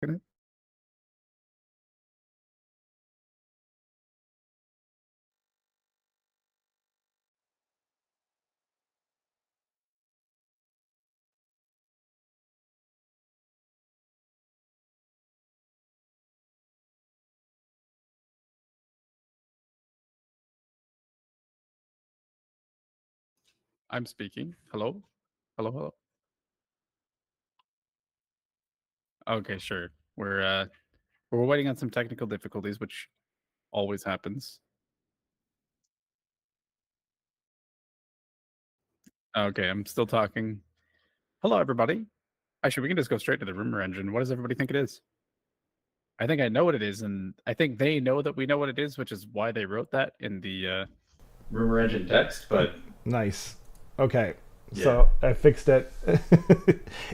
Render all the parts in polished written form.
I'm speaking. Hello? Hello, hello. Okay, sure. We're waiting on some technical difficulties, which always happens. Okay, I'm still talking. Hello, everybody. Actually, we can just go straight to the rumor engine. What does everybody think it is? I think I know what it is, and I think they know that we know what it is, which is why they wrote that in the rumor engine text. But Nice. Okay. Yeah. So I fixed it.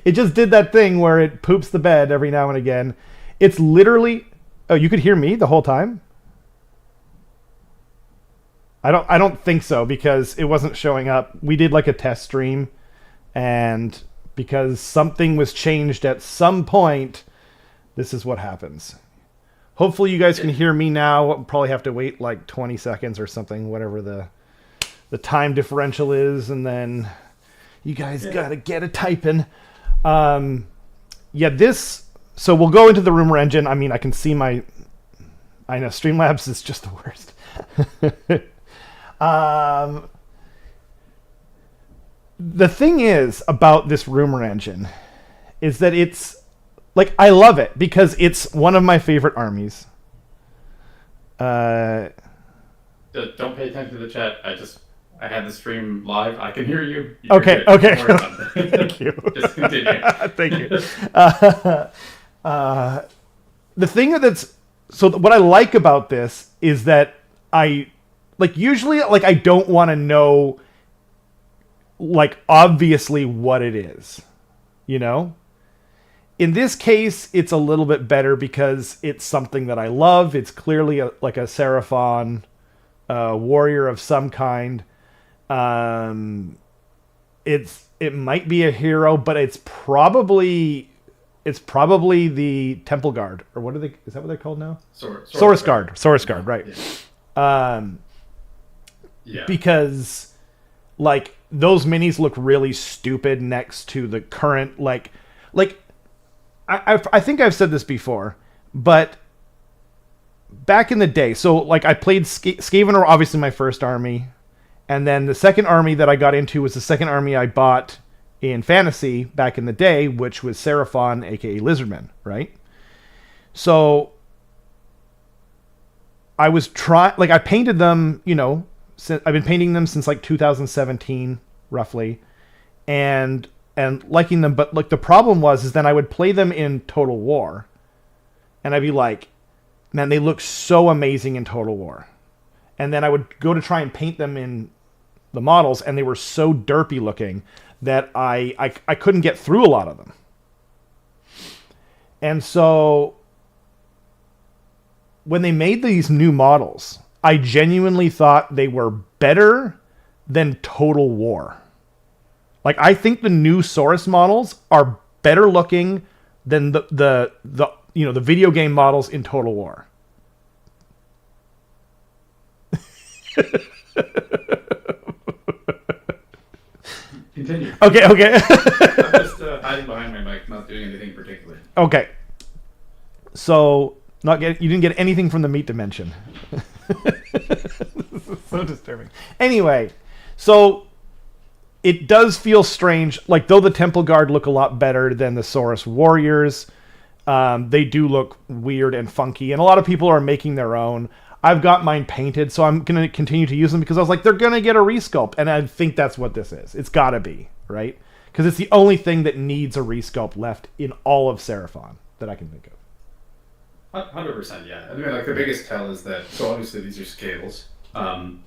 It just did that thing where it poops the bed every now and again. It's literally. Oh, you could hear me the whole time? I don't think so because it wasn't showing up. We did like a test stream, and because something was changed at some point, this is what happens. Hopefully you guys can hear me now. We'll probably have to wait like 20 seconds or something, whatever the time differential is, and then you guys gotta get a typing. So we'll go into the rumor engine. I mean, I can see I know Streamlabs is just the worst. The thing is about this rumor engine is that it's like, I love it because it's one of my favorite armies. Don't pay attention to the chat. I had the stream live. I can hear you. Okay. Thank you. Just continue. Thank you. The thing what I like about this is that usually I don't want to know obviously what it is, you know? In this case, it's a little bit better because it's something that I love. It's clearly a Seraphon warrior of some kind. It might be a hero, but it's probably the Temple Guard, or is that what they're called now? Source Guard, right? Yeah. Because those minis look really stupid next to the current I think I've said this before, but back in the day, so I played Skaven were obviously my first army. And then the second army that I got into was the second army I bought in Fantasy back in the day, which was Seraphon, aka Lizardman, right? So I was I painted them, I've been painting them since 2017, roughly, and liking them. But the problem is then I would play them in Total War, and I'd be like, man, they look so amazing in Total War. And then I would go to try and paint them in the models, and they were so derpy looking that I couldn't get through a lot of them. And so when they made these new models, I genuinely thought they were better than Total War. I think the new Saurus models are better looking than the video game models in Total War. Continue. Okay. I'm just hiding behind my mic, not doing anything particular. Okay. So you didn't get anything from the meat dimension. This is so disturbing. Anyway, so it does feel strange. Though the Temple Guard look a lot better than the Saurus Warriors, they do look weird and funky, and a lot of people are making their own. I've got mine painted, so I'm going to continue to use them because I was like, they're going to get a resculpt. And I think that's what this is. It's got to be, right? Because it's the only thing that needs a resculpt left in all of Seraphon that I can think of. 100%, yeah. I mean, the biggest tell is that, so obviously these are scales. And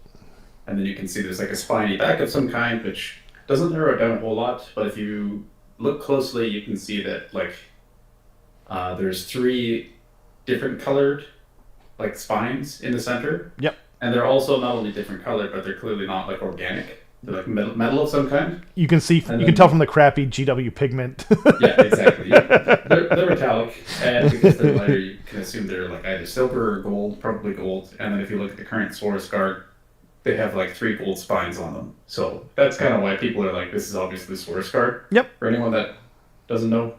then you can see there's a spiny back of some kind, which doesn't narrow it down a whole lot. But if you look closely, you can see that, there's 3 different colored spines in the center. Yep. And they're also not only different colored, but they're clearly not organic. They're like metal of some kind. You can see, And you then, can tell from the crappy GW pigment. yeah, exactly. They're metallic, and because they're lighter, you can assume they're like either silver or gold, probably gold. And then if you look at the current Saurus Guard, they have like 3 gold spines on them. So that's kind of why people are like, this is obviously Saurus Guard. Yep. For anyone that doesn't know.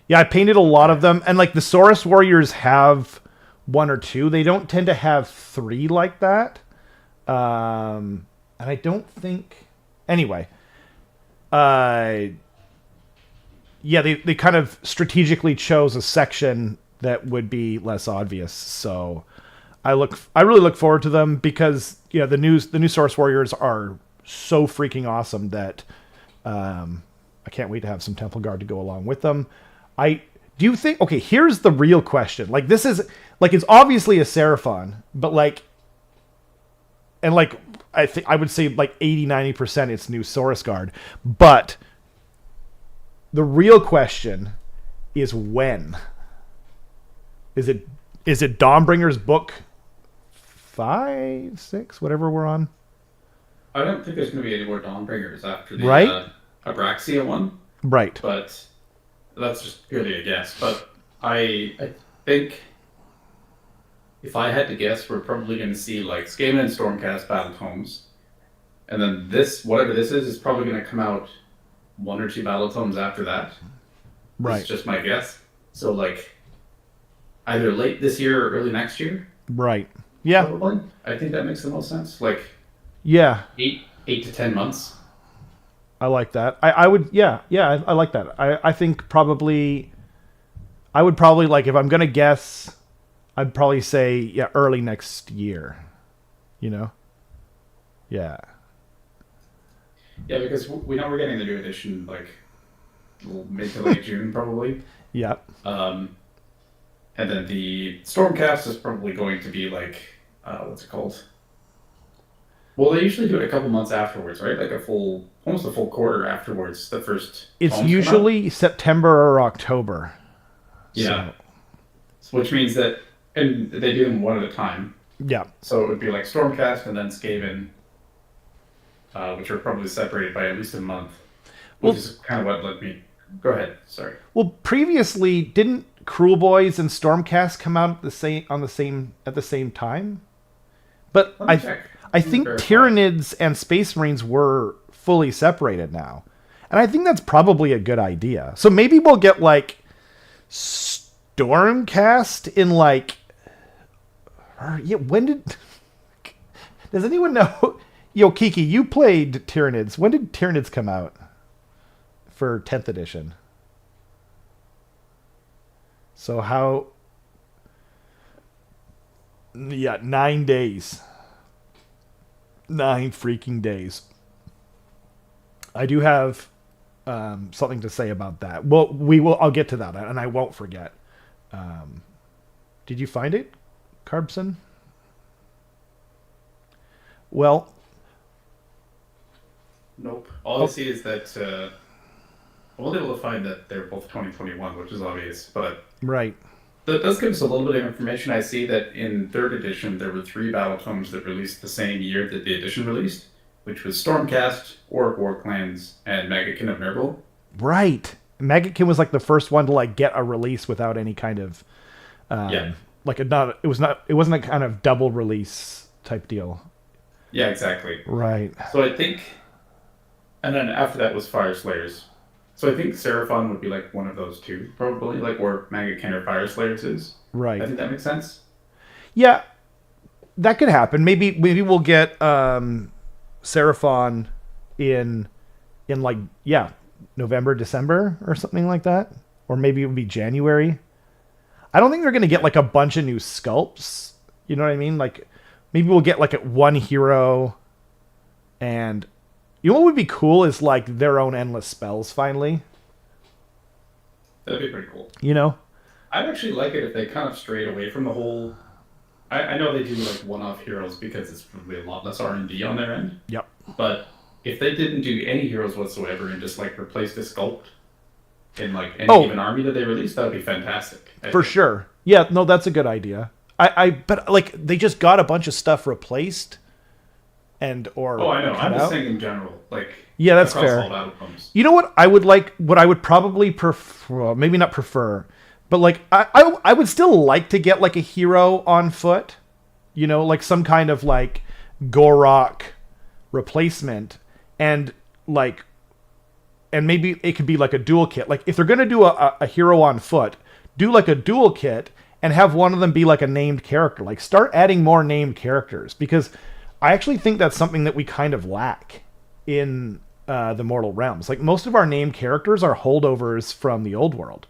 Yeah, I painted a lot of them, and like the Saurus Warriors have 1 or 2. They don't tend to have 3 like that. And I don't think. Anyway, yeah, they kind of strategically chose a section that would be less obvious. So I really look forward to them because the new Saurus Warriors are so freaking awesome that I can't wait to have some Temple Guard to go along with them. Do you think? Okay, here's the real question. Like this is like it's obviously a Seraphon, but like. And like I would say like 80-90% it's new Saurus Guard. But the real question is when. Is it Dawmbringer's book 5, 6, whatever we're on? I don't think there's going to be any more Dawnbringers after the Right? Abraxia one. Right. But that's just purely a guess. But I think if I had to guess, we're probably going to see like Skaven and Stormcast battle tomes, and then this, whatever this is probably going to come out 1 or 2 battle tomes after that. Right. It's just my guess. So like either late this year or early next year. Right. Yeah. Probably. I think that makes the most sense. Like Yeah. 8 to 10 months. I like that. I would. Yeah. I like that. I think probably. I would probably like if I'm gonna guess. I'd probably say early next year. Yeah. Yeah, because we know we're getting the new edition like mid to late June probably. Yeah. And then the Stormcast is probably going to be like what's it called? Well, they usually do it a couple months afterwards, right? Like almost a full quarter afterwards. The first. It's usually September or October. Yeah. So. Which means that. And they do them one at a time. Yeah. So it would be like Stormcast and then Skaven, which are probably separated by at least a month. Which is kind of what let me... Go ahead. Sorry. Well, previously, didn't Cruel Boys and Stormcast come out at the same time? But I think Tyranids and Space Marines were fully separated now. And I think that's probably a good idea. So maybe we'll get like Stormcast in like... when did... Does anyone know? Yo, Kiki, you played Tyranids. When did Tyranids come out for 10th edition? So how... Yeah, 9 days. 9 freaking days. I do have something to say about that. Well, I'll get to that, and I won't forget. Did you find it, Carbson? Well, nope. All I see is that I wasn't able to find that they're both 2021, which is obvious, but right. That does give us a little bit of information. I see that in 3rd edition, there were 3 battle tomes that released the same year that the edition released, which was Stormcast, Orc War Clans, and Maggotkin of Nurgle. Right. Maggotkin was like the first one to like get a release without any kind of like it wasn't a kind of double release type deal. Yeah, exactly. Right. So I think, and then after that was Fire Slayers. So I think Seraphon would be like one of those two, probably, like where Maggotkin or Fire Slayers is. Right. I think that makes sense. Yeah, that could happen. Maybe we'll get Seraphon in like November, December or something like that, or maybe it would be January. I don't think they're going to get like a bunch of new sculpts. You know what I mean? Like maybe we'll get like one hero, and you know what would be cool is like their own endless spells finally. That'd be pretty cool. You know? I'd actually like it if they kind of strayed away from the whole... I know they do like one-off heroes because it's probably a lot less R&D on their end. Yep. But if they didn't do any heroes whatsoever and just like replace the sculpt in like any given army that they release, that would be fantastic. For sure. Yeah, no, that's a good idea. But like they just got a bunch of stuff replaced. or Oh, I know. cut I'm just out. saying in general, like Yeah, that's across fair. all outcomes. You know what I would like? What I would probably prefer, well, maybe not prefer, but like I would still like to get like a hero on foot. You know, like some kind of like Gorok replacement, and like and maybe it could be like a dual kit. Like if they're gonna do a hero on foot, do like a dual kit and have one of them be like a named character. Like start adding more named characters because I actually think that's something that we kind of lack in the Mortal Realms. Like most of our named characters are holdovers from the old world.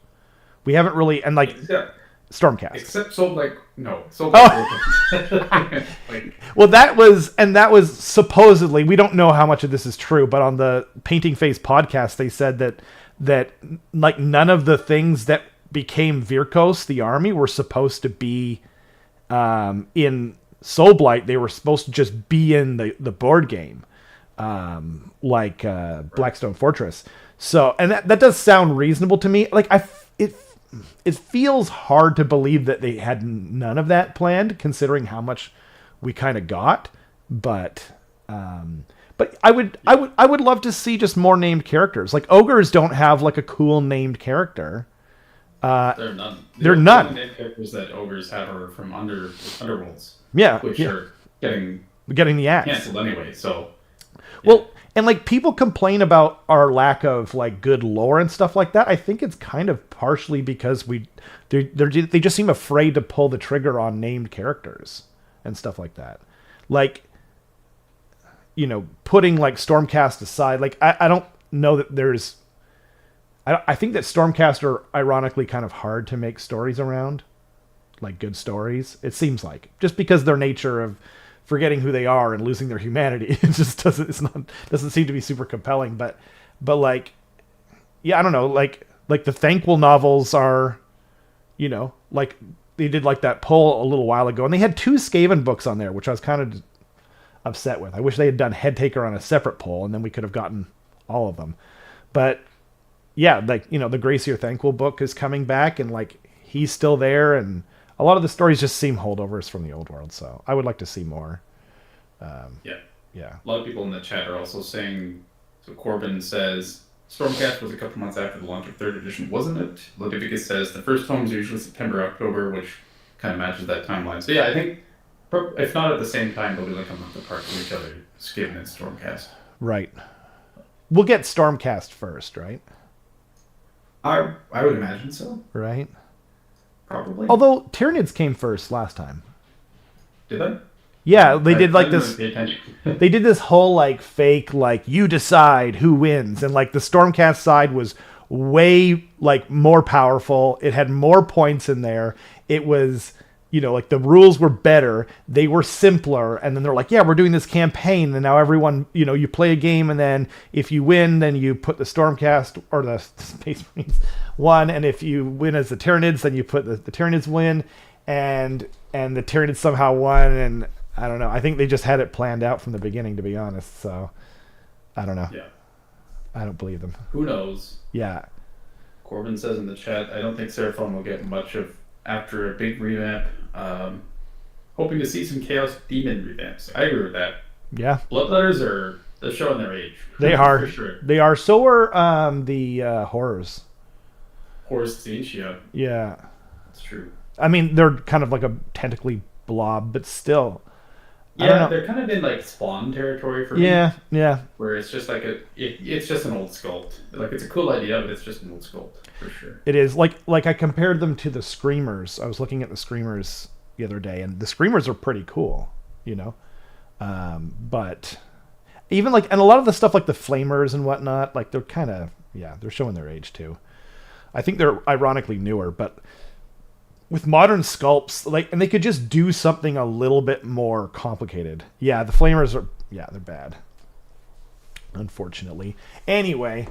We haven't really and like Yeah. Stormcast. Except so like no. So Oh. like Well, that was supposedly, we don't know how much of this is true, but on the Painting Face podcast, they said that like none of the things that became Virkos, the army, were supposed to be in Soulblight. They were supposed to just be in the board game, like Blackstone Fortress. So, and that does sound reasonable to me. Like it feels hard to believe that they had none of that planned, considering how much we kind of got. But I would love to see just more named characters. Like ogres don't have like a cool named character. there are none. They're The none. only named characters that ogres have are from underworlds, Yeah, which yeah. are getting The axe. canceled anyway. So Well, and like people complain about our lack of like good lore and stuff like that. I think it's kind of partially because they just seem afraid to pull the trigger on named characters and stuff like that. Like, you know, putting like Stormcast aside, like I don't know that there's. I think that Stormcast are ironically kind of hard to make stories around, like good stories. It seems like just because their nature of forgetting who they are and losing their humanity, it just doesn't seem to be super compelling. But like, yeah, I don't know. Like the Thankful novels are, you know, like they did like that poll a little while ago, and they had 2 Skaven books on there, which I was kind of upset with. I wish they had done Headtaker on a separate poll, and then we could have gotten all of them. But yeah, like, you know, the Gracier Thankful book is coming back, and like he's still there, and a lot of the stories just seem holdovers from the old world. So I would like to see more. yeah. Yeah. A lot of people in the chat are also saying. So Corbin says Stormcast was a couple months after the launch of third edition, wasn't it? Ludovicus says the first home is usually September, October, which kind of matches that timeline. So yeah, I think if not at the same time, they'll be like a month apart from each other, Skaven and Stormcast. Right. We'll get Stormcast first, right? I would imagine so. Right. Probably. Although Tyranids came first last time. Did they? Yeah, they did like I didn't this. really pay attention. They did this whole like fake like you decide who wins, and like the Stormcast side was way like more powerful. It had more points in there. It was, you know, like the rules were better. They were simpler, and then they're like, yeah, we're doing this campaign, and now everyone, you know, you play a game, and then if you win, then you put the Stormcast or the Space Marines one, and if you win as the Tyranids, then you put the Tyranids win, and the Tyranids somehow won, and I don't know. I think they just had it planned out from the beginning, to be honest. So I don't know. Yeah. I don't believe them. Who knows? Yeah. Corbin says in the chat, I don't think Seraphon will get much of after a big revamp. Hoping to see some Chaos Demon revamps. I agree with that. Yeah. Bloodletters they're showing their age. They are. For sure. They are. So are the horrors. Horus Tzeentch, Yeah. that's true. I mean, they're kind of like a tentacly blob, but still. I don't Yeah, know. they're kind of in like spawn territory for me. Yeah. Yeah. Where it's just like it's just an old sculpt. Like it's a cool idea, but it's just an old sculpt for sure. It is like I compared them to the Screamers. I was looking at the Screamers the other day, and the Screamers are pretty cool, you know. But even like, and a lot of the stuff like the Flamers and whatnot, like they're kind of, yeah, they're showing their age too. I think they're ironically newer, but with modern sculpts, like, and they could just do something a little bit more complicated. Yeah, the Flamers are, yeah, they're bad, unfortunately. Anyway,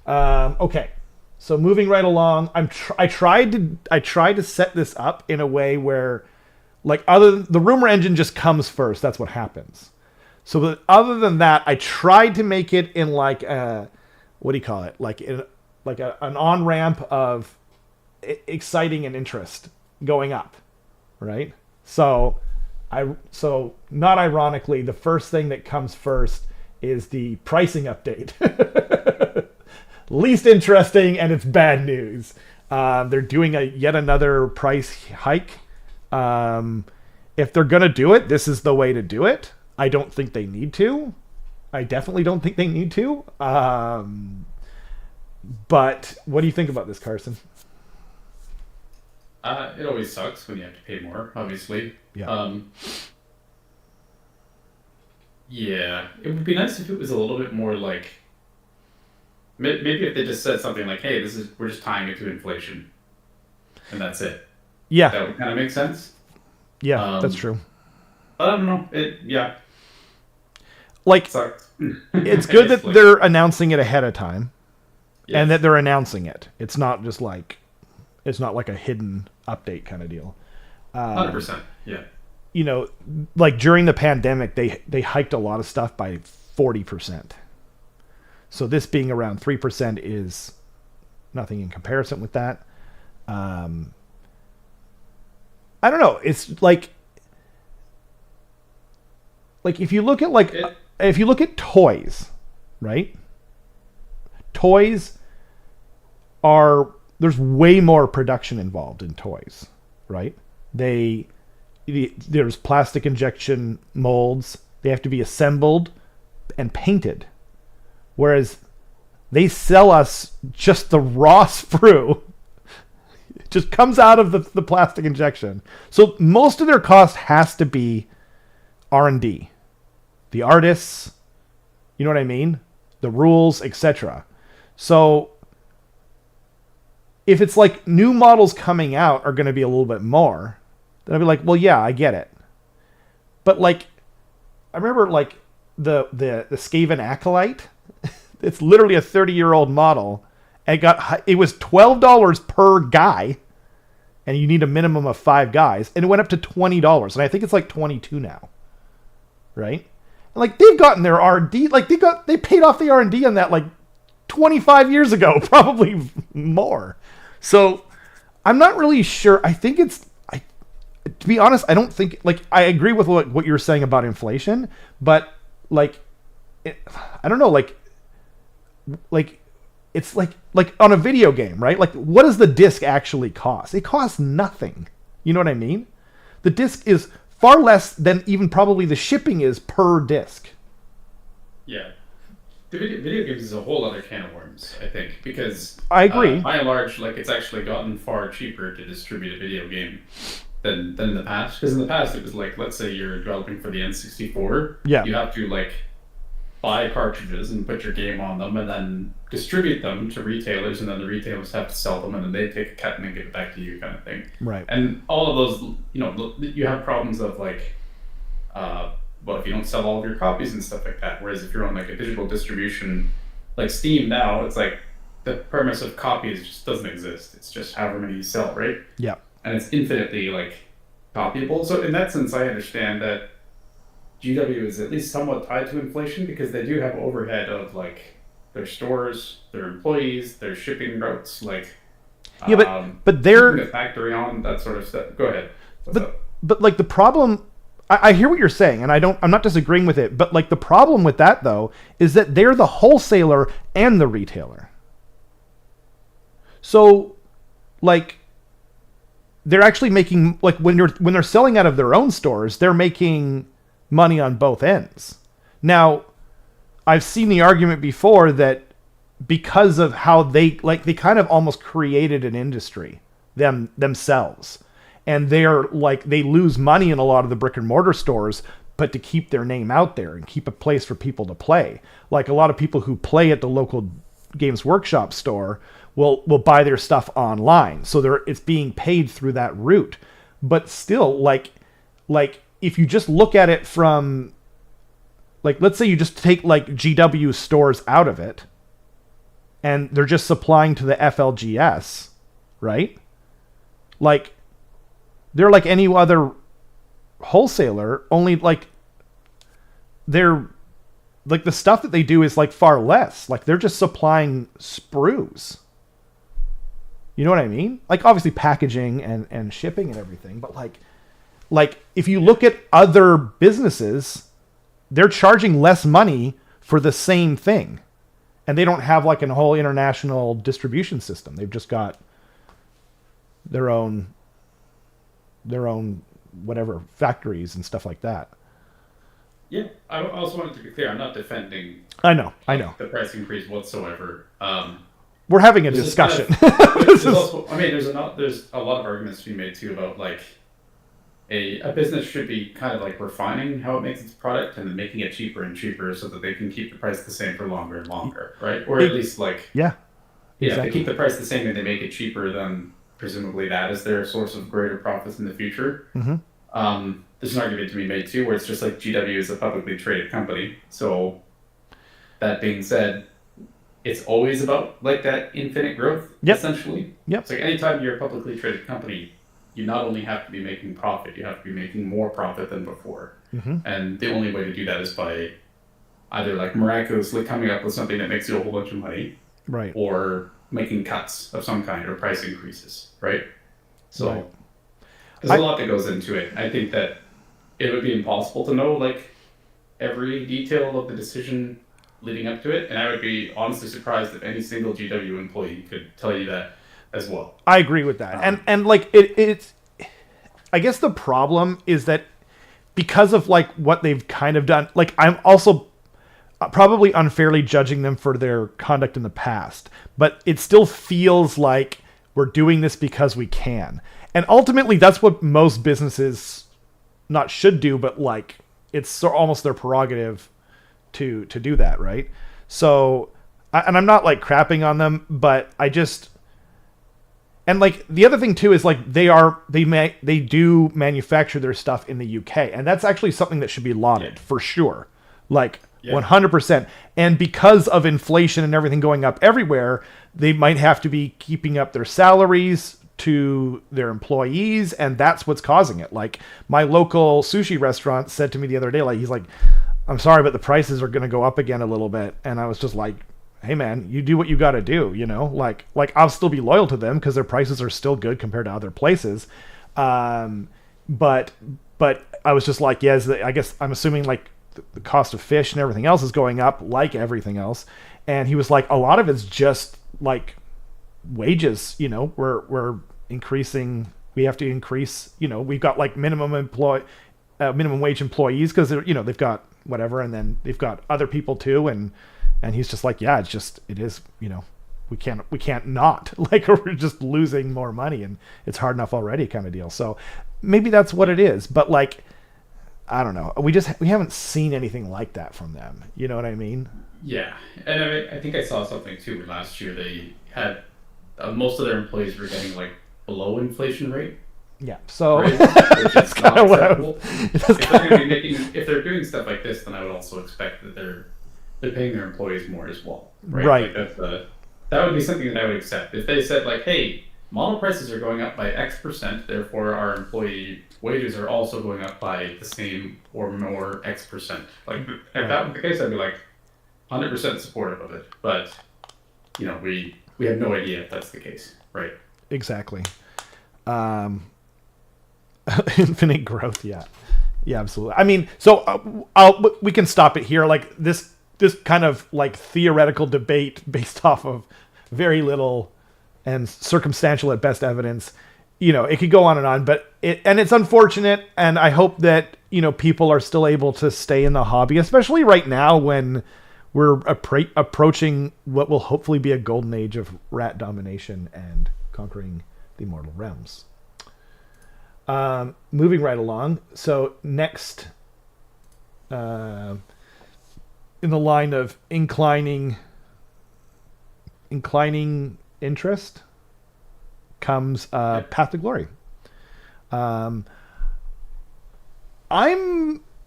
okay. So moving right along, I tried to set this up in a way where, like, the rumor engine just comes first. That's what happens. So, but other than that, I tried to make it in like what do you call it? Like an on ramp of exciting and interest going up, right? So, So not ironically, the first thing that comes first is the pricing update. Least interesting, and it's bad news. They're doing yet another price hike. If they're gonna do it, this is the way to do it. I don't think they need to. I definitely don't think they need to. But what do you think about this, Carson? It always sucks when you have to pay more, obviously. Yeah. Yeah, it would be nice if it was a little bit more like maybe if they just said something like, "Hey, we're just tying it to inflation," and that's it. Yeah. That would kind of make sense. Yeah, that's true. I don't know. Like, Sucks. it's good that they're announcing it ahead of time, Yes. and that they're announcing it. It's not just like, it's not like a hidden update kind of deal. 100%. Yeah. You know, like during the pandemic, they hiked a lot of stuff by 40%. So this being around 3% is nothing in comparison with that. I don't know. It's like if you look at if you look at toys, right? Toys there's way more production involved in toys, right? There's plastic injection molds. They have to be assembled and painted. Whereas they sell us just the raw sprue. It just comes out of the plastic injection. So most of their cost has to be R&D. The artists, you know what I mean? The rules, etc. So if it's like new models coming out are going to be a little bit more, then I'd be like, well, yeah, I get it. But like, I remember like the Skaven Acolyte. It's literally a 30-year-old model. It was $12 per guy, and you need a minimum of 5 guys, and it went up to $20, and I think it's like 22 now, right? And like they've gotten their R&D, like they paid off the R&D on that like 25 years ago, probably more. So I'm not really sure. I think to be honest, I don't think, like, I agree with what you're saying about inflation, but like, I don't know, like it's like on a video game, right? Like, what does the disc actually cost? It costs nothing. You know what I mean? The disc is far less than even probably the shipping is per disc. Yeah. The video games is a whole other can of worms, I think, because I agree. By and large, like, it's actually gotten far cheaper to distribute a video game than in the past. Because in the past, it was like, let's say you're developing for the N64, yeah, you have to like buy cartridges and put your game on them, and then distribute them to retailers, and then the retailers have to sell them, and then they take a cut and then give it back to you, kind of thing. Right. And all of those, you know, you have problems of like, what if you don't sell all of your copies and stuff like that? Whereas if you're on like a digital distribution, like Steam now, it's like the premise of copies just doesn't exist. It's just however many you sell, right? Yeah. And it's infinitely like copyable. So in that sense, I understand that GW is at least somewhat tied to inflation, because they do have overhead of like their stores, their employees, their shipping routes, like yeah, but they're the factory on that sort of stuff. Go ahead. But like the problem, I hear what you're saying, and I'm not disagreeing with it, but like the problem with that though is that they're the wholesaler and the retailer. So like they're actually making, like when they're selling out of their own stores, they're making money on both ends. Now, I've seen the argument before that because of how they kind of almost created an industry themselves, and they're like, they lose money in a lot of the brick and mortar stores, but to keep their name out there and keep a place for people to play. Like a lot of people who play at the local Games Workshop store will buy their stuff online, so it's being paid through that route. But still, like if you just look at it from, like, let's say you just take like GW stores out of it, and they're just supplying to the FLGS, right? Like, they're like any other wholesaler, only like they're like the stuff that they do is like far less. Like they're just supplying sprues. You know what I mean? Like obviously packaging and shipping and everything, but like Like, if you look at other businesses, they're charging less money for the same thing. And they don't have like a whole international distribution system. They've just got their own whatever factories and stuff like that. Yeah, I also wanted to be clear. I'm not defending. I know. The price increase whatsoever. We're having a discussion. There's also, I mean, there's a lot of arguments to be made too about like a business should be kind of like refining how it makes its product and then making it cheaper and cheaper so that they can keep the price the same for longer and longer, right? Or at least like exactly. if they keep the price the same and they make it cheaper, then presumably that is their source of greater profits in the future. There's an argument to be made too where it's just like GW is a publicly traded company. So that being said, it's always about like that infinite growth, essentially. It's like anytime you're a publicly traded company, you not only have to be making profit, you have to be making more profit than before. And the only way to do that is by either like miraculously coming up with something that makes you a whole bunch of money, right, or making cuts of some kind or price increases, right? So there's a lot that goes into it. I think that it would be impossible to know like every detail of the decision leading up to it, and I would be honestly surprised if any single GW employee could tell you that as well. I agree with that. And like it's I guess the problem is that because of like what they've kind of done, like I'm also probably unfairly judging them for their conduct in the past, but it still feels like we're doing this because we can. And ultimately that's what most businesses not should do, but like it's almost their prerogative to do that, right? So, and I'm not like crapping on them, but I just, and like the other thing too is like they do manufacture their stuff in the UK, and that's actually something that should be lauded for sure, like 100%. And because of inflation and everything going up everywhere, they might have to be keeping up their salaries to their employees, and that's what's causing it. Like my local sushi restaurant said to me the other day, like he's like, I'm sorry, but the prices are going to go up again a little bit. And I was just like, hey man, you do what you got to do, you know, like I'll still be loyal to them because their prices are still good compared to other places. But I was just like, I guess I'm assuming like the cost of fish and everything else is going up like everything else. And he was like, a lot of it's just like wages, you know, we're increasing, we have to increase, you know, we've got like minimum wage employees because they're, you know, they've got whatever, and then they've got other people too, and he's just like, yeah, it is, you know, we can't not, like, we're just losing more money and it's hard enough already kind of deal. So maybe that's what it is, but like, I don't know, we haven't seen anything like that from them, you know what I mean? Yeah. And I think I saw something too where last year they had most of their employees were getting like below inflation rate. Yeah, so right? That's kind of what if they're doing stuff like this, then I would also expect that they're paying their employees more as well, right? Like that would be something that I would accept if they said like, hey, model prices are going up by X%, therefore our employee wages are also going up by the same or more X%. Like if that was the case, I'd be like 100% supportive of it. But you know, we have no idea if that's the case, right? Exactly. Infinite growth, yeah, absolutely. I mean, so we can stop it here. Like this kind of like theoretical debate based off of very little and circumstantial at best evidence. You know, it could go on and on, but it's unfortunate, and I hope that, you know, people are still able to stay in the hobby, especially right now when we're approaching what will hopefully be a golden age of rat domination and conquering the immortal realms. Moving right along. So next, in the line of inclining interest comes Path to Glory. I'm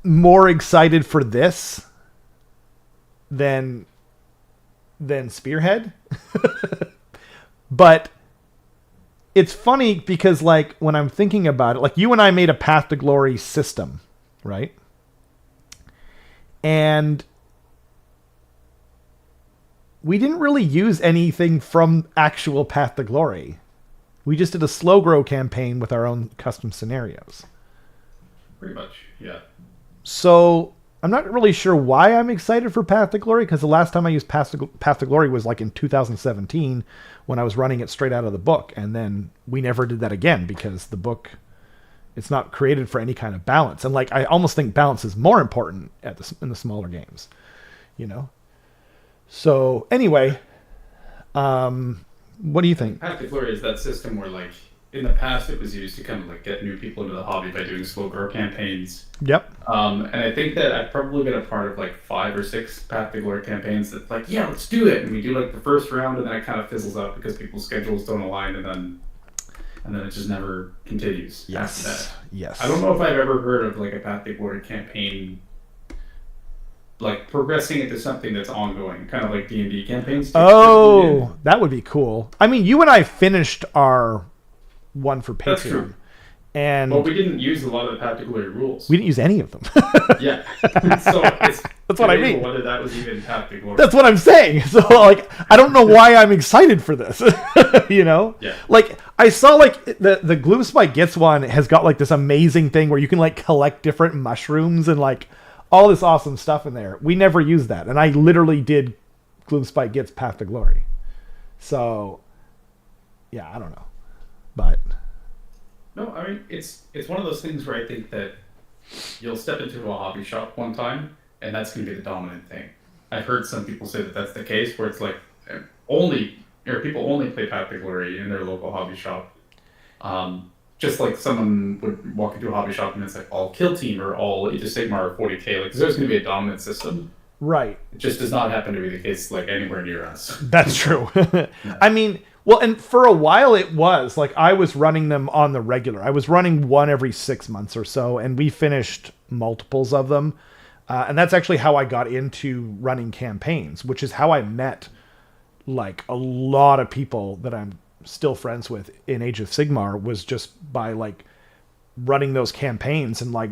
more excited for this than Spearhead. But it's funny because, like, when I'm thinking about it, like, you and I made a Path to Glory system, right? And we didn't really use anything from actual Path to Glory. We just did a slow grow campaign with our own custom scenarios. Pretty much, yeah. So I'm not really sure why I'm excited for Path to Glory, because the last time I used Path to Glory was like in 2017 when I was running it straight out of the book, and then we never did that again because the book, it's not created for any kind of balance, and like I almost think balance is more important in the smaller games, you know. So anyway, what do you think? Path to Glory is that system where, like, in the past it was used to kind of like get new people into the hobby by doing slow grow campaigns. Yep. And I think that I've probably been a part of like 5 or 6 Path to Glory campaigns that like, yeah, let's do it. And we do like the first round and then it kind of fizzles out because people's schedules don't align and then it just never continues after that. Yes. I don't know if I've ever heard of like a Path to Glory campaign like progressing into something that's ongoing, kind of like D&D campaigns. Oh, that would be cool. I mean, you and I finished our one for Patreon. That's true. And well, we didn't use a lot of the Path to Glory rules. We didn't use any of them. Yeah. So it's that's what I mean. Whether that was even Path to Glory. That's what I'm saying. So like, I don't know why I'm excited for this. You know? Yeah. Like I saw like the Gloomspike Gets one has got like this amazing thing where you can like collect different mushrooms and like all this awesome stuff in there. We never used that, and I literally did Gloomspike Gets Path to Glory. So yeah, I don't know. But no, I mean it's one of those things where I think that you'll step into a hobby shop one time and that's going to be the dominant thing. I've heard some people say that that's the case, where it's like people only play Path to Glory in their local hobby shop. Just like someone would walk into a hobby shop and it's like all Kill Team or all ageofsigmar or 40k. Like there's going to be a dominant system. Right. It just does not happen to be the case like anywhere near us. That's true. I mean, well, and for a while it was like I was running them on the regular. I was running one every 6 months or so, and we finished multiples of them. And that's actually how I got into running campaigns, which is how I met like a lot of people that I'm still friends with in Age of Sigmar, was just by like running those campaigns and like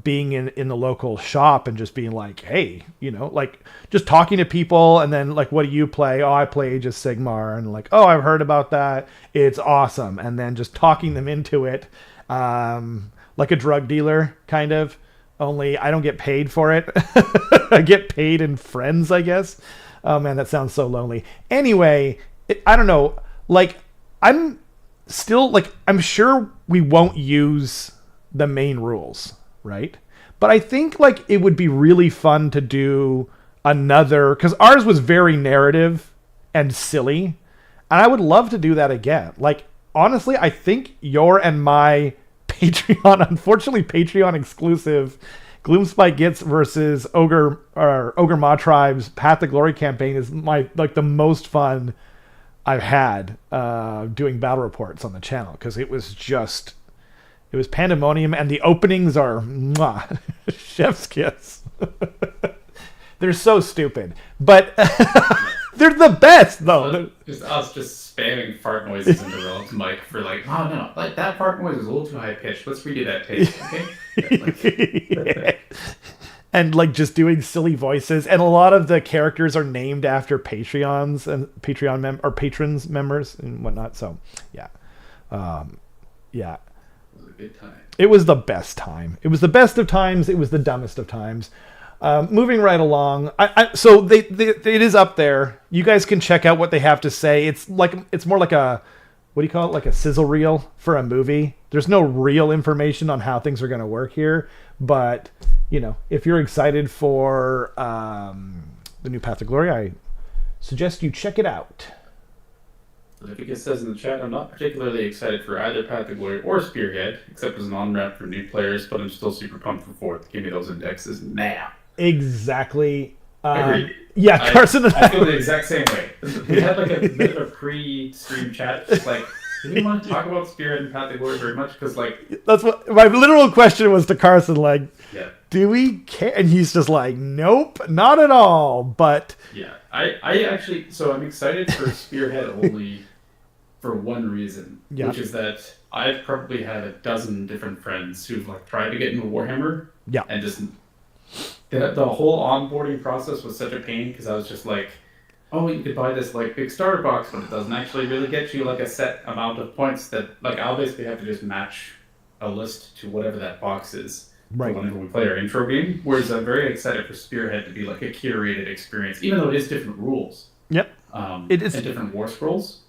being in the local shop and just being like, hey, you know, like just talking to people, and then like, what do you play? Oh, I play Age of Sigmar, and like, oh, I've heard about that, it's awesome, and then just talking them into it, like a drug dealer kind of, only I don't get paid for it. I get paid in friends, I guess. Oh man, that sounds so lonely. Anyway, I don't know, like I'm still like, I'm sure we won't use the main rules, right? But I think like it would be really fun to do another, because ours was very narrative and silly, and I would love to do that again. Like honestly, I think your and my Patreon, unfortunately Patreon exclusive, Gloomspike Gets versus Ogre Maw Tribe's Path to Glory campaign is my like the most fun I've had doing battle reports on the channel, because it was pandemonium, and the openings are mwah, chef's kiss. They're so stupid, but they're the best though. Just us spamming fart noises into Roland's mic for like, oh no, like that fart noise is a little too high pitched. Let's redo that tape, okay? Yeah. And like just doing silly voices, and a lot of the characters are named after Patreons and patrons members and whatnot. So yeah, yeah. It was a good time. It was the best time. It was the best of times. It was the dumbest of times. Moving right along. So it is up there. You guys can check out what they have to say. It's more like a, what do you call it? Like a sizzle reel for a movie. There's no real information on how things are going to work here, but you know, if you're excited for the new Path to Glory, I suggest you check it out. Like it says in the chat, I'm not particularly excited for either Path to Glory or Spearhead, except as an on-ramp for new players, but I'm still super pumped for 4th. Give me those indexes now. Exactly. Agreed. Yeah, Carson and I feel the exact same way. We had like a bit of a pre-stream chat, just like, do we want to talk about Spearhead and Path to Glory very much? Because like, that's what my literal question was to Carson, like, yeah, do we care? And he's just like, nope, not at all. But yeah, I actually, so I'm excited for Spearhead only for one reason, which is that I've probably had a dozen different friends who've like tried to get into Warhammer, and just the whole onboarding process was such a pain, because I was just like, oh, you could buy this like big starter box, but it doesn't actually really get you like a set amount of points that like I'll basically have to just match a list to whatever that box is. Right. whenever we play our intro game. Whereas I'm very excited for Spearhead to be like a curated experience, even though it is different rules. Yep. It is and different war scrolls.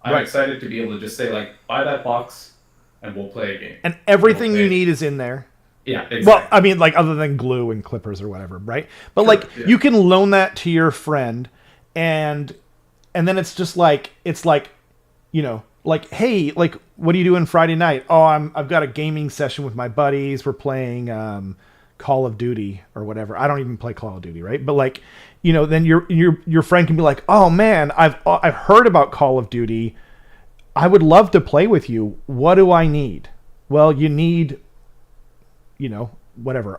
I'm Right. excited to be able to just say like, buy that box, and we'll play a game. And everything We'll you play- need is in there. Yeah, exactly. Well, I mean, like other than glue and clippers or whatever, right? But like yeah. you can loan that to your friend, and then it's just like you know, like, hey, like, what are you doing Friday night? Oh, I've got a gaming session with my buddies. We're playing Call of Duty or whatever. I don't even play Call of Duty, right? But like, you know, then your friend can be like, oh man, I've heard about Call of Duty. I would love to play with you. What do I need? Well, you need, you know, whatever.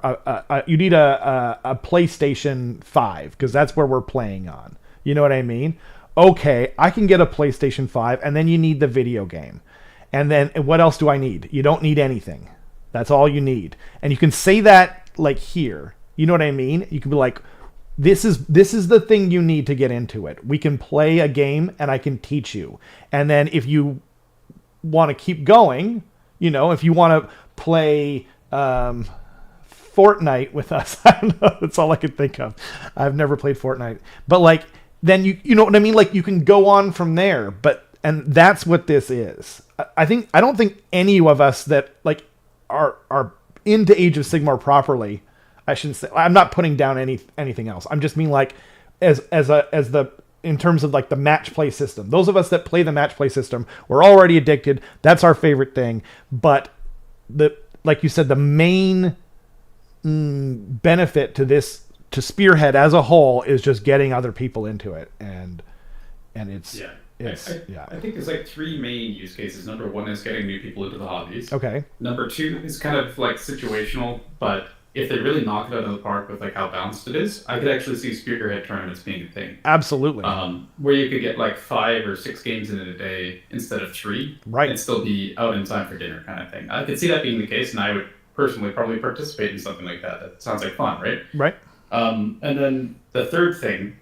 You need a PlayStation 5 because that's where we're playing on. You know what I mean? Okay, I can get a PlayStation 5, and then you need the video game. And then what else do I need? You don't need anything. That's all you need. And you can say that like here. You know what I mean? You can be like, this is the thing you need to get into it. We can play a game and I can teach you. And then if you want to keep going, you know, if you want to play Fortnite with us, I don't know, that's all I could think of. I've never played Fortnite. But like, then you know what I mean? Like you can go on from there, and that's what this is. I don't think any of us that like are into Age of Sigmar properly. I shouldn't say. I'm not putting down anything else. I'm just mean like as the in terms of like the match play system. Those of us that play the match play system, we're already addicted. That's our favorite thing. But like you said, the main benefit to Spearhead as a whole is just getting other people into it, and it's I think there's like three main use cases. Number one is getting new people into the hobbies. Okay. Number two is kind of like situational, but if they really knock it out of the park with like how balanced it is, I could actually see Spearhead tournaments being a thing. Absolutely. Where you could get like 5 or 6 games in a day instead of 3, right, and still be out in time for dinner kind of thing. I could see that being the case, and I would personally probably participate in something like that. That sounds like fun, right? Right. And then the third thing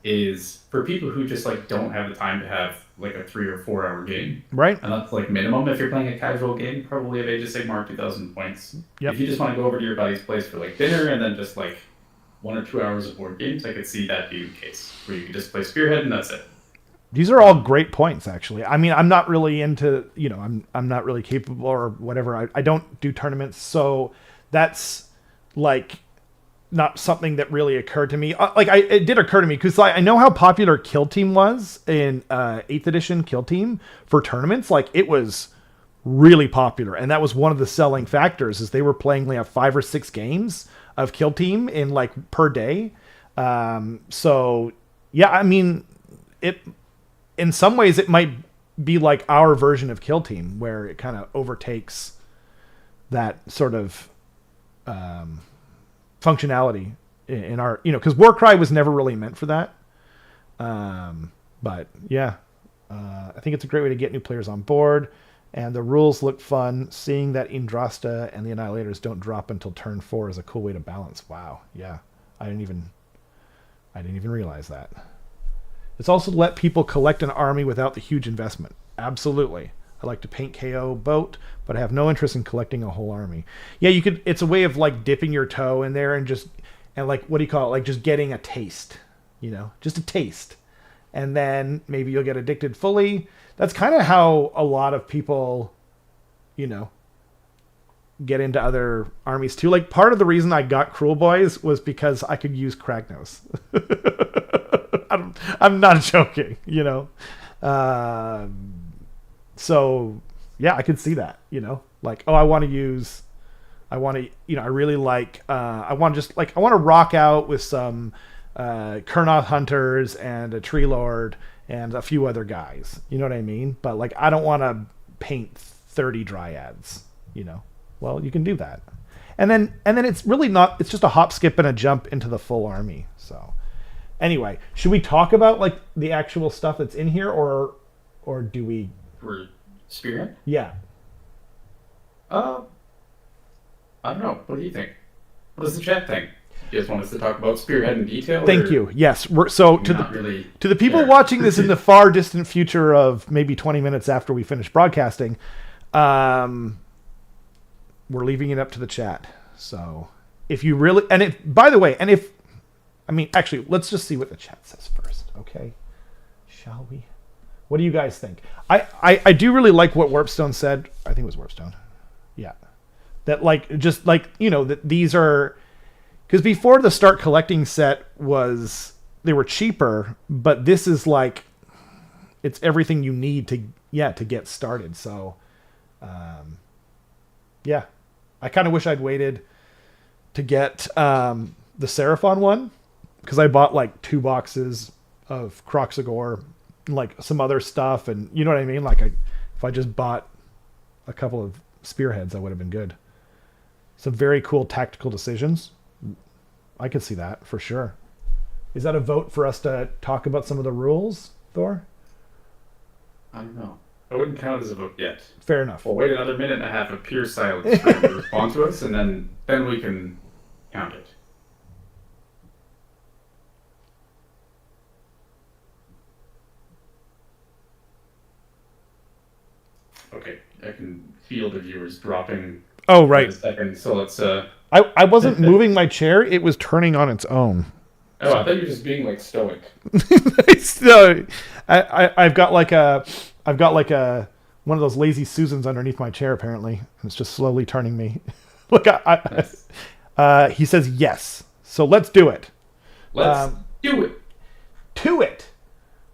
is for people who just like don't have the time to have like a 3 or 4 hour game. Right. And that's like minimum if you're playing a casual game, probably of Age of Sigmar 2,000 points. Yep. If you just want to go over to your buddy's place for like dinner and then just like 1 or 2 hours of board games, I could see that being the case where you could just play Spearhead and that's it. These are all great points, actually. I mean, I'm not really into, you know, I'm not really capable or whatever. I don't do tournaments, so that's like not something that really occurred to me. It did occur to me because I know how popular Kill Team was in 8th edition Kill Team for tournaments. Like it was really popular, and that was one of the selling factors is they were playing like 5 or 6 games of Kill Team in like per day. So yeah, I mean, it in some ways it might be like our version of Kill Team where it kind of overtakes that sort of functionality in our, you know, because Warcry was never really meant for that. But yeah, I think it's a great way to get new players on board, and the rules look fun. Seeing that Indrasta and the Annihilators don't drop until turn 4 is a cool way to balance. Wow, yeah, I didn't even realize that. It's also to let people collect an army without the huge investment. Absolutely. I like to paint KO boat, but I have no interest in collecting a whole army. Yeah, you could. It's a way of like dipping your toe in there and like, what do you call it? Like just getting a taste, you know, just a taste. And then maybe you'll get addicted fully. That's kind of how a lot of people, you know, get into other armies too. Like part of the reason I got Cruel Boys was because I could use Kragnos. I'm not joking, you know. So yeah, I could see that, you know, like, oh, I want to, you know, I really like, I want to rock out with some Kurnoth Hunters and a Tree Lord and a few other guys, you know what I mean? But like, I don't want to paint 30 Dryads, you know. Well, you can do that. And then it's really not, it's just a hop, skip, and a jump into the full army. So anyway, should we talk about like the actual stuff that's in here, or do we? For Spearhead? Yeah. I don't know. What do you think? What does the chat think? You guys want us to talk about Spearhead in detail? Thank you. Yes. To the people watching this in the far distant future of maybe 20 minutes after we finish broadcasting, we're leaving it up to the chat. So if you really, and if, by the way, and if, I mean, actually, let's just see what the chat says first, okay? Shall we? What do you guys think? I do really like what Warpstone said. I think it was Warpstone. Yeah. That, like, just like, you know, that these are, because before the Start Collecting set was, they were cheaper, but this is like, it's everything you need to, to get started. So, yeah. I kind of wish I'd waited to get the Seraphon one, because I bought like 2 boxes of Croxagore, like some other stuff, and you know what I mean? Like, if I just bought a couple of Spearheads, that would have been good. Some very cool tactical decisions. I could see that for sure. Is that a vote for us to talk about some of the rules, Thor? I don't know. I wouldn't count it as a vote yet. Fair enough. We'll wait another minute and a half of pure silence for him to respond to us, and then we can count it. Okay, I can feel the viewers dropping. Oh, right. In a second, so let's. I wasn't moving my chair; it was turning on its own. Oh, I thought you were just being like stoic. No, I've got like a one of those lazy Susans underneath my chair apparently, and it's just slowly turning me. Look, Nice. He says yes, so let's do it. Let's do it. To it.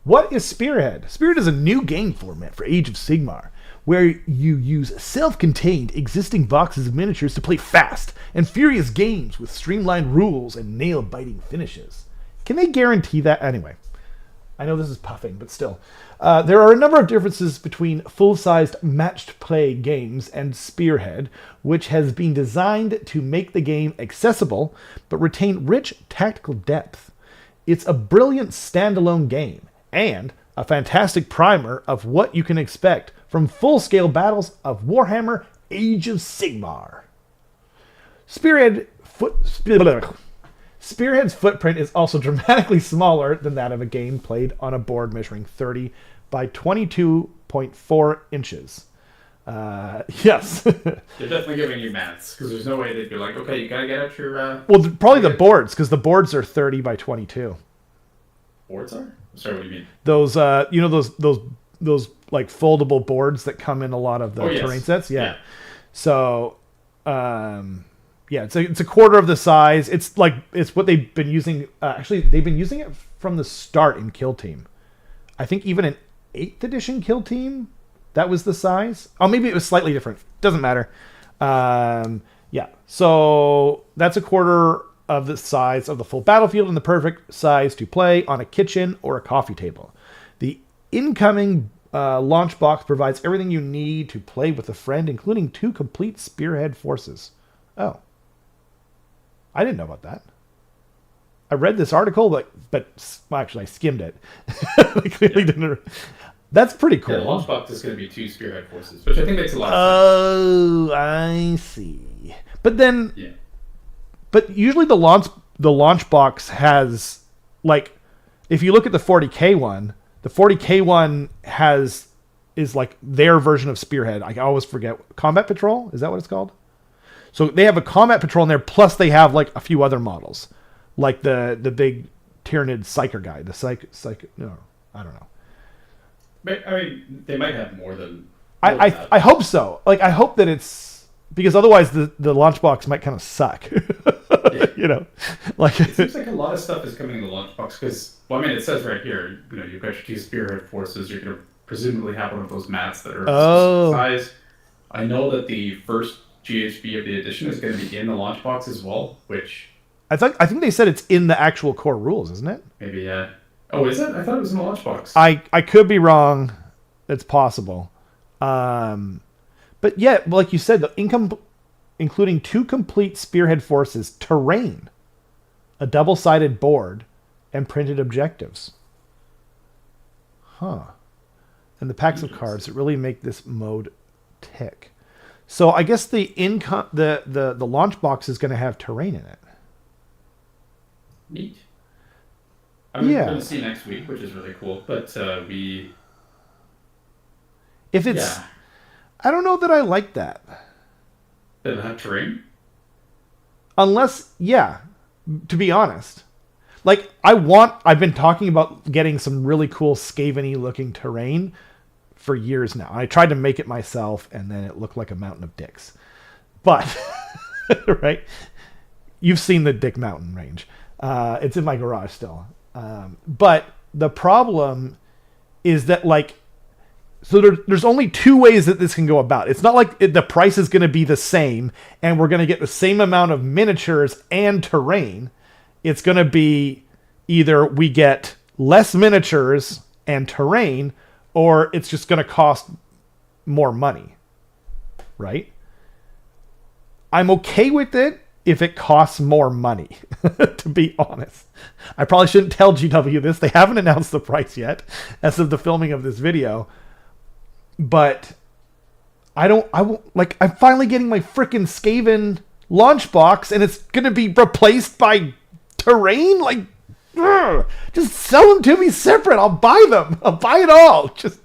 What is Spearhead? Spearhead is a new game format for Age of Sigmar, where you use self-contained existing boxes of miniatures to play fast and furious games with streamlined rules and nail-biting finishes. Can they guarantee that? Anyway, I know this is puffing, but still. There are a number of differences between full-sized matched play games and Spearhead, which has been designed to make the game accessible but retain rich tactical depth. It's a brilliant standalone game and a fantastic primer of what you can expect from full-scale battles of Warhammer Age of Sigmar. Spearhead's footprint is also dramatically smaller than that of a game played on a board measuring 30 by 22.4 inches. Yes. They're definitely giving you maths, because there's no way they'd be like, okay, you gotta get out your... Well, probably the boards, because the boards are 30 by 22. Boards are? Sorry, what do you mean? Those, you know, those like foldable boards that come in a lot of the terrain sets. Yeah. So, yeah, it's a quarter of the size. It's what they've been using. Actually, they've been using it from the start in Kill Team. I think even in 8th edition Kill Team, that was the size. Oh, maybe it was slightly different. Doesn't matter. Yeah. So that's a quarter of the size of the full battlefield and the perfect size to play on a kitchen or a coffee table. The incoming launch box provides everything you need to play with a friend, including 2 complete Spearhead forces. Oh. I didn't know about that. I read this article, but well, actually I skimmed it. I clearly didn't. That's pretty cool. Yeah, the launch box is going to be 2 Spearhead forces, which I think makes a lot of sense. Oh, I see. But then... Yeah. But usually the launch box has, like, if you look at the 40K one, the 40K one is like their version of Spearhead. I always forget. Combat Patrol? Is that what it's called? So they have a Combat Patrol in there, plus they have like a few other models. Like the big Tyranid Psyker guy. No, I don't know. But, I mean, they might have more than... I hope so. Like, I hope that it's... Because otherwise the launch box might kind of suck. Yeah. You know? Like, it seems like a lot of stuff is coming in the launch box, because, well, I mean, it says right here, you know, you've got your 2 Spearhead forces, you're going to presumably have one of those mats that are size. I know that the first GHB of the edition is going to be in the launch box as well, which... I think they said it's in the actual core rules, isn't it? Maybe, yeah. Oh, is it? I thought it was in the launch box. I could be wrong. It's possible. But yeah, like you said, the including 2 complete Spearhead forces, terrain, a double-sided board, and printed objectives. Huh. And the packs of cards that really make this mode tick. So I guess the launch box is going to have terrain in it. Neat. I'm going to see next week, which is really cool. But if it's... Yeah. I don't know that I like that. Does it have terrain? Unless, yeah, to be honest. Like, I've been talking about getting some really cool Skaven-y looking terrain for years now. I tried to make it myself, and then it looked like a mountain of dicks. But, right? You've seen the Dick Mountain range. It's in my garage still. But the problem is that, like, so there's only two ways that this can go about. It's not like the price is going to be the same and we're going to get the same amount of miniatures and terrain. It's going to be either we get less miniatures and terrain, or it's just going to cost more money, right? I'm okay with it if it costs more money, to be honest. I probably shouldn't tell GW this. They haven't announced the price yet as of the filming of this video. But I'm finally getting my frickin' Skaven launch box, and it's going to be replaced by terrain? Like, just sell them to me separate. I'll buy them. I'll buy it all. Just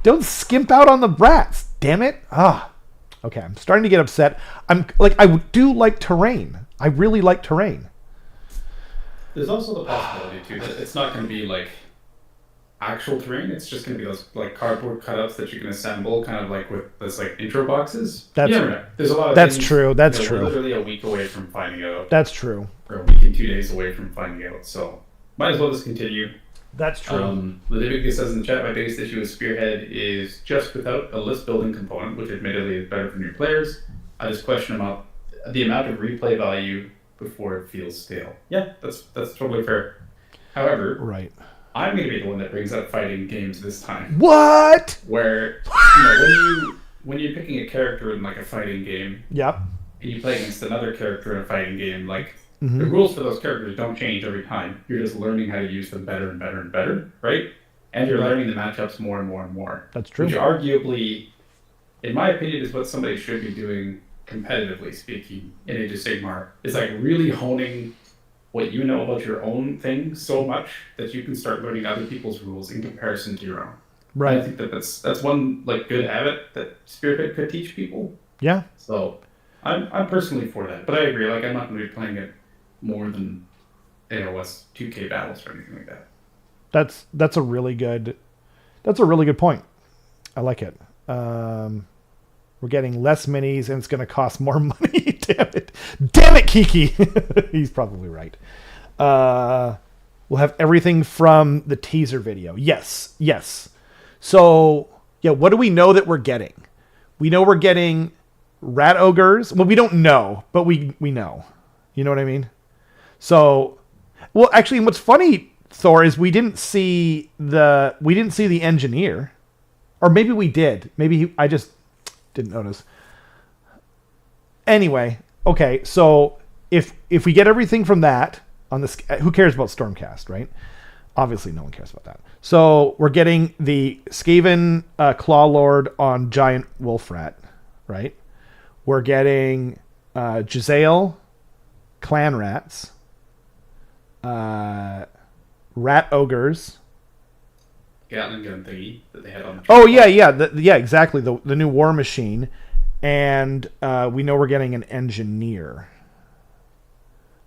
don't skimp out on the brats. Damn it. Okay, I'm starting to get upset. I do like terrain. I really like terrain. There's also the possibility, too, that it's not going to be, like, actual terrain. It's just going to be those, like, cardboard cutouts that you can assemble, kind of like with those, like, intro boxes. There's a lot of That's things, true. That's true. We're literally a week away from finding out. That's true. Or a week and 2 days away from finding out. So, might as well just continue. That's true. Leviticus says in the chat, my biggest issue with Spearhead is just without a list building component, which admittedly is better for new players. I just question about the amount of replay value before it feels stale. Yeah, that's totally fair. However, right. I'm going to be the one that brings up fighting games this time. What? Where, when you're picking a character in, like, a fighting game, yep, and you play against another character in a fighting game, like, the rules for those characters don't change every time. You're just learning how to use them better and better and better, right? And you're learning the matchups more and more and more. That's true. Which arguably, in my opinion, is what somebody should be doing, competitively speaking, in Age of Sigmar, is, like, really honing what you know about your own thing so much that you can start learning other people's rules in comparison to your own. Right. And I think that's one, like, good habit that Spearhead could teach people. Yeah. So I'm personally for that, but I agree. Like, I'm not going to be playing it more than AoS 2K battles or anything like that. That's a really good point. I like it. We're getting less minis and it's going to cost more money. Damn it, Kiki. He's probably right. We'll have everything from the teaser video. Yes. So, yeah, what do we know that we're getting? We know we're getting rat ogres. Well, we don't know, but we know. You know what I mean? So, well, actually, what's funny, Thor, is we didn't see the engineer, or maybe we did. I just didn't notice. Anyway, okay. So if we get everything from that on this, who cares about Stormcast, right? Obviously, no one cares about that. So we're getting the Skaven Claw Lord on Giant Wolf Rat, right? We're getting Jezzail Clan Rats. Rat ogres. Gatling gun thingy that they had on the Oh yeah, exactly. The new war machine, and we know we're getting an engineer.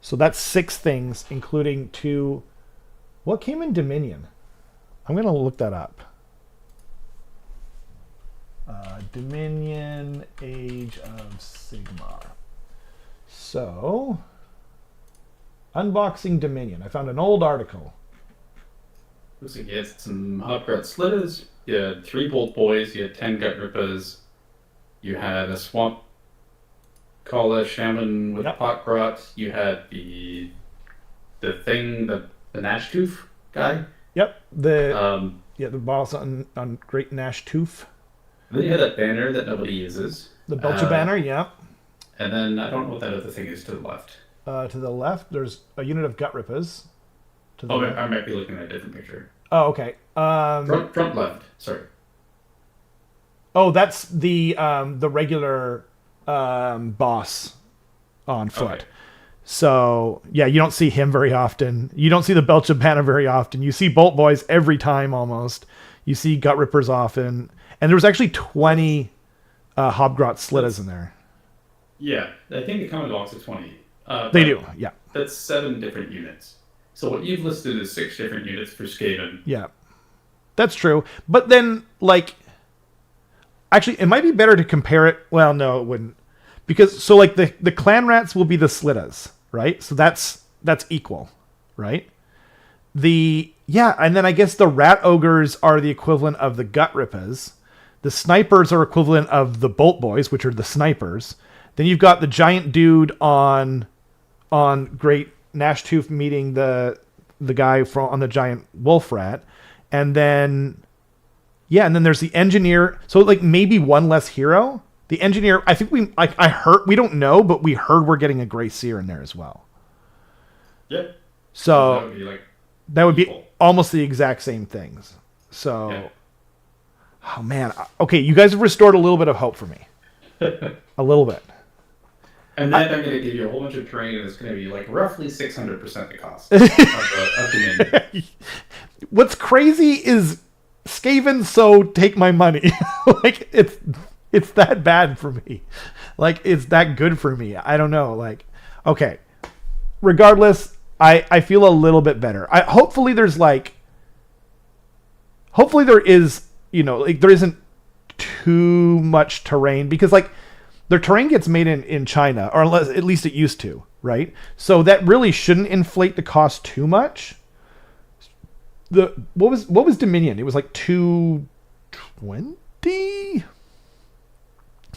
So that's 6 things, including 2. What came in Dominion? I'm gonna look that up. Dominion Age of Sigmar. So. Unboxing Dominion. I found an old article. Looks like you had some Hopgrot Slitters, you had 3 Bolt Boys, you had 10 Gut Rippers, you had a Swamp Kala Shaman with Potgrot, you had the Nash Tooth guy. Yep. The boss on Great Nash Tooth. Then you had that banner that nobody uses. The Belcher banner, yeah. And then I don't know what that other thing is to the left. To the left, there's a unit of Gut Rippers. I might be looking at a different picture. Oh, okay. Front left. Sorry. Oh, that's the regular boss on foot. Okay. So yeah, you don't see him very often. You don't see the Belcher banner very often. You see Bolt Boys every time almost. You see Gut Rippers often, and there was actually 20 Hobgrot Slittas in there. Yeah, I think the common box is 20. They but do, yeah. That's 7 different units. So what you've listed is 6 different units for Skaven. Yeah. That's true. But then, like, actually, it might be better to compare it. Well, no, it wouldn't. Because, so, like, the clan rats will be the slittas, right? So that's equal, right? And then I guess the rat ogres are the equivalent of the gut rippas. The snipers are equivalent of the bolt boys, which are the snipers. Then you've got the giant dude on Great Nashtooth meeting the guy on the giant wolf rat. And then there's the engineer. So, like, maybe one less hero. The engineer, I think I heard, we don't know, but we heard we're getting a Grey Seer in there as well. Yep. So that would be like that would equal. be almost the exact same things. So, Oh man, okay, you guys have restored a little bit of hope for me, a little bit. And then I'm going to give you a whole bunch of terrain, and it's going to be like roughly 600% the cost of the menu. What's crazy is Skaven, so take my money. Like, it's that bad for me. Like, it's that good for me. I don't know. Like, okay. Regardless, I feel a little bit better. Hopefully there is, like, there isn't too much terrain, because, like, their terrain gets made in China, or unless, at least it used to, right? So that really shouldn't inflate the cost too much. What was Dominion? It was like 220.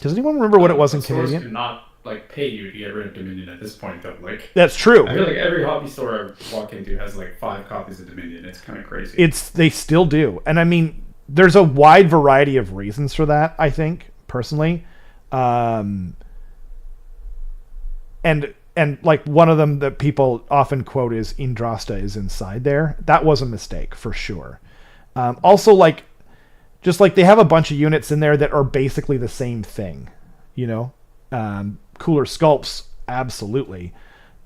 Does anyone remember what it was in Canadian? Stores cannot like pay you to get rid of Dominion at this point, though. Like, that's true. I feel like every hobby store I walk into has like 5 copies of Dominion. It's kind of crazy. They still do, and I mean, there's a wide variety of reasons for that, I think, personally. And like, one of them that people often quote is Indrasta is inside there. That was a mistake for sure. Also, like, just like, they have a bunch of units in there that are basically the same thing, cooler sculpts, absolutely.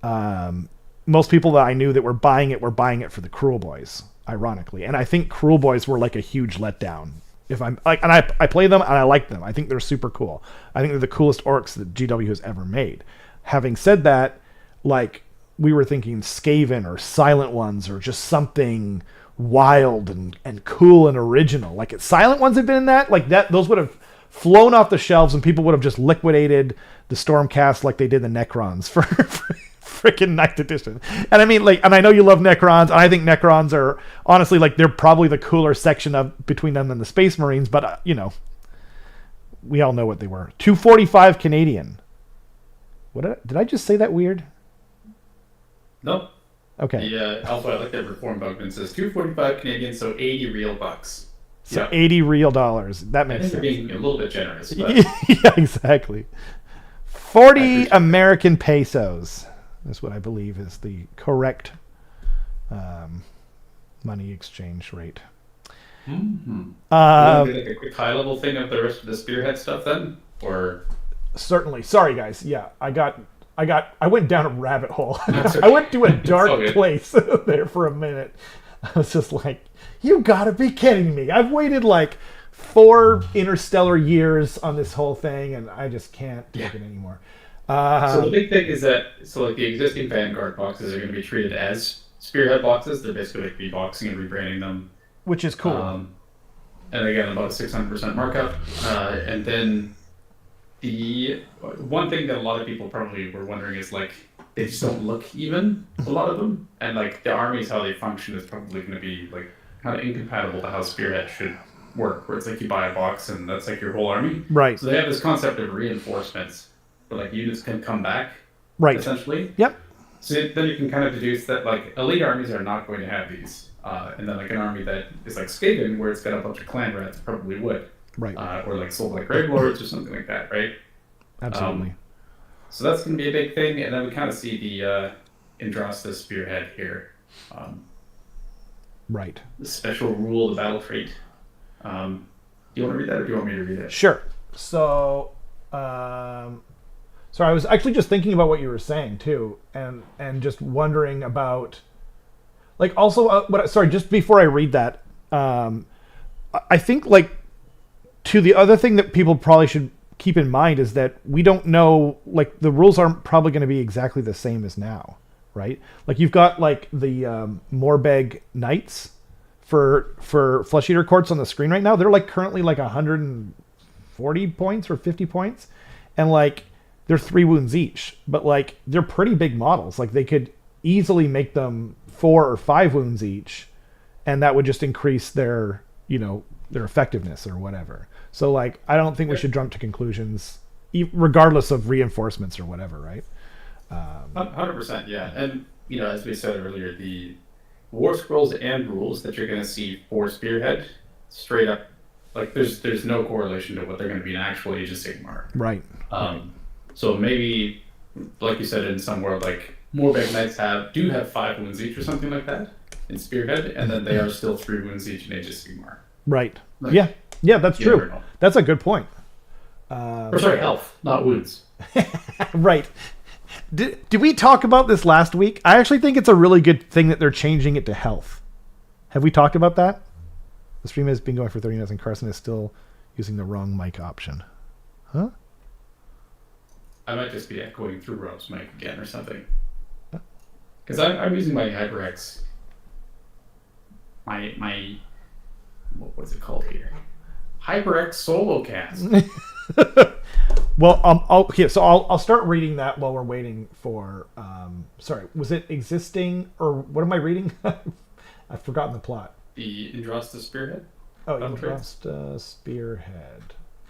Most people that I knew that were buying it for the Cruel Boys, ironically, and I think Cruel Boys were like a huge letdown. If I'm like, and I play them and I like them. I think they're super cool. I think they're the coolest orcs that GW has ever made. Having said that, like, we were thinking Skaven or Silent Ones or just something wild and cool and original. Like, Silent Ones had been in that, like, that, those would have flown off the shelves and people would have just liquidated the Stormcast like they did the Necrons for freaking 9th edition. And I mean, like, and I know you love Necrons, and I think Necrons are honestly, like, they're probably the cooler section of between them and the Space Marines, but we all know what they were. 245 Canadian. Did I just say that weird? Nope. Okay. The Alpha Elective Reform Bugman says 245 Canadian, so 80 real bucks. So yep. 80 real dollars. That makes sense. I think you're being a little bit generous. But... yeah, exactly. 40 American pesos. That's what I believe is the correct money exchange rate. Mm-hmm. Like a quick high-level thing of the rest of the Spearhead stuff then? Or... Certainly. Sorry, guys. Yeah, I went down a rabbit hole. I went to a dark place there for a minute. I was just like, you gotta be kidding me. I've waited like 4 interstellar years on this whole thing, and I just can't take it anymore. So the big thing is that, like, the existing Vanguard boxes are going to be treated as Spearhead boxes. They're basically like reboxing and rebranding them. Which is cool. And again, about a 600% markup. And then the one thing that a lot of people probably were wondering is, like, they just don't look even, a lot of them. And, like, the armies, how they function is probably going to be, like, kind of incompatible to how Spearhead should work, where it's like you buy a box and that's like your whole army. Right. So they have this concept of reinforcements where, like, units can come back, right, essentially. Yep. So then you can kind of deduce that, like, elite armies are not going to have these. And then, like, an army that is like Skaven, where it's got a bunch of clan rats, probably would. Right. Or like Soul Black Grave Lords or something like that, right? Absolutely. So that's going to be a big thing. And then we kind of see the Indrasta Spearhead here. Right. The special rule, the battle trait. Do you want to read that, or do you want me to read it? Sure. So, sorry, I was actually just thinking about what you were saying too, and just wondering about, like, also, sorry, just before I read that, I think, like, to the other thing that people probably should keep in mind is that we don't know, like, the rules aren't probably going to be exactly the same as now, right? Like, you've got, like, the Morbeg Knights for Flesh Eater Courts on the screen right now. They're, like, currently, like, 140 points or 50 points. And, like, they're 3 wounds each. But, like, they're pretty big models. Like, they could easily make them 4 or 5 wounds each. And that would just increase their, you know, their effectiveness or whatever. So, like, I don't think we should jump to conclusions, regardless of reinforcements or whatever, right? 100%, yeah. And, you know, as we said earlier, the war scrolls and rules that you're going to see for Spearhead, straight up, like, there's no correlation to what they're going to be in actual Age of Sigmar. Right. So maybe, like you said, in some world, like, Morbeg Knights do have 5 wounds each or something like that in Spearhead, and then they are still 3 wounds each in Age of Sigmar. Right. Like, yeah, that's true. That's a good point. Or sorry, health, not wounds. Right. Did we talk about this last week? I actually think it's a really good thing that they're changing it to health. Have we talked about that? The stream has been going for 30 minutes and Carson is still using the wrong mic option. Huh? I might just be echoing through Rob's mic again or something. Because I'm using my HyperX. My what's it called here? HyperX Solo Cast. Well, I'll start reading that while we're waiting for. Sorry, was it existing or what am I reading? I've forgotten the plot. The Indrasta Spearhead. Oh, Indrasta Spearhead.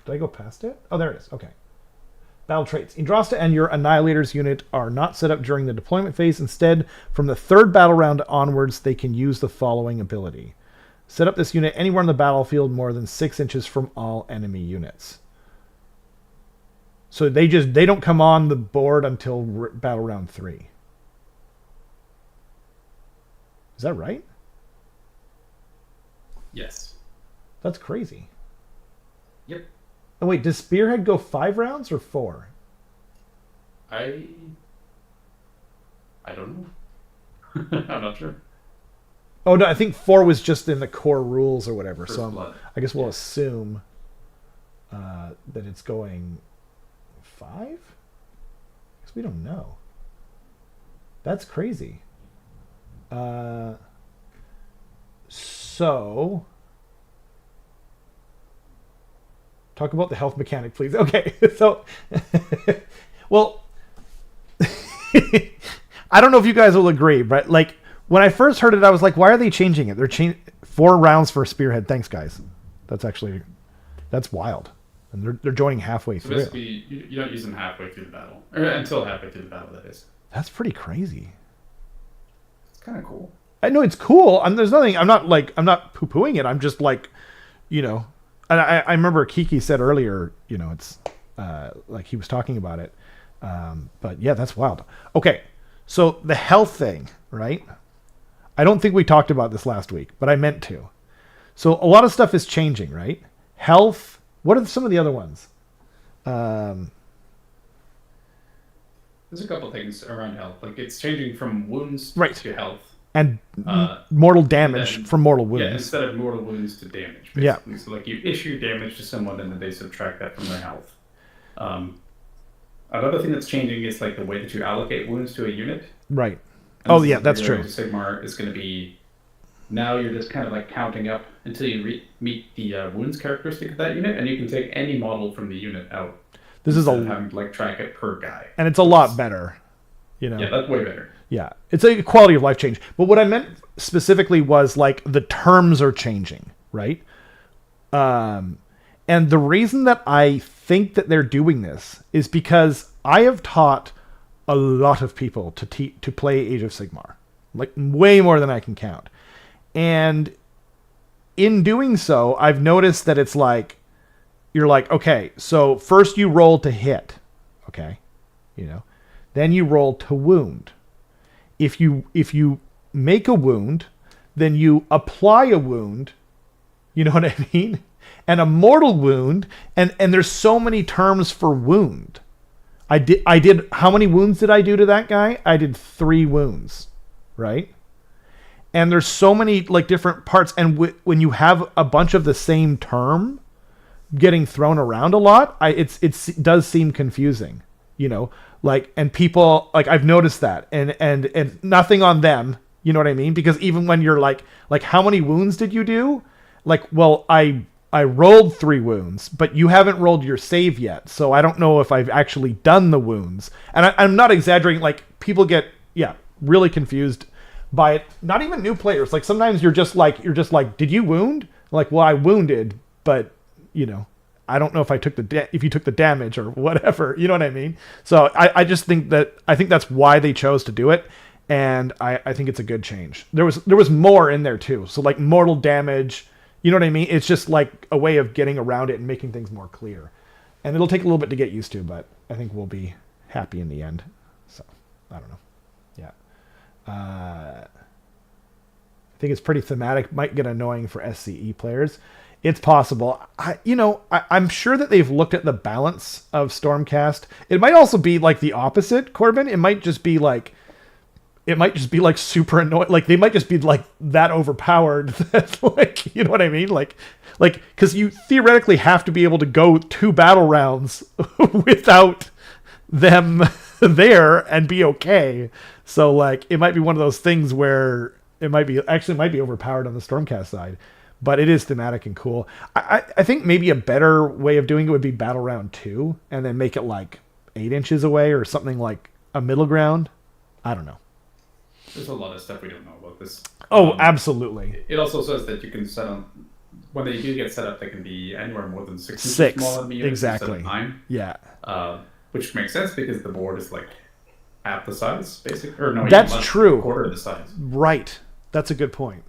Did I go past it? Oh, there it is. Okay. Battle traits. Indrasta and your Annihilators unit are not set up during the deployment phase. Instead, from the 3rd battle round onwards, they can use the following ability. Set up this unit anywhere on the battlefield more than 6 inches from all enemy units. So they don't come on the board until battle round 3. Is that right? Yes. That's crazy. Yep. Oh wait, does Spearhead go 5 rounds or 4? I don't know. I'm not sure. Oh no, I think 4 was just in the core rules or whatever. First so blood. I guess we'll assume that it's going 5? Because we don't know. That's crazy. So talk about the health mechanic, please. Okay, so well, I don't know if you guys will agree, but like when I first heard it, I was like, why are they changing it? They're changing 4 rounds for Spearhead. Thanks, guys. That's wild. And they're joining halfway through. Basically, you don't use them halfway through the battle, or until halfway through the battle. That is. That's pretty crazy. It's kind of cool. I know it's cool. There's nothing. I'm not poo-pooing it. I'm just like, you know. And I remember Kiki said earlier, you know, it's like he was talking about it. But yeah, that's wild. Okay, so the health thing, right? I don't think we talked about this last week, but I meant to. So a lot of stuff is changing, right? Health. What are some of the other ones? There's a couple things around health. Like it's changing from wounds to health. And mortal damage from mortal wounds. Yeah, instead of mortal wounds to damage, basically. Yeah. So like you issue damage to someone and then they subtract that from their health. Another thing that's changing is like the way that you allocate wounds to a unit. Right. And that's true. Sigmar is going to be, now you're just kind of like counting up until you meet the wounds characteristic of that unit, and you can take any model from the unit out. This is having to like track it per guy. And it's a lot better. You know. Yeah, that's way better. Yeah, it's a quality of life change. But what I meant specifically was like the terms are changing, right? And the reason that I think that they're doing this is because I have taught a lot of people to play Age of Sigmar, like way more than I can count. And in doing so, I've noticed that it's like, you're like, okay, so first you roll to hit, okay, you know, then you roll to wound. If you make a wound, then you apply a wound, you know what I mean? And a mortal wound, and there's so many terms for wound. I did how many wounds did I do to that guy? I did 3 wounds, right? And there's so many like different parts, and when you have a bunch of the same term, getting thrown around a lot, it does seem confusing, you know, like, and people, like, I've noticed that, and nothing on them, you know what I mean? Because even when you're like how many wounds did you do? Like, well, I rolled 3 wounds, but you haven't rolled your save yet, so I don't know if I've actually done the wounds. And I'm not exaggerating. Like, people get really confused by it. Not even new players. Like, sometimes you're just like, did you wound? Like, well, I wounded, but you know, I don't know if I took if you took the damage or whatever. You know what I mean? So I just think that's why they chose to do it, and I think it's a good change. There was more in there too. So like mortal damage. You know what I mean? It's just like a way of getting around it and making things more clear. And it'll take a little bit to get used to, but I think we'll be happy in the end. So, I don't know. Yeah. I think it's pretty thematic. Might get annoying for SCE players. It's possible. I'm sure that they've looked at the balance of Stormcast. It might also be like the opposite, Corbin. It might just be like super annoying. Like, they might just be like that overpowered that, like, you know what I mean? Like, because you theoretically have to be able to go 2 battle rounds without them there and be okay. So like, it might be one of those things where it might be overpowered on the Stormcast side, but it is thematic and cool. I think maybe a better way of doing it would be battle round 2 and then make it like 8 inches away or something, like a middle ground. I don't know. There's a lot of stuff we don't know about this. Oh, absolutely. It also says that you can set on, when they do get set up, they can be anywhere more than 6 6 inches smaller than the unit, exactly. 9. Yeah. Which makes sense because the board is like half the size, basically. Or no, that's true. A quarter of the size. Right. That's a good point.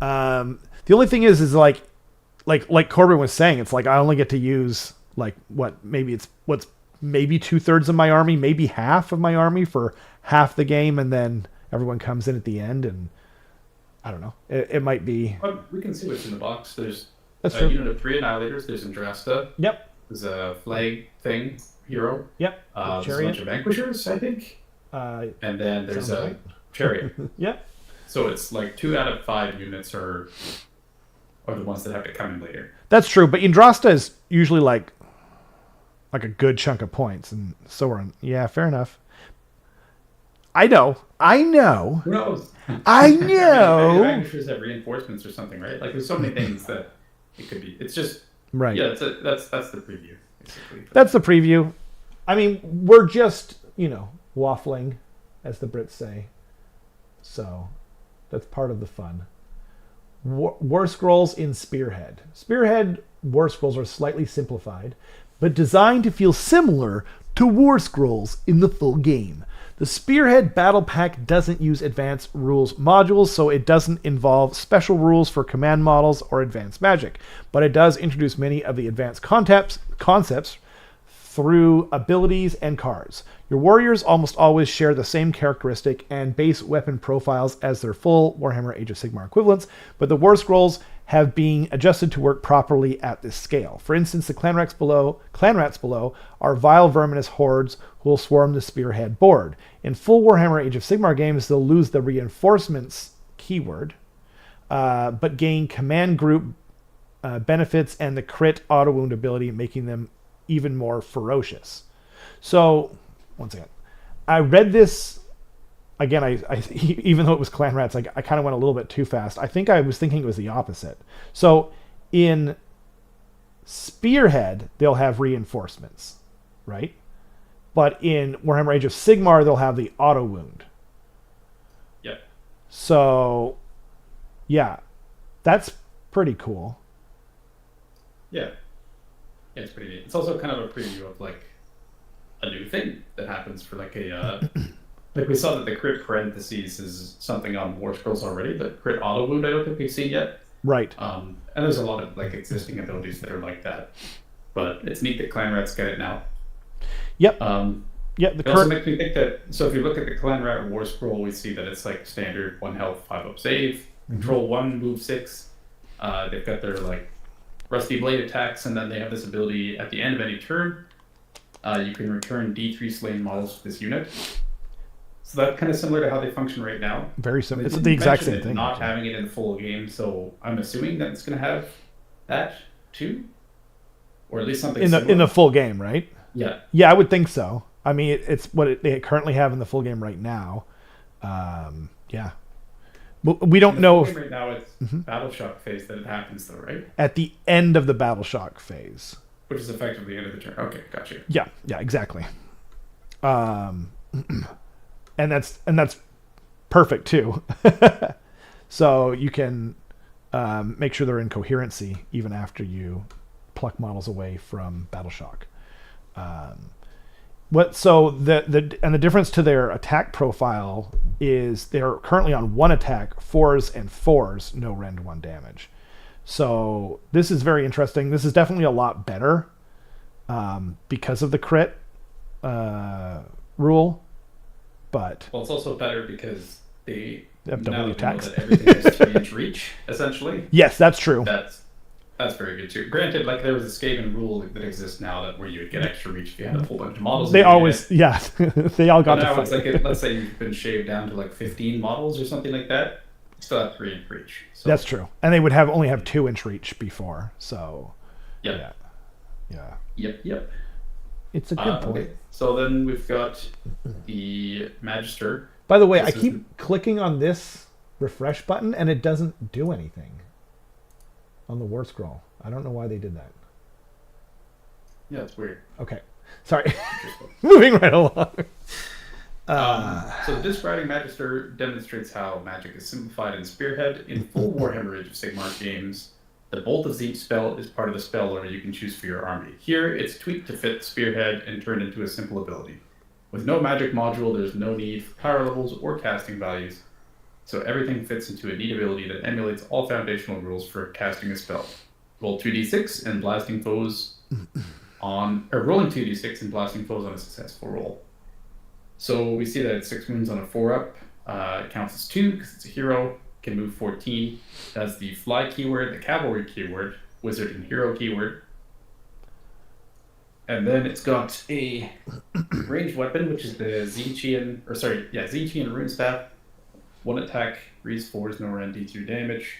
The only thing is like Corbin was saying, it's like I only get to use like maybe 2/3 of my army, maybe half of my army for half the game, and then everyone comes in at the end, and I don't know. It might be. Well, we can see what's in the box. There's That's a true. unit of 3 Annihilators. There's Andrasta. Yep. There's a flag thing hero. Yep. There's a bunch of Vanquishers, I think. And then there's a Chariot. Yep. So it's like 2 out of 5 units are the ones that have to come in later. That's true, but Andrasta is usually like a good chunk of points, and so we're on. Yeah, fair enough. I know. Who knows? I know. Maybe Vanquishers have reinforcements or something, right? Like, there's so many things that it could be. It's just right. Yeah, that's the preview, basically. That's the preview. I mean, we're just waffling, as the Brits say. So that's part of the fun. War Scrolls in Spearhead. Spearhead War Scrolls are slightly simplified, but designed to feel similar to War Scrolls in the full game. The Spearhead Battle Pack doesn't use advanced rules modules, so it doesn't involve special rules for command models or advanced magic, but it does introduce many of the advanced concepts through abilities and cards. Your warriors almost always share the same characteristic and base weapon profiles as their full Warhammer Age of Sigmar equivalents, but the War Scrolls have been adjusted to work properly at this scale. For instance, the clan rats below are vile verminous hordes who will swarm the Spearhead board. In full Warhammer Age of Sigmar games, they'll lose the reinforcements keyword, but gain command group benefits and the crit auto wound ability, making them even more ferocious. So, once again, I read this again. I even though it was clan rats, I kind of went a little bit too fast. I think I was thinking it was the opposite. So in Spearhead, they'll have reinforcements, right? But in Warhammer Age of Sigmar, they'll have the auto wound. Yep. So, yeah, that's pretty cool. Yeah. Yeah, it's pretty neat. It's also kind of a preview of like a new thing that happens for like a like we saw that the crit parentheses is something on War Scrolls already, but crit auto wound I don't think we've seen yet. Right. And there's a lot of like existing abilities that are like that. But it's neat that clan rats get it now. Yep. Yeah, it also makes me think that, so if you look at the clan rat War Scroll, we see that it's like standard 1 health, 5 up save, control 1, move 6. They've got their like Rusty Blade attacks, and then they have this ability at the end of any turn. You can return D3 slain models to this unit. So that's kind of similar to how they function right now. Very similar. It's the exact same thing. Not having it in the full game, so I'm assuming that it's going to have that too. or at least something in similar. the full game, right? Yeah. Yeah, I would think so. I mean, it's what they currently have in the full game right now. Yeah. We don't know if right now it's Battle Shock phase that it happens though, right? at the end of the Battle Shock phase. Which is effectively the end of the turn. Okay, gotcha. Yeah, exactly. And that's perfect too. So you can make sure they're in coherency even after you pluck models away from Battle Shock. The difference to their attack profile is they're currently on 1 attack, 4s and 4s, no rend 1 damage. So this is very interesting. This is definitely a lot better because of the crit rule. But well, it's also better because they have double attacks. That everything has 3-inch reach, essentially. Yes, that's true. That's very good too. Granted, like there was a Skaven rule that exists now that where you would get extra reach if you had a whole bunch of models. They always, yeah, they all got. But now it's like let's say you've been shaved down to like 15 models or something like that. You still have 3-inch reach. So. That's true, and they would only have 2-inch reach before. So, yep. Yeah. Yep. It's a good point. Okay. So then we've got the Magister. By the way, I keep clicking on this refresh button and it doesn't do anything on the war scroll. I don't know why they did that. Yeah, it's weird. Okay. Sorry. Moving right along. So the Disc Riding Magister demonstrates how magic is simplified in Spearhead. In full Warhammer Age of Sigmar games, the Bolt of Tzeentch spell is part of the spell order you can choose for your army. Here, it's tweaked to fit Spearhead and turned into a simple ability. With no magic module, there's no need for power levels or casting values, so everything fits into a neat ability that emulates all foundational rules for casting a spell. Roll 2d6 and blasting foes rolling 2d6 and blasting foes on a successful roll. So we see that it's 6 wounds on a 4-up. It counts as 2 because it's a hero. Can move 14. That's the fly keyword, the cavalry keyword, wizard and hero keyword. And then it's got a ranged weapon, which is the Tzeentchian rune staff. 1 attack, reads 4s, no rend, D3 damage.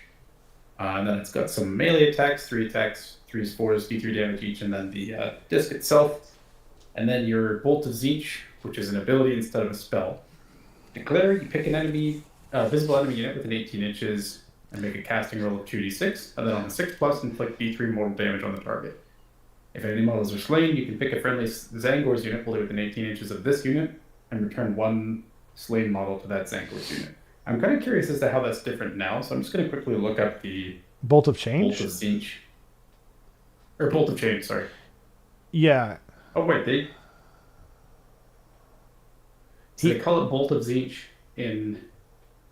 And then it's got some melee attacks, 3 attacks, 3s, 4s, D3 damage each, and then the disc itself. And then your Bolt of Tzeentch, which is an ability instead of a spell. Declare, you pick an enemy, visible enemy unit within 18 inches, and make a casting roll of 2d6, and then on a 6+, inflict D3 mortal damage on the target. If any models are slain, you can pick a friendly Zangor's unit within 18 inches of this unit, and return 1 slain model to that Zangor's unit. I'm kind of curious as to how that's different now, so I'm just going to quickly look up the Bolt of Change? Bolt of Tzeentch. Or Bolt of Change, sorry. Yeah. Oh, wait, they call it Bolt of Tzeentch in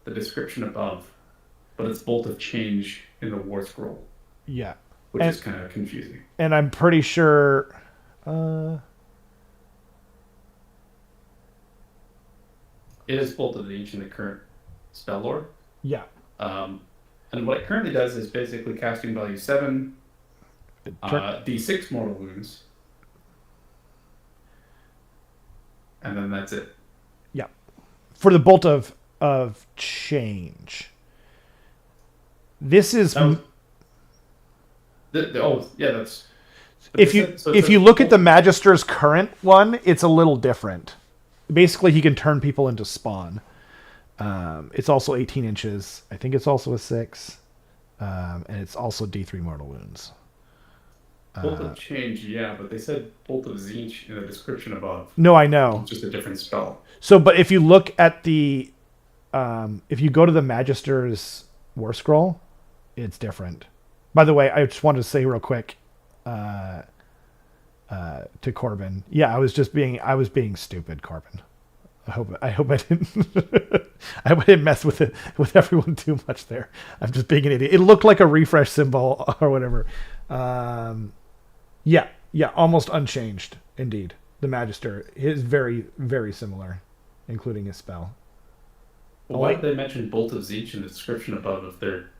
the description above, but it's Bolt of Change in the War Scroll. Yeah. Which is kind of confusing. And I'm pretty sure... It is Bolt of Tzeentch in the current spell lore. Yeah. And what it currently does is basically casting value 7, D6 mortal wounds, and then that's it. Yeah. For the Bolt of Change. This is... that's... If you look at the Magister's current one, it's a little different. Basically, he can turn people into spawn. It's also 18 inches. I think it's also a 6. And it's also D3 mortal wounds. Bolt of Change, yeah, but they said Bolt of Tzeentch in the description above. No, I know. It's just a different spell. So, but if you look at the... if you go to the Magister's War Scroll, it's different. By the way, I just wanted to say real quick to Corbin. Yeah, I was being stupid, Corbin. I hope I didn't I hope I didn't mess with everyone too much there. I'm just being an idiot. It looked like a refresh symbol or whatever. Yeah, almost unchanged indeed. The Magister is very, very similar, including his spell. Well, why did they mention Bolt of Tzeentch in the description above if they're...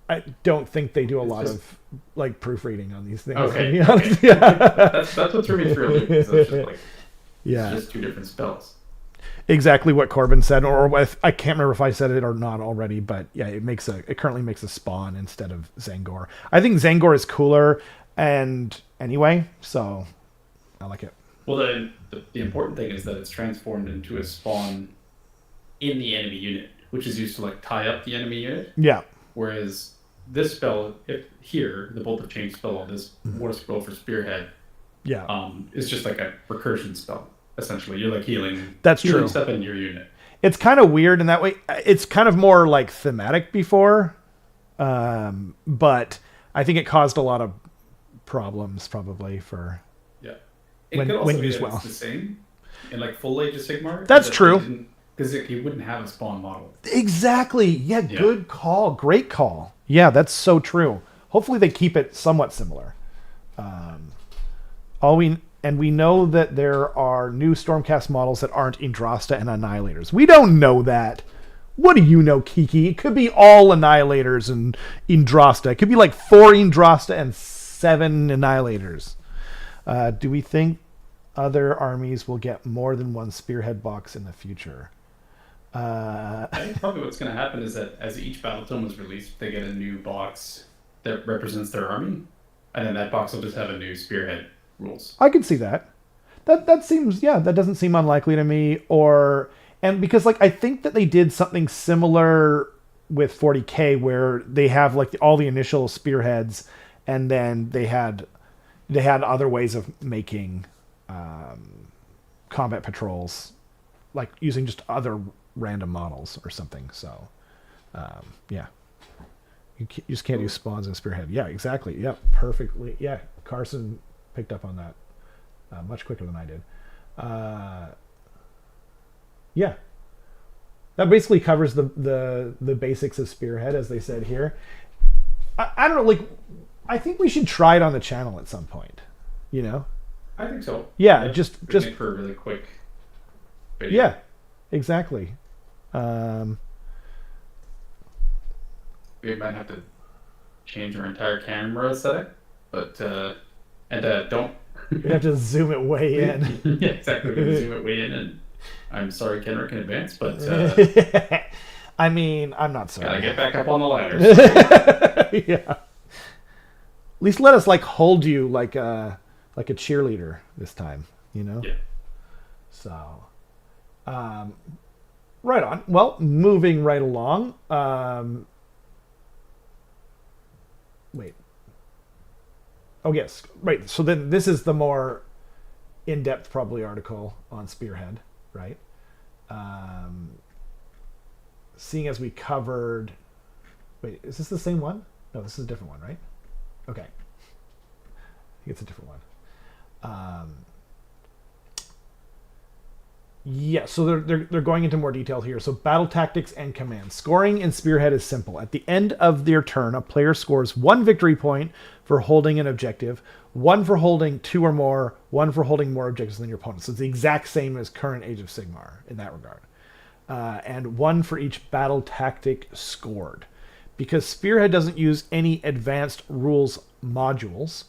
I don't think they do a lot of like proofreading on these things. Okay. Yeah. That's what threw me through. It's just like, yeah, it's just 2 different spells. Exactly what Corbin said, or I can't remember if I said it or not already, but yeah, it currently makes a spawn instead of Zangor. I think Zangor is cooler, and anyway. So I like it. Well, the important thing is that it's transformed into a spawn in the enemy unit, which is used to like tie up the enemy unit. Yeah. Whereas this spell, if here, the Bolt of Change spell, this war scroll for Spearhead, Yeah. is just like a recursion spell. Essentially, you're like healing. That's healing true. Stuff in your unit. It's kind of weird in that way. It's kind of more like thematic before, but I think it caused a lot of problems probably for. Yeah. When used well. It's the same in like full Age of Sigmar. That's true. Because you wouldn't have a spawn model. Exactly. Yeah, good call. Great call. Yeah, that's so true. Hopefully they keep it somewhat similar. We know that there are new Stormcast models that aren't Indrasta and Annihilators. We don't know that. What do you know, Kiki? It could be all Annihilators and Indrasta. It could be like 4 Indrasta and 7 Annihilators. Do we think other armies will get more than one Spearhead box in the future? I think probably what's going to happen is that as each battle tome is released, they get a new box that represents their army, and then that box will just have a new Spearhead rules. I could see that. That seems, that doesn't seem unlikely to me. And because like I think that they did something similar with 40K where they have like all the initial Spearheads, and then they had other ways of making combat patrols, like using just other random models or something. So, you just can't do spawns in Spearhead. Yeah, exactly. Yeah, perfectly. Yeah, Carson picked up on that much quicker than I did. Yeah, that basically covers the basics of Spearhead, as they said here. I don't know, like, I think we should try it on the channel at some point. You know? I think so. Yeah, just for a really quick video. Yeah, exactly. We might have to change our entire camera setup, but don't. We have to zoom it way in. Yeah, exactly. We zoom it way in, and I'm sorry, Kenrick, in advance, but I mean, I'm not sorry. Gotta get back up on the ladder. Yeah. At least let us like hold you like a cheerleader this time, you know? Yeah. So, right on. Well, moving right along. Wait. Oh, yes. Right. So then this is the more in-depth probably article on Spearhead, right? Seeing as we covered... Wait, is this the same one? No, this is a different one, right? Okay. I think it's a different one. Yeah, so they're going into more detail here. So battle tactics and commands. Scoring in Spearhead is simple. At the end of their turn, a player scores 1 victory point for holding an objective, 1 for holding 2 or more, 1 for holding more objectives than your opponent. So it's the exact same as current Age of Sigmar in that regard. And 1 for each battle tactic scored. Because Spearhead doesn't use any advanced rules modules,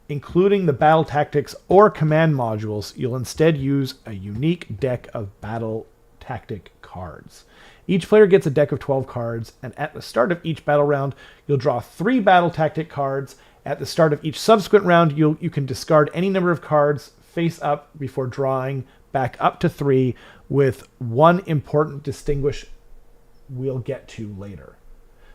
including the battle tactics or command modules, you'll instead use a unique deck of battle tactic cards. Each player gets a deck of 12 cards, and at the start of each battle round, you'll draw 3 battle tactic cards. At the start of each subsequent round, you can discard any number of cards face up before drawing back up to 3, with 1 important distinguish we'll get to later.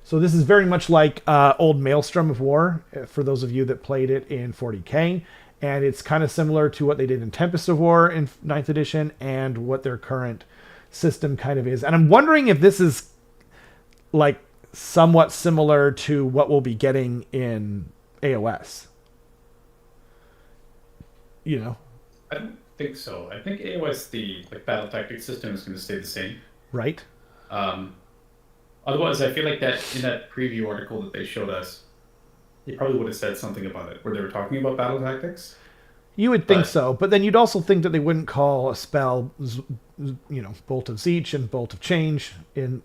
So this is very much like old Maelstrom of War, for those of you that played it in 40K. And it's kind of similar to what they did in Tempest of War in 9th edition and what their current system kind of is. And I'm wondering if this is like somewhat similar to what we'll be getting in AoS. You know? I don't think so. I think AoS, the battle tactic system, is going to stay the same. Right. Otherwise, I feel like that in that preview article that they showed us, they probably would have said something about it, where they were talking about battle tactics. You would think so, but then you'd also think that they wouldn't call a spell, Bolt of Zeech and Bolt of Change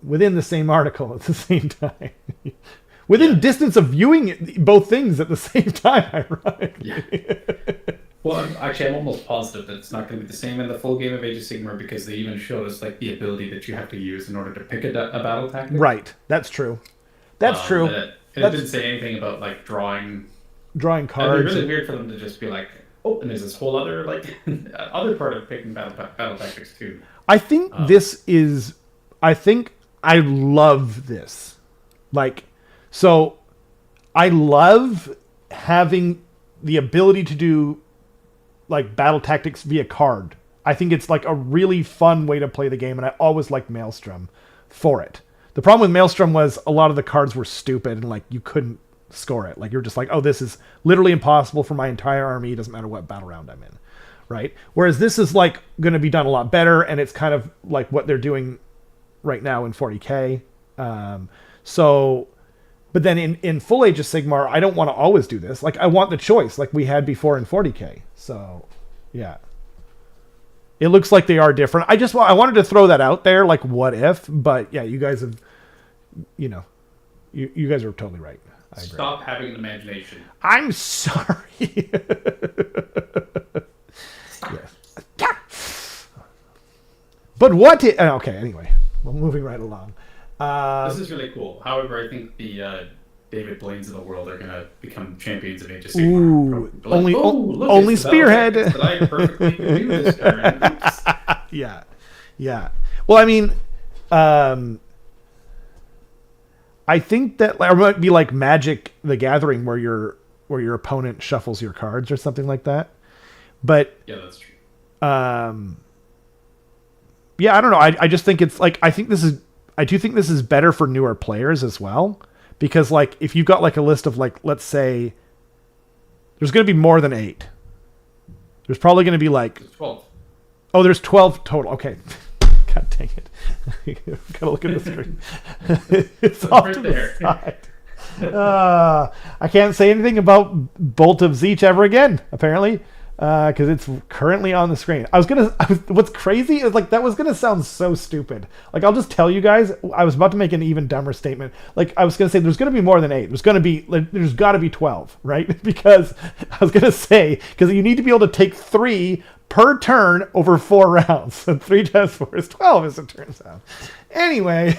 within the same article at the same time. Within distance of viewing both things at the same time, ironically. Yeah. Well, I'm almost positive that it's not going to be the same in the full game of Age of Sigmar, because they even showed us like the ability that you have to use in order to pick a battle tactic. Right, that's true. That's true. And it didn't say anything about like drawing drawing It'd be cards. really weird for them to just be like, oh, and there's this whole other like other part of picking battle tactics too. I think this is. I think I love this. Like, so I love having the ability to do like battle tactics via card. I think it's like a really fun way to play the game, and I always liked Maelstrom for it. The problem with Maelstrom was a lot of the cards were stupid and like you couldn't score it. Like you're just like, oh, this is literally impossible for my entire army. It doesn't matter what battle round I'm in, right? Whereas this is like going to be done a lot better, and it's kind of like what they're doing right now in 40k. So, but then in full Age of Sigmar, I don't want to always do this. Like I want the choice, like we had before in 40k. So, yeah. It looks like they are different. I wanted to throw that out there, like what if? But yeah, you guys have, you know, you guys are totally right. I agree. Stop having an imagination. I'm sorry. Yes. But what? Okay. Anyway, we're moving right along. This is really cool. However, I think the David Blaines of the world are going to become champions of Age of Sigmar. Ooh, Like, only Spearhead. That I perfectly can do this turn. Oops. Yeah. Well, I mean, I think that it might be like Magic: The Gathering, where your opponent shuffles your cards or something like that. But yeah, that's true. Yeah, I don't know. I just think it's like I do think this is better for newer players as well. Because, like, if you've got, like, a list of, like, let's say, there's going to be more than 8. There's probably going to be, like... There's 12. Oh, there's 12 total. Okay. God dang it. Gotta look at the screen. It's off right to there. the side. I can't say anything about Bolt of Zeech ever again, apparently. Because it's currently on the screen. What's crazy is like that was gonna sound so stupid. Like I'll just tell you guys, I was about to make an even dumber statement. Like I was gonna say there's gonna be more than 8. There's got to be 12, right? Because I was gonna say because you need to be able to take 3 per turn over 4 rounds. So 3 times 4 is 12, as it turns out. Anyway,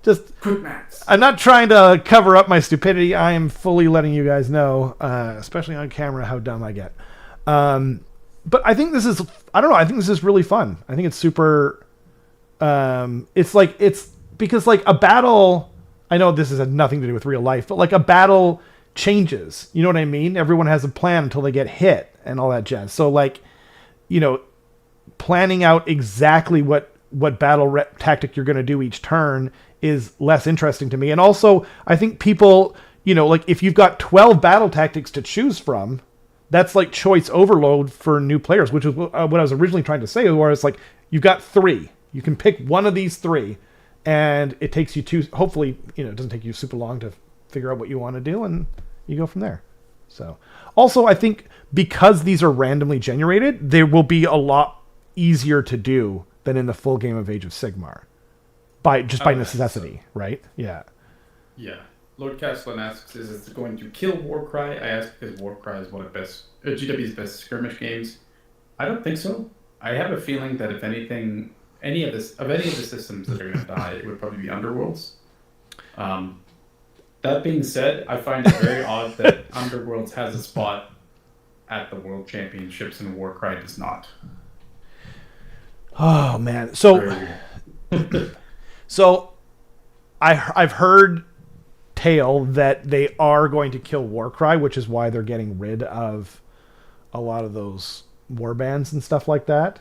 just quick maths. I'm not trying to cover up my stupidity. I am fully letting you guys know, especially on camera, how dumb I get. But I think this is, I don't know, I think this is really fun. I think it's super, it's because like a battle, I know this has nothing to do with real life, but like a battle changes. You know what I mean? Everyone has a plan until they get hit and all that jazz. So like, you know, planning out exactly what battle tactic you're going to do each turn is less interesting to me. And also, I think people, you know, like if you've got 12 battle tactics to choose from, that's like choice overload for new players, which is what I was originally trying to say, where it's like you've got 3. You can pick one of these 3, and it takes you 2. Hopefully, you know, it doesn't take you super long to figure out what you want to do, and you go from there. So, also, I think because these are randomly generated, they will be a lot easier to do than in the full game of Age of Sigmar, by necessity, right? Yeah. Yeah. Lord Castellan asks, is it going to kill Warcry? I ask because Warcry is one of GW's best skirmish games. I don't think so. I have a feeling that if anything, any of the systems that are going to die, it would probably be Underworlds. That being said, I find it very odd that Underworlds has a spot at the World Championships and Warcry does not. Oh man, so I've heard tale that they are going to kill Warcry, which is why they're getting rid of a lot of those war bands and stuff like that.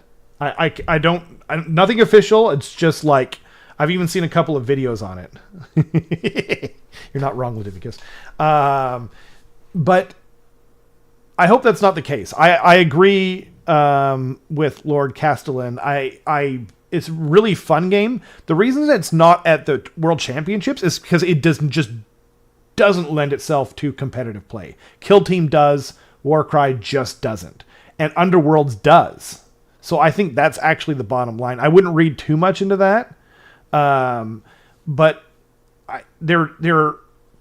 Nothing official. It's just like I've even seen a couple of videos on it. You're not wrong, Leviticus. But I hope that's not the case. I agree with Lord Castellan. It's a really fun game. The reason that it's not at the World Championships is because it doesn't lend itself to competitive play. Kill Team does, Warcry just doesn't, and Underworlds does. So I think that's actually the bottom line. I wouldn't read too much into that, but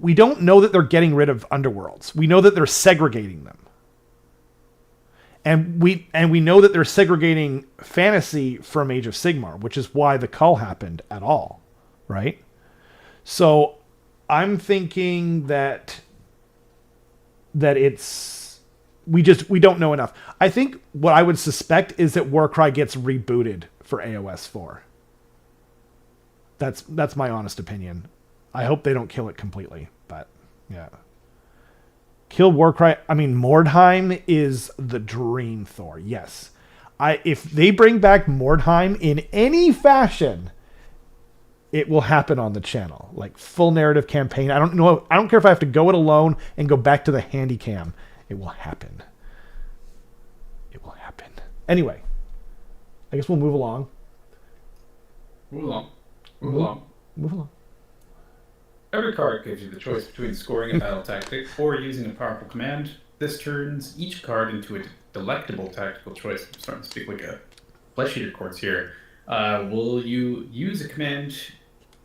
we don't know that they're getting rid of Underworlds. We know that they're segregating them. And we know that they're segregating fantasy from Age of Sigmar, which is why the cull happened at all, right? So I'm thinking that that we don't know enough. I think what I would suspect is that Warcry gets rebooted for AoS 4. That's my honest opinion. I hope they don't kill it completely, but yeah. Kill Warcry. I mean, Mordheim is the dream Thor. Yes. If they bring back Mordheim in any fashion, it will happen on the channel. Like full narrative campaign. I don't know. I don't care if I have to go it alone and go back to the handy cam. It will happen. It will happen. Anyway, I guess we'll move along. Move along. Every card gives you the choice between scoring a battle tactic or using a powerful command. This turns each card into a delectable tactical choice. I'm starting to speak like a flesh eater course here. Will you use a command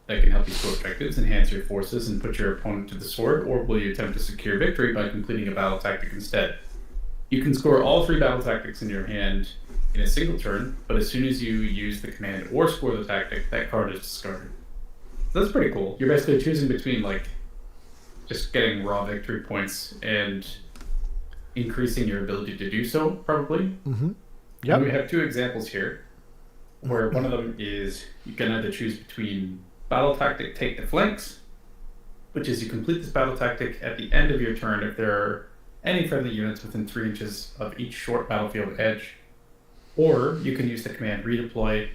that can help you score objectives, enhance your forces, and put your opponent to the sword, or will you attempt to secure victory by completing a battle tactic instead? You can score all 3 battle tactics in your hand in a single turn, but as soon as you use the command or score the tactic, that card is discarded. So that's pretty cool. You're basically choosing between like just getting raw victory points and increasing your ability to do so, probably. Mm-hmm. Yeah. We have 2 examples here, where one of them is you can either choose between battle tactic take the flanks, which is you complete this battle tactic at the end of your turn if there are any friendly units within 3 inches of each short battlefield edge, or you can use the command redeploy,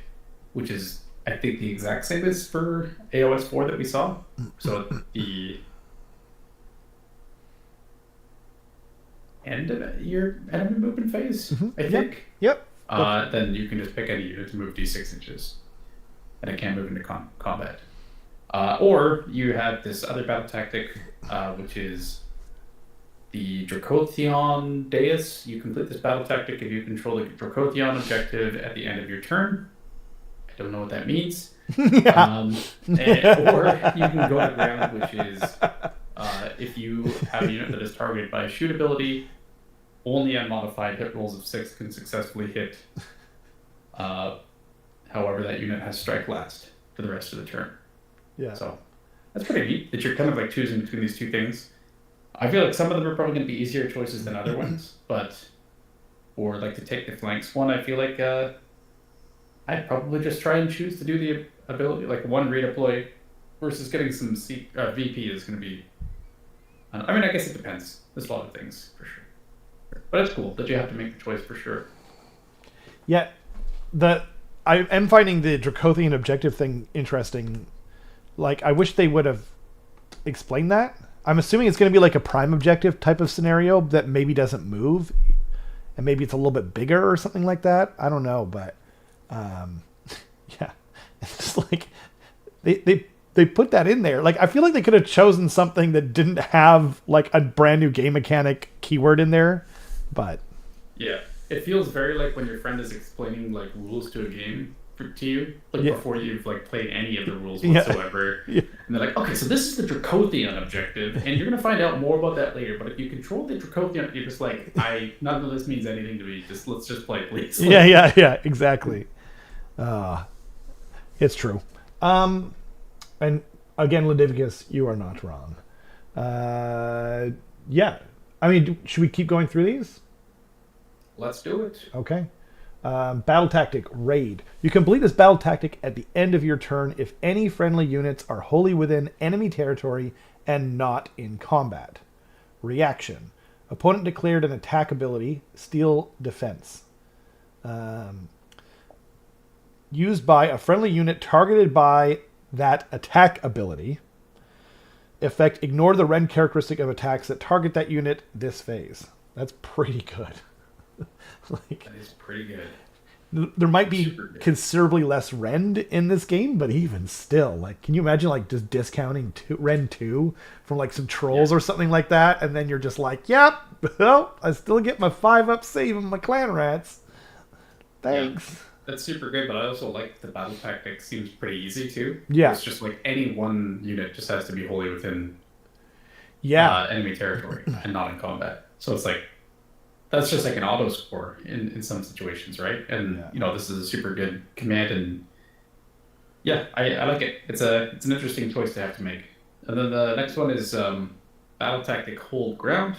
which is I think the exact same as for AoS 4 that we saw. So the end of your enemy movement phase, I think. Yep. Then you can just pick any unit to move d6 inches, and it can't move into combat. Or you have this other battle tactic, which is the Dracotheon Deus. You complete this battle tactic if you control the Dracotheon objective at the end of your turn. I don't know what that means. Yeah. Or you can go to ground, which is if you have a unit that is targeted by a shoot ability, only unmodified hit rolls of 6 can successfully hit. However, that unit has strike last for the rest of the turn. Yeah. So that's pretty neat that you're kind of like choosing between these 2 things. I feel like some of them are probably going to be easier choices than other ones, or like to take the flanks one, I feel like I'd probably just try and choose to do the ability, like 1 redeploy versus getting some VP is going to be... I mean, I guess it depends. There's a lot of things, for sure. But it's cool that you have to make the choice, for sure. Yeah, I am finding the Dracothean objective thing interesting. Like, I wish they would have explained that. I'm assuming it's going to be like a prime objective type of scenario that maybe doesn't move, and maybe it's a little bit bigger or something like that. I don't know, but... yeah, it's just like they put that in there. Like, I feel like they could have chosen something that didn't have like a brand new game mechanic keyword in there, but yeah, it feels very like when your friend is explaining like rules to a game to you, like before you've like played any of the rules whatsoever. Yeah. And they're like, okay, so this is the Dracotheon objective, and you're gonna find out more about that later. But if you control the Dracotheon, you're just like, none of this means anything to me. Let's just play, please. Like, yeah, exactly. It's true. And again, Ledivicus, you are not wrong. Yeah. I mean, should we keep going through these? Let's do it. Okay. Battle tactic, raid. You complete this battle tactic at the end of your turn if any friendly units are wholly within enemy territory and not in combat. Reaction. Opponent declared an attack ability, steal defense. Used by a friendly unit targeted by that attack ability. Effect, ignore the rend characteristic of attacks that target that unit this phase. That's pretty good. That is pretty good. There might be considerably less rend in this game, but even still, like, can you imagine like just discounting rend 2 from like some trolls or something like that, and then you're just like, yep, well, I still get my 5-up save and my clan rats. Thanks. Yeah. That's super good, but I also like the battle tactic seems pretty easy too. Yeah. It's just like any one unit just has to be wholly within enemy territory and not in combat. So it's like, that's just like an auto score in some situations, right? And this is a super good command, and yeah, I like it. It's an interesting choice to have to make. And then the next one is battle tactic hold ground.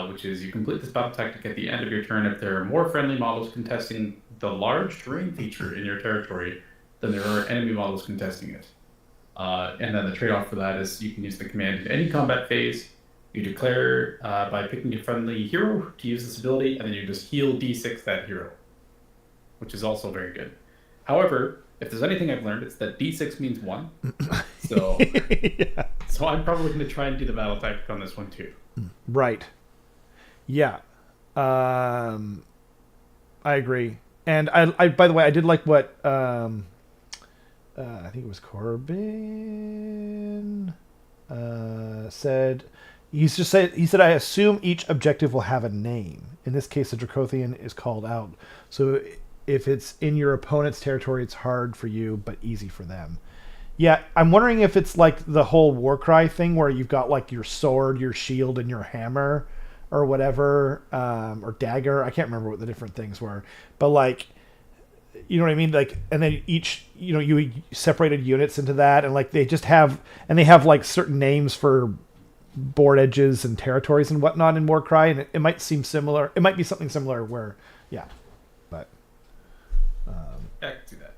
which is you complete this battle tactic at the end of your turn if there are more friendly models contesting the large terrain feature in your territory than there are enemy models contesting it. And then the trade-off for that is you can use the command in any combat phase. You declare by picking a friendly hero to use this ability, and then you just heal D6 that hero, which is also very good. However, if there's anything I've learned, it's that D6 means 1. So, so I'm probably going to try and do the battle tactic on this one too. Right. Yeah. I agree. And I by the way, I did like what I think it was Corbin said. He said, I assume each objective will have a name. In this case, the Dracothian is called out. So if it's in your opponent's territory, it's hard for you, but easy for them. Yeah, I'm wondering if it's like the whole Warcry thing where you've got like your sword, your shield, and your hammer or whatever, or dagger. I can't remember what the different things were. But like, you know what I mean? Like, and then each, you separated units into that, and like they have like certain names for board edges and territories and whatnot in Warcry, and it might seem similar. It might be something similar where, yeah, but I can see that.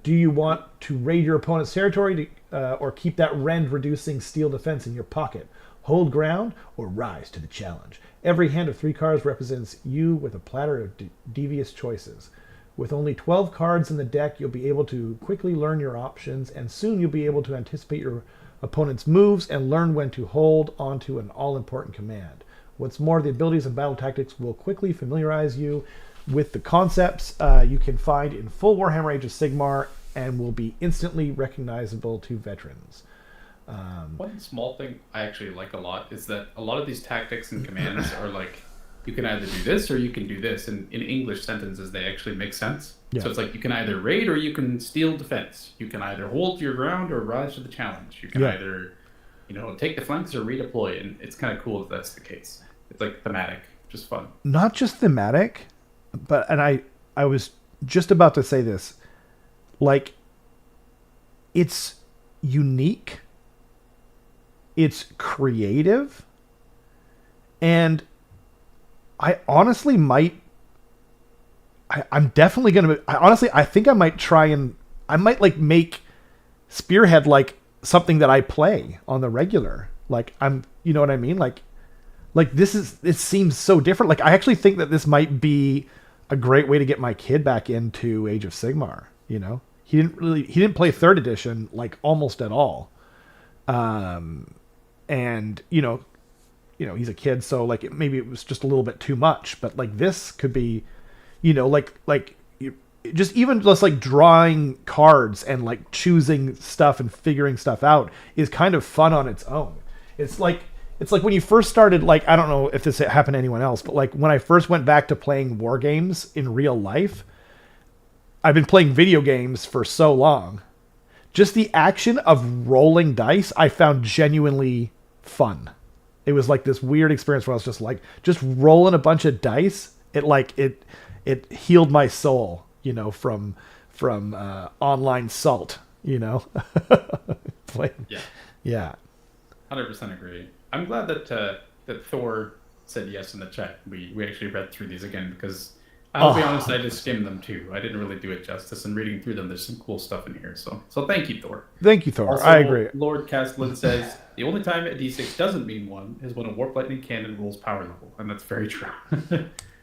do you want to raid your opponent's territory or keep that rend reducing steel defense in your pocket? Hold ground or rise to the challenge. Every hand of 3 cards represents you with a platter of devious choices. With only 12 cards in the deck, you'll be able to quickly learn your options, and soon you'll be able to anticipate your opponent's moves and learn when to hold onto an all-important command. What's more, the abilities and battle tactics will quickly familiarize you with the concepts you can find in full Warhammer Age of Sigmar and will be instantly recognizable to veterans. One small thing I actually like a lot is that a lot of these tactics and commands are like, you can either do this or you can do this. And in English sentences, they actually make sense. Yeah. So it's like you can either raid or you can steal defense. You can either hold your ground or rise to the challenge. You can either, take the flanks or redeploy. And it's kind of cool if that's the case. It's like thematic, just fun. Not just thematic, but, and I was just about to say this, like, it's unique, it's creative, and I honestly might, I'm definitely going to, I think I might try and, I might like make Spearhead like something that I play on the regular. Like you know what I mean? Like it seems so different. Like I actually think that this might be a great way to get my kid back into Age of Sigmar. He didn't play 3rd edition like almost at all. And he's a kid, so like maybe it was just a little bit too much, but like this could be, just like drawing cards and like choosing stuff and figuring stuff out is kind of fun on its own. It's like when you first started, like, I don't know if this happened to anyone else, but like when I first went back to playing war games in real life, I've been playing video games for so long. Just the action of rolling dice, I found genuinely fun. It was like this weird experience where I was just rolling a bunch of dice. It healed my soul, from online salt, Playing. Yeah. 100% agree. I'm glad that Thor said yes in the chat. We actually read through these again because I'll be honest, I just skimmed them too. I didn't really do it justice, and reading through them, there's some cool stuff in here. So thank you, Thor. Thank you, Thor. Also, I agree. Lord Castlin says the only time a D6 doesn't mean 1 is when a Warp Lightning cannon rolls power level, and that's very true.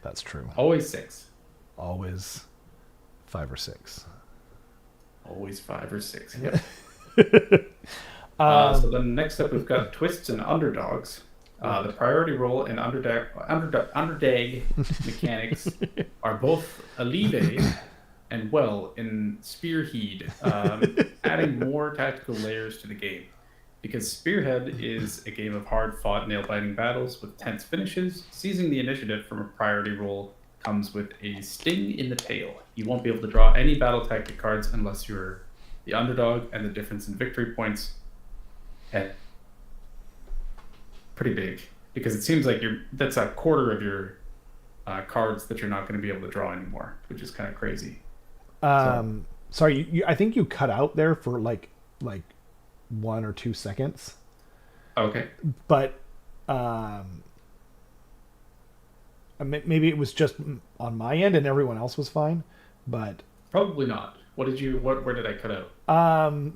That's true. Always 6. Always 5 or 6. Always 5 or 6. Yep. So then next up, we've got twists and underdogs. The priority roll and underdag mechanics are both Alive and well in Spearhead, adding more tactical layers to the game. Because Spearhead is a game of hard-fought, nail-biting battles with tense finishes, seizing the initiative from a priority roll comes with a sting in the tail. You won't be able to draw any battle tactic cards unless you're the underdog, and the difference in victory points pretty big, because it seems like that's a quarter of your cards that you're not going to be able to draw anymore, which is kind of crazy. Sorry, I think you cut out there for like 1 or 2 seconds. Okay. But Maybe it was just on my end and everyone else was fine, but Probably not. Where did I cut out?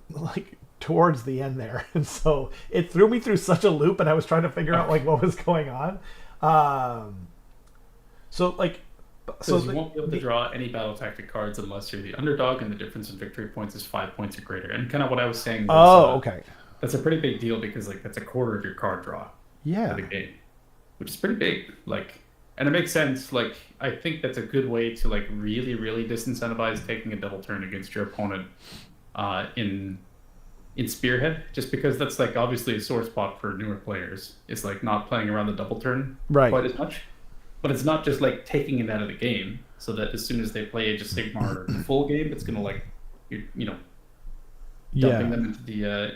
like towards the end there, and so it threw me through such a loop, and I was trying to figure out like what was going on. So like, so You won't be able to draw any battle tactic cards unless you're the underdog, and the difference in victory points is 5 points or greater. And kind of what I was saying was, okay, that's a pretty big deal because like that's a quarter of your card draw yeah, for the game, which is pretty big. Like, and it makes sense. Like, I think that's a good way to like really, really disincentivize taking a double turn against your opponent in Spearhead, just because that's like obviously a sore spot for newer players. It's like not playing around the double turn right, quite as much. But it's not just like taking it out of the game, so that as soon as they play Age of Sigmar full game, it's gonna like you know dumping them into the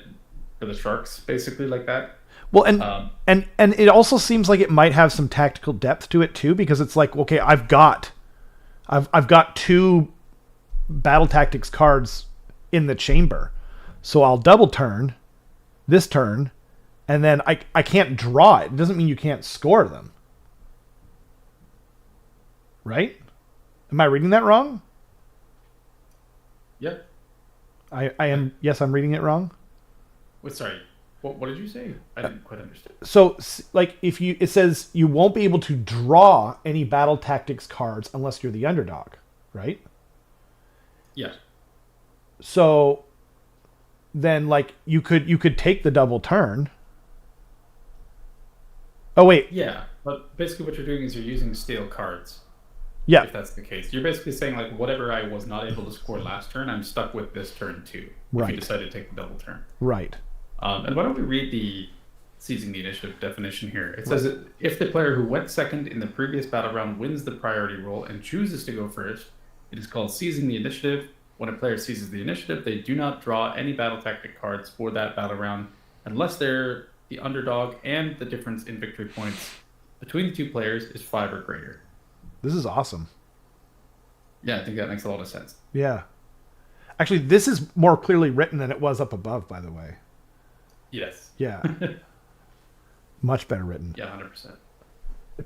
for the sharks, basically like that. Well, and it also seems like it might have some tactical depth to it too, because it's like, okay, I've got 2 battle tactics cards in the chamber, so I'll double turn this turn, and then I can't draw it. It doesn't mean you can't score them, right? Am I reading that wrong? Yep. I am. Yes, I'm reading it wrong. Wait, sorry. What did you say? I didn't quite understand. So, like, it says you won't be able to draw any battle tactics cards unless you're the underdog, right? Yeah. So, then like you could take the double turn. Oh wait. Yeah, but basically what you're doing is you're using stale cards. Yeah. If that's the case, you're basically saying like whatever I was not able to score last turn, I'm stuck with this turn too. Right. If you decide to take the double turn. Right. And why don't we read the seizing the initiative definition here? It says that if the player who went second in the previous battle round wins the priority roll and chooses to go first, it is called seizing the initiative. When a player seizes the initiative, they do not draw any battle tactic cards for that battle round unless they're the underdog and the difference in victory points between the 2 players is 5 or greater. This is awesome. Yeah, I think that makes a lot of sense. Yeah. Actually, this is more clearly written than it was up above, by the way. Yes. Yeah. Much better written. Yeah, 100%.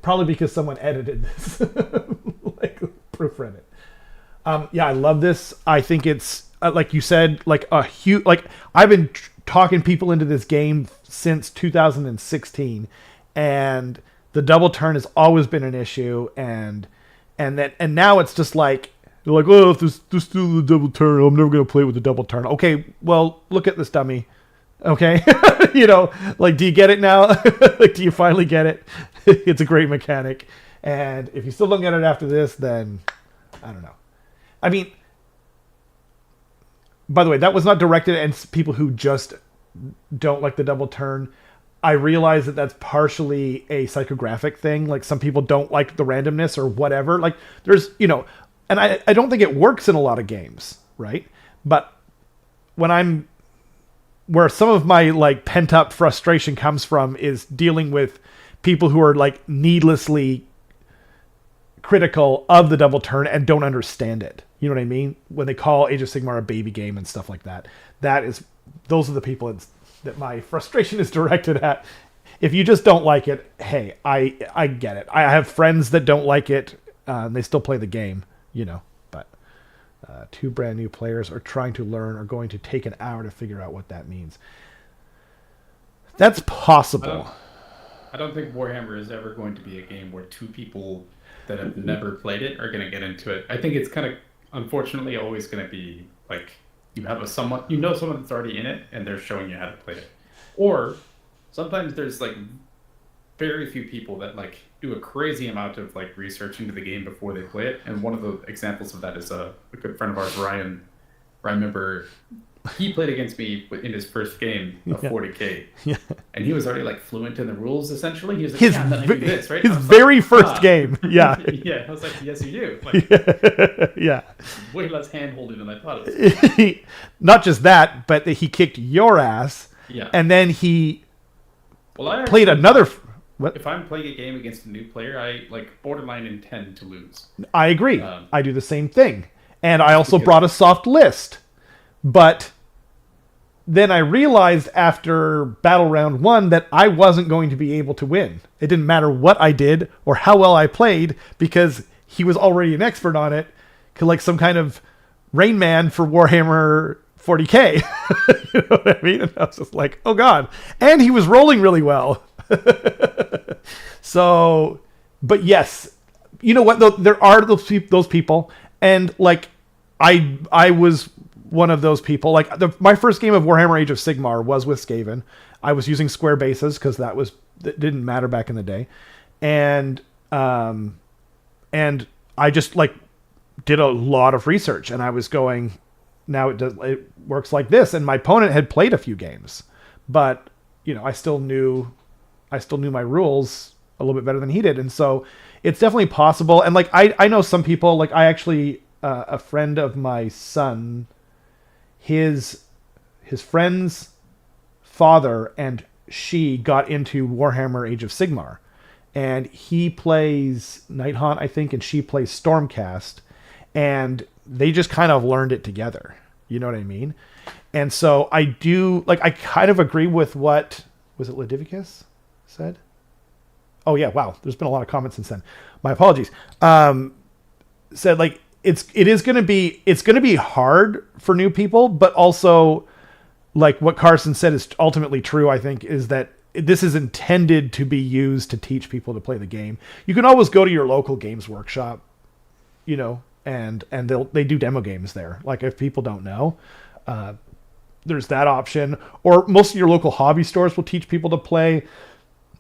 Probably because someone edited this, like proofread it. Yeah, I love this. I think it's like you said, like a huge. Like I've been talking people into this game since 2016, and the double turn has always been an issue, and now it's just like they're like, oh, if this do the double turn, I'm never gonna play with the double turn. Okay, well, look at this dummy. Okay, like, do you get it now? Like, do you finally get it? It's a great mechanic, and if you still don't get it after this, then I don't know. I mean, by the way, that was not directed at people who just don't like the double turn. I realize that that's partially a psychographic thing. Like, some people don't like the randomness or whatever. Like, there's, and I don't think it works in a lot of games, right? But where some of my like pent up frustration comes from is dealing with people who are like needlessly critical of the double turn and don't understand it. You know what I mean? When they call Age of Sigmar a baby game and stuff like that. Those are the people that my frustration is directed at. If you just don't like it, hey, I get it. I have friends that don't like it. And they still play the game, but 2 brand new players are trying to learn are going to take an hour to figure out what that means. That's possible. I don't think Warhammer is ever going to be a game where 2 people that have never played it are going to get into it. I think it's kind of, unfortunately, always going to be like you have someone that's already in it and they're showing you how to play it. Or sometimes there's like very few people that like do a crazy amount of like research into the game before they play it. And one of the examples of that is a good friend of ours, Ryan. I remember he played against me in his first game of 40K. Yeah. And he was already like fluent in the rules essentially. He was like, I'm gonna do this, right? His very first game. Yeah. Yeah. I was like, yes, you do. Like, yeah. Way less hand holding than I thought it was. Not just that, but that he kicked your ass. Yeah. And then he I played another. What? If I'm playing a game against a new player, I like borderline intend to lose. I agree. I do the same thing. And I also brought a soft list. But then I realized after battle round 1 that I wasn't going to be able to win. It didn't matter what I did or how well I played because he was already an expert on it, like some kind of Rain Man for Warhammer 40k. You know what I mean? And I was just like, oh god. And he was rolling really well. So, but yes, you know what though? There are those people, and like I was one of those people. Like my first game of Warhammer Age of Sigmar was with Skaven. I was using square bases because that didn't matter back in the day, and I just like did a lot of research, and I was going, now it works like this. And my opponent had played a few games, but you know I still knew my rules a little bit better than he did, and so it's definitely possible. And like I know some people, like I actually a friend of my son, his friend's father and she got into Warhammer Age of Sigmar, and he plays Nighthaunt, I think, and she plays Stormcast, and they just kind of learned it together. You know what I mean? And so I kind of agree with what was it Ledivicus said? Oh yeah, wow. There's been a lot of comments since then. My apologies. Said like it's going to be hard for new people, but also like what Carson said is ultimately true. I think is that this is intended to be used to teach people to play the game. You can always go to your local games workshop, you know, and they do demo games there. Like if people don't know, there's that option. Or most of your local hobby stores will teach people to play.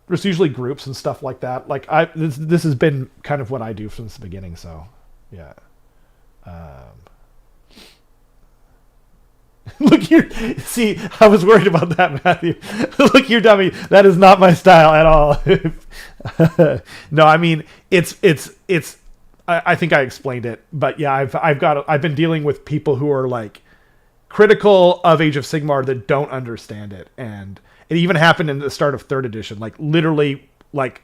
There's usually groups and stuff like that. Like this has been kind of what I do since the beginning. So, yeah. Look here. See, I was worried about that, Matthew. Look here, dummy. That is not my style at all. No, I mean it's. I think I explained it, but yeah, I've been dealing with people who are like critical of Age of Sigmar that don't understand it, and it even happened in the start of 3rd edition. Like literally, like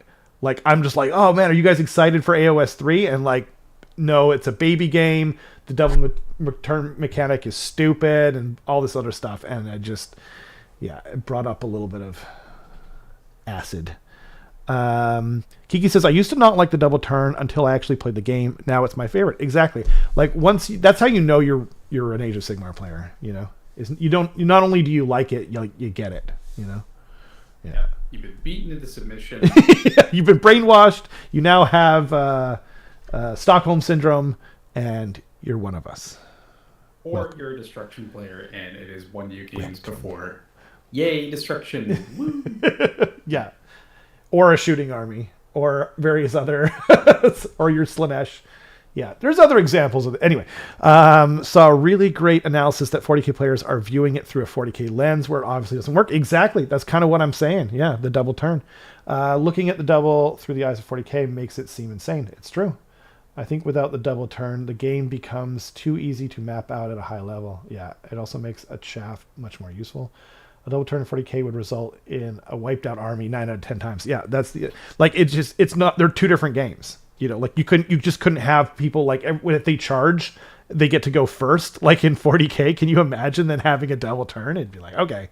I'm just like, oh man, are you guys excited for AoS 3? And like, no, it's a baby game. The double return mechanic is stupid, and all this other stuff. And I just, yeah, it brought up a little bit of acid. Kiki says, I used to not like the double turn until I actually played the game. Now it's my favorite. Exactly. Like that's how you know you're an Age of Sigmar player. You know, not only do you like it, you get it. You know. Yeah. You've been beaten into submission. Yeah, you've been brainwashed. You now have Stockholm syndrome, and you're one of us. Or you're a destruction player, and it is won you games before. Yay, destruction! Woo! Yeah. Or a shooting army, or various other, or your Slanesh. Yeah, there's other examples of it. Anyway, saw a really great analysis that 40k players are viewing it through a 40k lens, where it obviously doesn't work. Exactly, that's kind of what I'm saying. Yeah, the double turn. Looking at the double through the eyes of 40k makes it seem insane. It's true. I think without the double turn, the game becomes too easy to map out at a high level. Yeah, it also makes a chaff much more useful. A double turn in 40k would result in a wiped out army 9 out of 10 times. Yeah, that's it's not, they're two different games. You know, like you just couldn't have people like if they charge, they get to go first. Like in 40k, can you imagine then having a double turn? It'd be like, okay.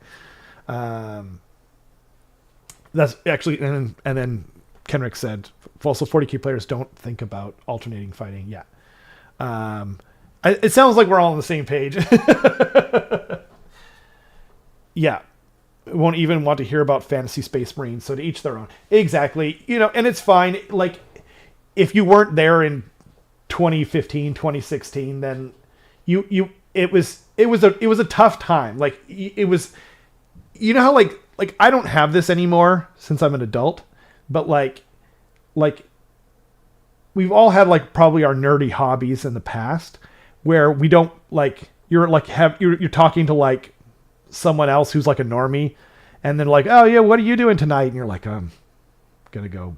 That's actually, and then Kenrick said, also 40k players don't think about alternating fighting. Yeah. It sounds like we're all on the same page. Yeah. Won't even want to hear about fantasy space marines. So to each their own. Exactly. You know, and it's fine. Like if you weren't there in 2015, 2016, then it was a tough time. Like it was, you know how like I don't have this anymore since I'm an adult, but like we've all had like probably our nerdy hobbies in the past where we don't like, you're talking to like someone else who's like a normie, and then like, oh yeah, what are you doing tonight? And you're like, I'm gonna go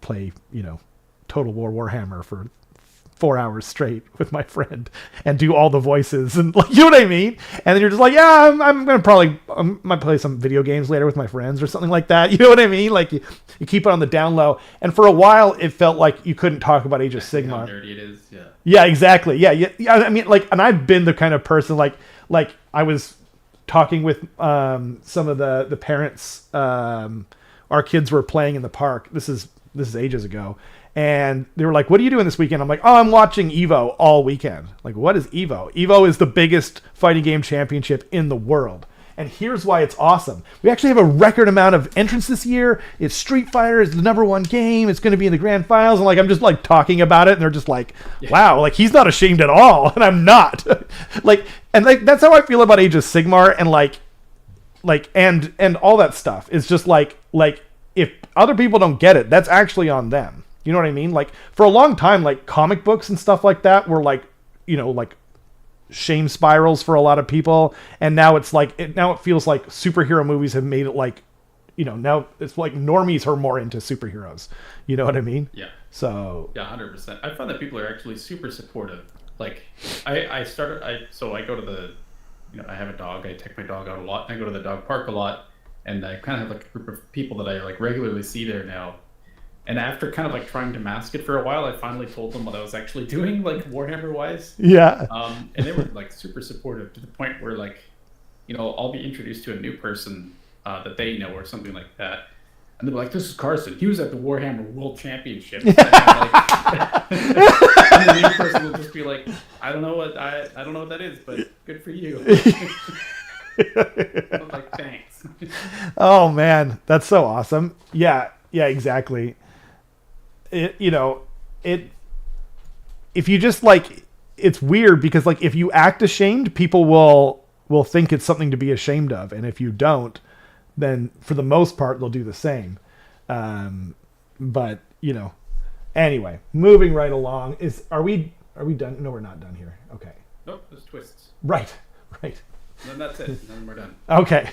play, you know, Total War Warhammer for 4 hours straight with my friend and do all the voices and like, you know what I mean? And then you're just like, yeah, I'm gonna probably might play some video games later with my friends or something like that. You know what I mean? Like you keep it on the down low. And for a while, it felt like you couldn't talk about Age of Sigmar. How nerdy it is, yeah. Yeah, exactly. Yeah. I mean, like, and I've been the kind of person like I was talking with some of the parents. Our kids were playing in the park. This is ages ago. And they were like, what are you doing this weekend? I'm like, oh, I'm watching EVO all weekend. Like, what is EVO? EVO is the biggest fighting game championship in the world. And here's why it's awesome. We actually have a record amount of entrants this year. It's Street Fighter. It's the #1 game. It's going to be in the grand finals. And like, I'm just like talking about it. And they're just like, wow, like he's not ashamed at all. And I'm not. That's how I feel about Age of Sigmar and all that stuff. It's just like if other people don't get it, that's actually on them. You know what I mean? Like for a long time, like comic books and stuff like that were like, like shame spirals for a lot of people. And now it's like, now it feels like superhero movies have made it like, now it's like normies are more into superheroes. You know what I mean? Yeah. So. Yeah, 100%. I find that people are actually super supportive. Like so I go to the, I have a dog. I take my dog out a lot. I go to the dog park a lot. And I kind of have like a group of people that I like regularly see there now. And after kind of like trying to mask it for a while, I finally told them what I was actually doing, like Warhammer wise. Yeah. And they were like super supportive to the point where like, I'll be introduced to a new person that they know or something like that. And they're like, this is Carson. He was at the Warhammer World Championship. And the new person will just be like, I don't know what that is, but good for you. I'm like, thanks. Oh man, that's so awesome. Yeah, exactly. If you just like, it's weird because like if you act ashamed, people will think it's something to be ashamed of, and if you don't, then for the most part they'll do the same. But anyway, moving right along. Are we done? No, we're not done here. Okay. Nope, there's twists. Right. And then that's it. And then we're done. Okay.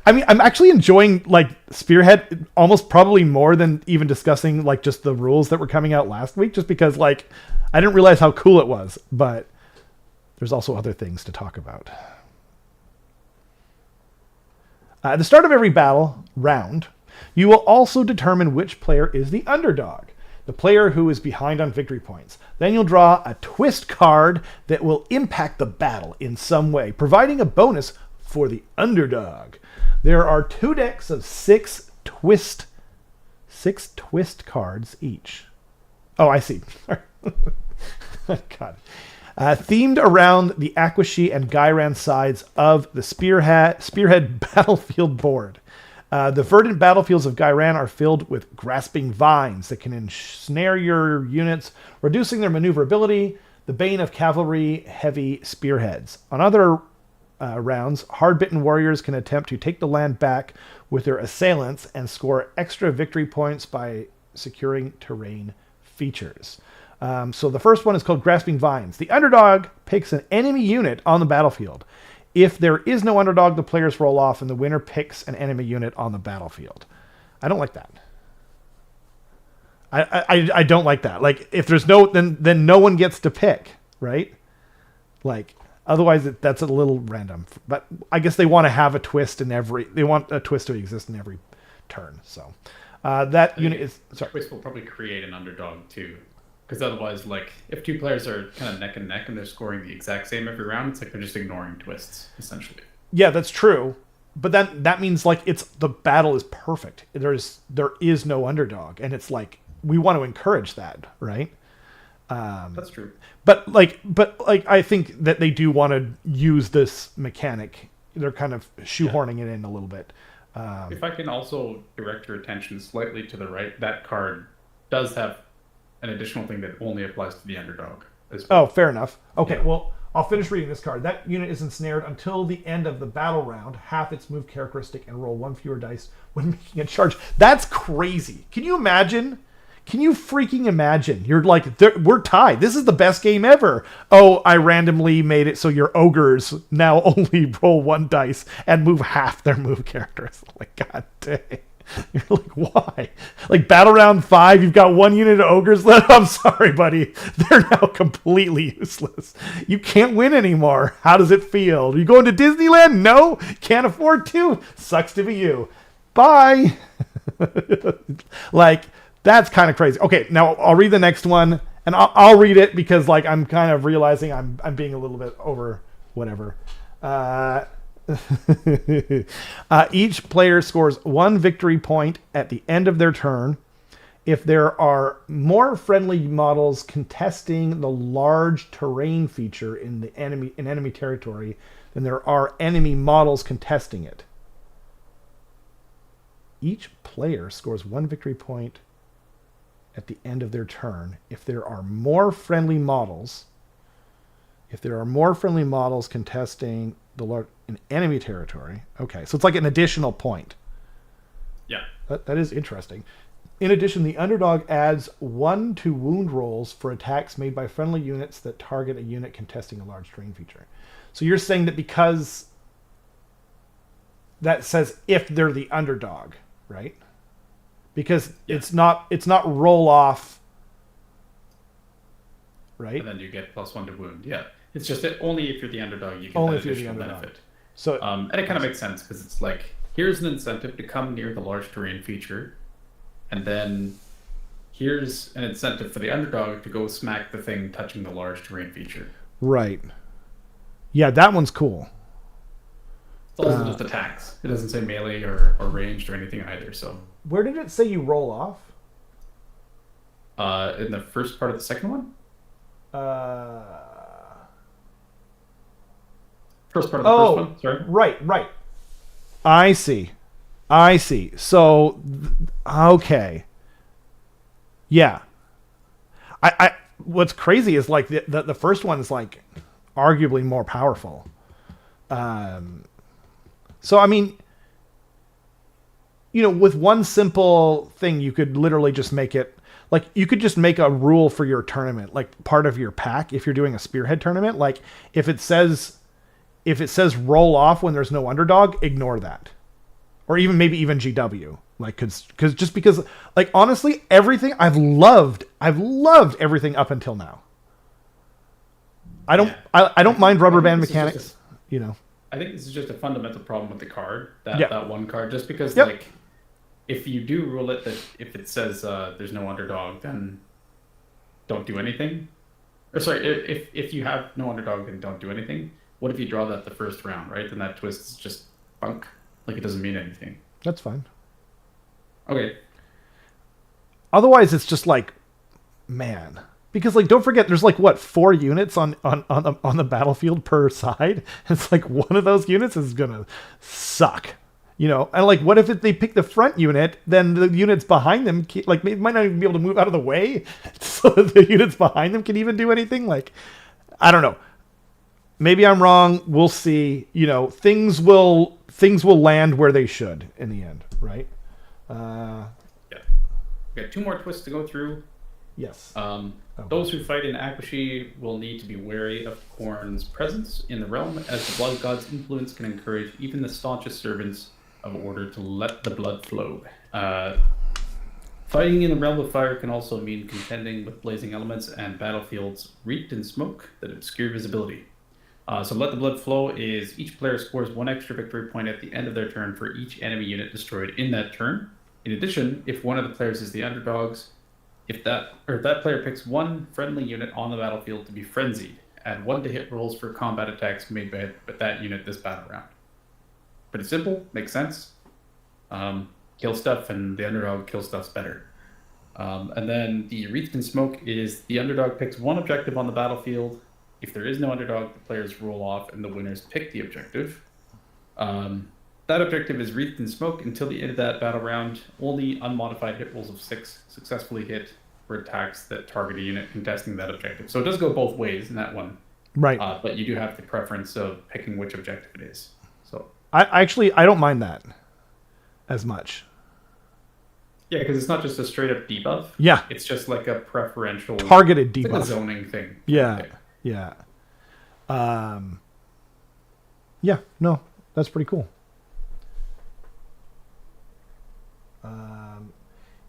I mean, I'm actually enjoying like Spearhead almost probably more than even discussing like just the rules that were coming out last week, just because like I didn't realize how cool it was, but there's also other things to talk about. At the start of every battle round, you will also determine which player is the underdog, the player who is behind on victory points. Then you'll draw a twist card that will impact the battle in some way, providing a bonus for the underdog. There are 2 decks of 6 twist cards each. Oh, I see. God. Themed around the Aquashy and Gyran sides of the Spearhead battlefield board. The verdant battlefields of Gyran are filled with grasping vines that can ensnare your units, reducing their maneuverability, the bane of cavalry heavy spearheads. On other rounds, hard-bitten warriors can attempt to take the land back with their assailants and score extra victory points by securing terrain features. So the first one is called Grasping Vines. The underdog picks an enemy unit on the battlefield. If there is no underdog, the players roll off and the winner picks an enemy unit on the battlefield. I don't like that. I don't like that. Like if there's no, then no one gets to pick, right? Like otherwise that's a little random. But I guess they want to have a twist they want a twist to exist in every turn. So that unit is sorry. Twist will probably create an underdog too. Because otherwise, like, if 2 players are kind of neck and neck and they're scoring the exact same every round, it's like they're just ignoring twists, essentially. Yeah, that's true. But that means, like, the battle is perfect. There is no underdog. And it's like, we want to encourage that, right? That's true. But I think that they do want to use this mechanic. They're kind of shoehorning it in a little bit. If I can also direct your attention slightly to the right, that card does have an additional thing that only applies to the underdog as well. Oh, fair enough. Okay, well, I'll finish reading this card. That unit is ensnared until the end of the battle round, half its move characteristic, and roll 1 fewer dice when making a charge. That's crazy. Can you imagine? Can you freaking imagine? You're like, we're tied. This is the best game ever. Oh, I randomly made it so your ogres now only roll 1 dice and move half their move characteristics. Like, god dang. You're like, why? Like battle round 5, you've got 1 unit of ogres left. I'm sorry, buddy. They're now completely useless. You can't win anymore. How does it feel? Are you going to Disneyland? No. Can't afford to. Sucks to be you. Bye. Like, that's kind of crazy. Okay, now I'll read the next one, and I'll read it because like I'm kind of realizing I'm being a little bit over whatever. Uh, each player scores 1 victory point at the end of their turn if there are more friendly models contesting the large terrain feature in enemy territory than there are enemy models contesting it. Each player scores 1 victory point at the end of their turn if there are more friendly models. If there are more friendly models contesting in enemy territory. Okay, so it's like an additional point. Yeah. That is interesting. In addition, the underdog adds 1 to wound rolls for attacks made by friendly units that target a unit contesting a large terrain feature. So you're saying that because that says if they're the underdog, right? Because it's not roll off, right? And then you get +1 to wound. Yeah. It's just that only if you're the underdog you get Only that if you're the additional underdog. benefit. So and it kind of makes sense because it's like, here's an incentive to come near the large terrain feature, and then here's an incentive for the underdog to go smack the thing touching the large terrain feature. right. Yeah, that one's cool. It's also just attacks. It doesn't say melee or ranged or anything either. So Where did it say you roll off? in the first part of the second one, first part of the first one. Sorry. Right. I see. So, okay. Yeah. I what's crazy is like the first one is like arguably more powerful. So I mean, with one simple thing, you could literally just make it like you could just make a rule for your tournament, like part of your pack. If you're doing a Spearhead tournament, like if it says roll off when there's no underdog, ignore that, or maybe even GW, like because like honestly, everything I've loved everything up until now. I don't mind rubber band mechanics, I think this is just a fundamental problem with the card, that one card, just because like if you do rule it that if it says there's no underdog, then don't do anything. Or sorry, if you have no underdog, then don't do anything. What if you draw that the first round, right? Then that twist is just bunk. Like it doesn't mean anything. That's fine. Okay. Otherwise, it's just like, man. Because like, don't forget, there's like what 4 units on the battlefield per side. It's like one of those units is gonna suck, And like, what if they pick the front unit? Then the units behind them, like, might not even be able to move out of the way, so that the units behind them can even do anything. Like, I don't know. Maybe I'm wrong. We'll see. Things will land where they should in the end, right? Yeah. We got 2 more twists to go through. Yes. Those who fight in Aquashy will need to be wary of Khorne's presence in the realm, as the blood god's influence can encourage even the staunchest servants of order to let the blood flow. Fighting in the realm of fire can also mean contending with blazing elements and battlefields wreathed in smoke that obscure visibility. So let the blood flow is each player scores 1 extra victory point at the end of their turn for each enemy unit destroyed in that turn. In addition, if one of the players is the underdogs, if that player picks 1 friendly unit on the battlefield to be frenzied, add 1 to hit rolls for combat attacks made by that unit this battle round. Pretty simple, makes sense. Kill stuff, and the underdog kill stuff's better. And then the wreathed in smoke is the underdog picks 1 objective on the battlefield. If there is no underdog, the players roll off and the winners pick the objective. That objective is wreathed in smoke until the end of that battle round. Only unmodified hit rolls of 6 successfully hit for attacks that target a unit contesting that objective. So it does go both ways in that one. Right. But you do have the preference of picking which objective it is. So I don't mind that as much. Yeah, because it's not just a straight up debuff. Yeah. It's just like a preferential targeted debuff. Like a zoning thing. Yeah. Yeah. Yeah, no, that's pretty cool.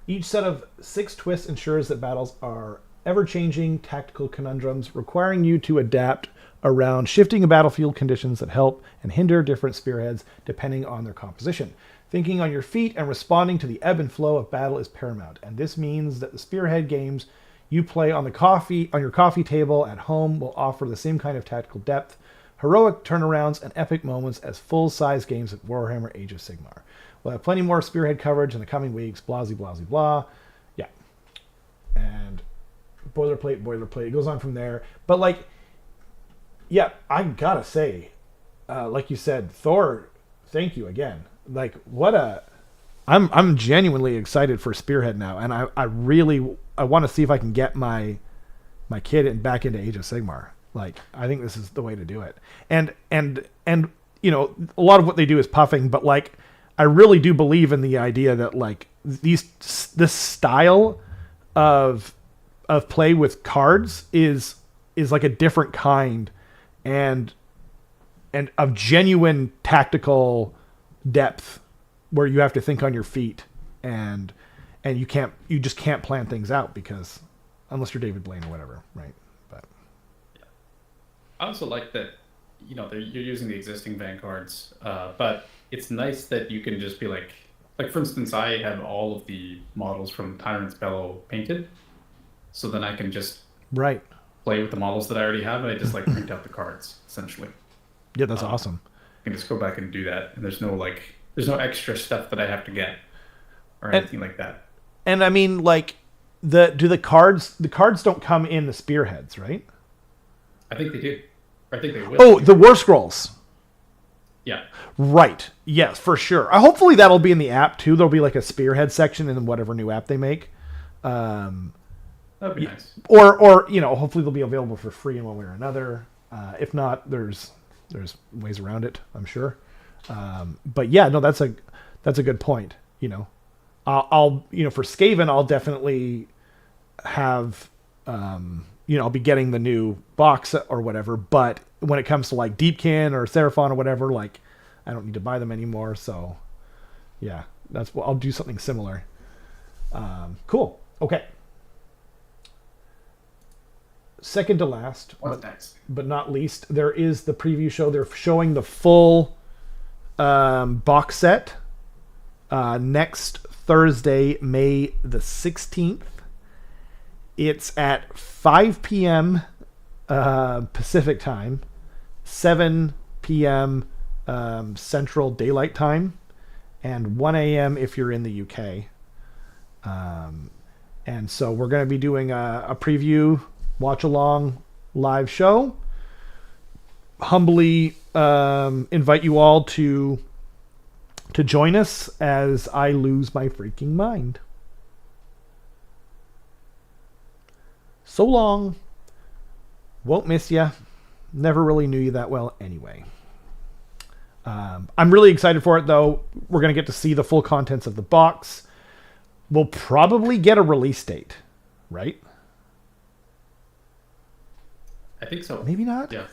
Each set of 6 twists ensures that battles are ever-changing tactical conundrums, requiring you to adapt around shifting battlefield conditions that help and hinder different spearheads depending on their composition. Thinking on your feet and responding to the ebb and flow of battle is paramount, and this means that the spearhead games you play on your coffee table at home will offer the same kind of tactical depth heroic turnarounds, and epic moments as full-size games at Warhammer Age of Sigmar. We'll have plenty more Spearhead coverage in the coming weeks, blah, blah, blah, blah. Yeah. And boilerplate. It goes on from there. But, like, yeah, I gotta say, like you said, Thor, thank you again. Like, what a... I'm genuinely excited for Spearhead now, and I want to see if I can get my kid back into Age of Sigmar. Like, I think this is the way to do it. And you know, a lot of what they do is puffing, but like, I really do believe in the idea that like this style of play with cards is like a different kind and of genuine tactical depth, where you have to think on your feet and you just can't plan things out, because unless you're David Blaine or whatever, right? But I also like that, you know, you're using the existing vanguards, but it's nice that you can just be like for instance, I have all of the models from Tyrant's Bellow painted, so then I can just right play with the models that I already have, and I just like print out the cards essentially. Yeah, that's awesome. I can just go back and do that, and there's no extra stuff that I have to get or anything like that. And I mean, like, the cards don't come in the Spearheads, right? I think they do. I think they will. Oh, the War Scrolls. Yeah. Right. Yes, for sure. Hopefully that'll be in the app too. There'll be like a Spearhead section in whatever new app they make. That'd be nice. Or you know, hopefully they'll be available for free in one way or another. If not, there's ways around it, I'm sure. But yeah, no, that's a good point. You know, I'll you know, for Skaven, I'll definitely have you know, I'll be getting the new box or whatever. But when it comes to like Deepkin or Seraphon or whatever, like, I don't need to buy them anymore. So yeah, that's what I'll do, something similar. Cool. Okay. Second to last, but not least, there is the preview show. They're showing the full box set next Thursday, May the 16th. It's at 5 p.m. Pacific time, 7 p.m. Central Daylight Time, and 1 a.m. if you're in the UK. And so we're going to be doing a preview, watch along live show. Humbly invite you all to join us as I lose my freaking mind. So long. Won't miss ya. Never really knew you that well anyway. I'm really excited for it, though. We're going to get to see the full contents of the box. We'll probably get a release date, right? I think so. Maybe not? Yeah.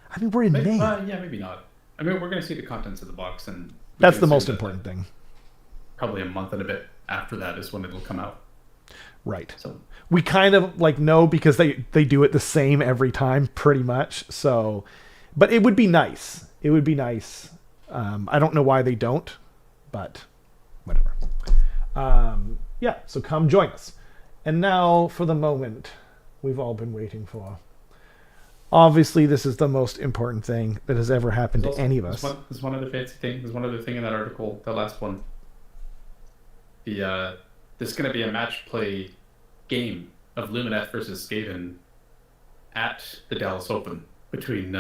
I mean, we're in May. Yeah, maybe not. I mean, we're going to see the contents of the box, and that's the most important thing. Probably a month and a bit after that is when it'll come out. Right. So we kind of like know, because they do it the same every time, pretty much. So, but it would be nice. It would be nice. I don't know why they don't, but whatever. Yeah. So come join us. And now for the moment we've all been waiting for. Obviously, this is the most important thing that has ever happened to any of us. There's one other fancy thing. There's one other thing in that article, the last one. There's going to be a match play game of Lumineth versus Skaven at the Dallas Open between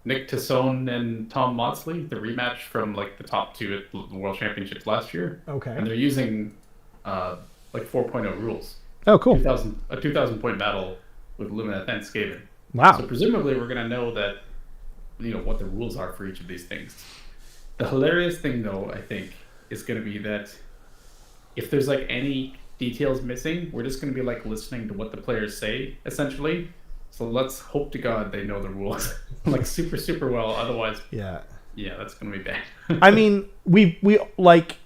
Nick Tassone and Tom Maudsley, the rematch from like the top two at the World Championships last year. Okay. And they're using like 4.0 rules. Oh, cool. A 2,000 point battle with Lumineth and Skaven. Wow. So presumably we're going to know that, you know, what the rules are for each of these things. The hilarious thing, though, I think, is going to be that if there's like any details missing, we're just going to be like listening to what the players say, essentially. So let's hope to God they know the rules like super, super well. Otherwise, yeah, that's going to be bad. I mean, we like,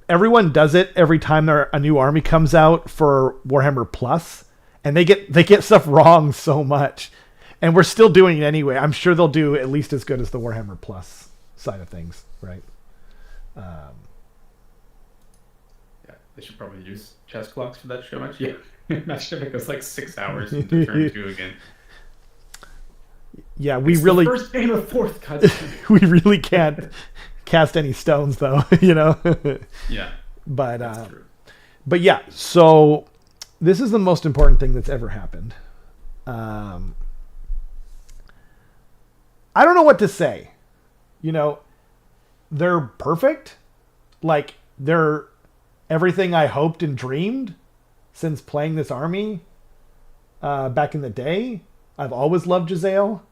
everyone does it every time a new army comes out for Warhammer Plus. And they get stuff wrong so much, and we're still doing it anyway. I'm sure they'll do at least as good as the Warhammer Plus side of things, right? Yeah, they should probably use chess clocks for that show match. Yeah, imagine if it goes like 6 hours into turn 2 again. Yeah, we It's really the first game of fourth. God. we really can't cast any stones though, you know. Yeah, But that's true. but yeah, so this is the most important thing that's ever happened. I don't know what to say. You know, they're perfect. Like, they're everything I hoped and dreamed since playing this army back in the day. I've always loved Jezzail.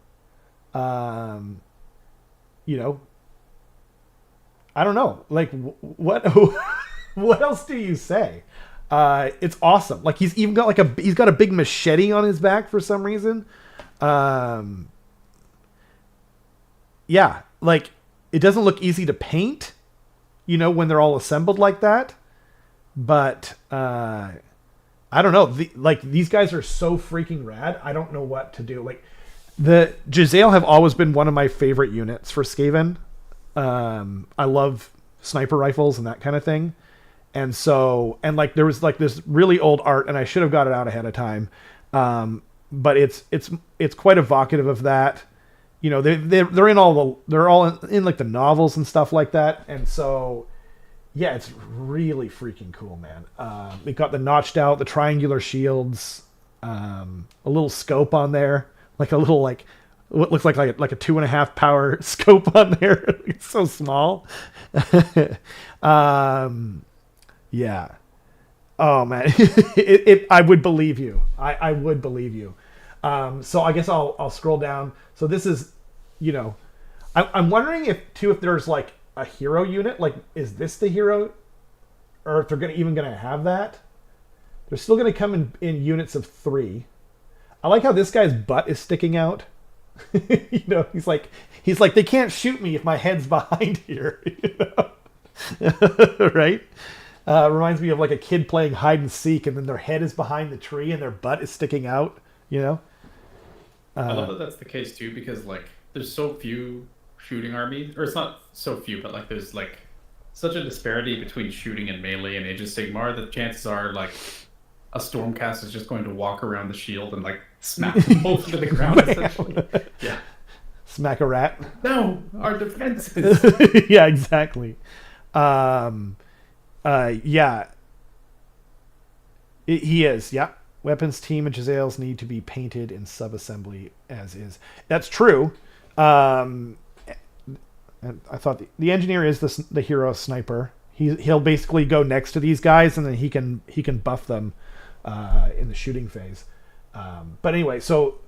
You know, I don't know. Like, what what else do you say? It's awesome. Like, he's even got he's got a big machete on his back for some reason. Yeah, like, it doesn't look easy to paint, you know, when they're all assembled like that. But I don't know. These guys are so freaking rad. I don't know what to do. Like, the Jezzail have always been one of my favorite units for Skaven. I love sniper rifles and that kind of thing. And so, and like, there was like this really old art, and I should have got it out ahead of time. But it's quite evocative of that. You know, they're in in like the novels and stuff like that. And so, yeah, it's really freaking cool, man. They got the notched out, the triangular shields, a little scope on there, like a little, like, what looks like a 2.5 power scope on there. It's so small. Yeah. Oh man, I would believe you. I would believe you. So I guess I'll scroll down. So this is, you know, I'm wondering if there's like a hero unit. Like, is this the hero, or if they're even gonna have that? They're still gonna come in units of 3. I like how this guy's butt is sticking out. You know, he's like they can't shoot me if my head's behind here. You know? Right? Reminds me of like a kid playing hide and seek, and then their head is behind the tree and their butt is sticking out. You know. I love that that's the case too, because like there's so few shooting armies, or it's not so few, but like there's like such a disparity between shooting and melee and Age of Sigmar that chances are like a Stormcast is just going to walk around the shield and like smack them both to the ground. Essentially. Yeah. Smack a rat. No, our defenses. Yeah, exactly. Yeah. He is. Yeah. Weapons team and Jezzail's need to be painted in sub-assembly as is. That's true. And I thought the engineer is the hero sniper. He'll basically go next to these guys, and then he can buff them in the shooting phase. But anyway, so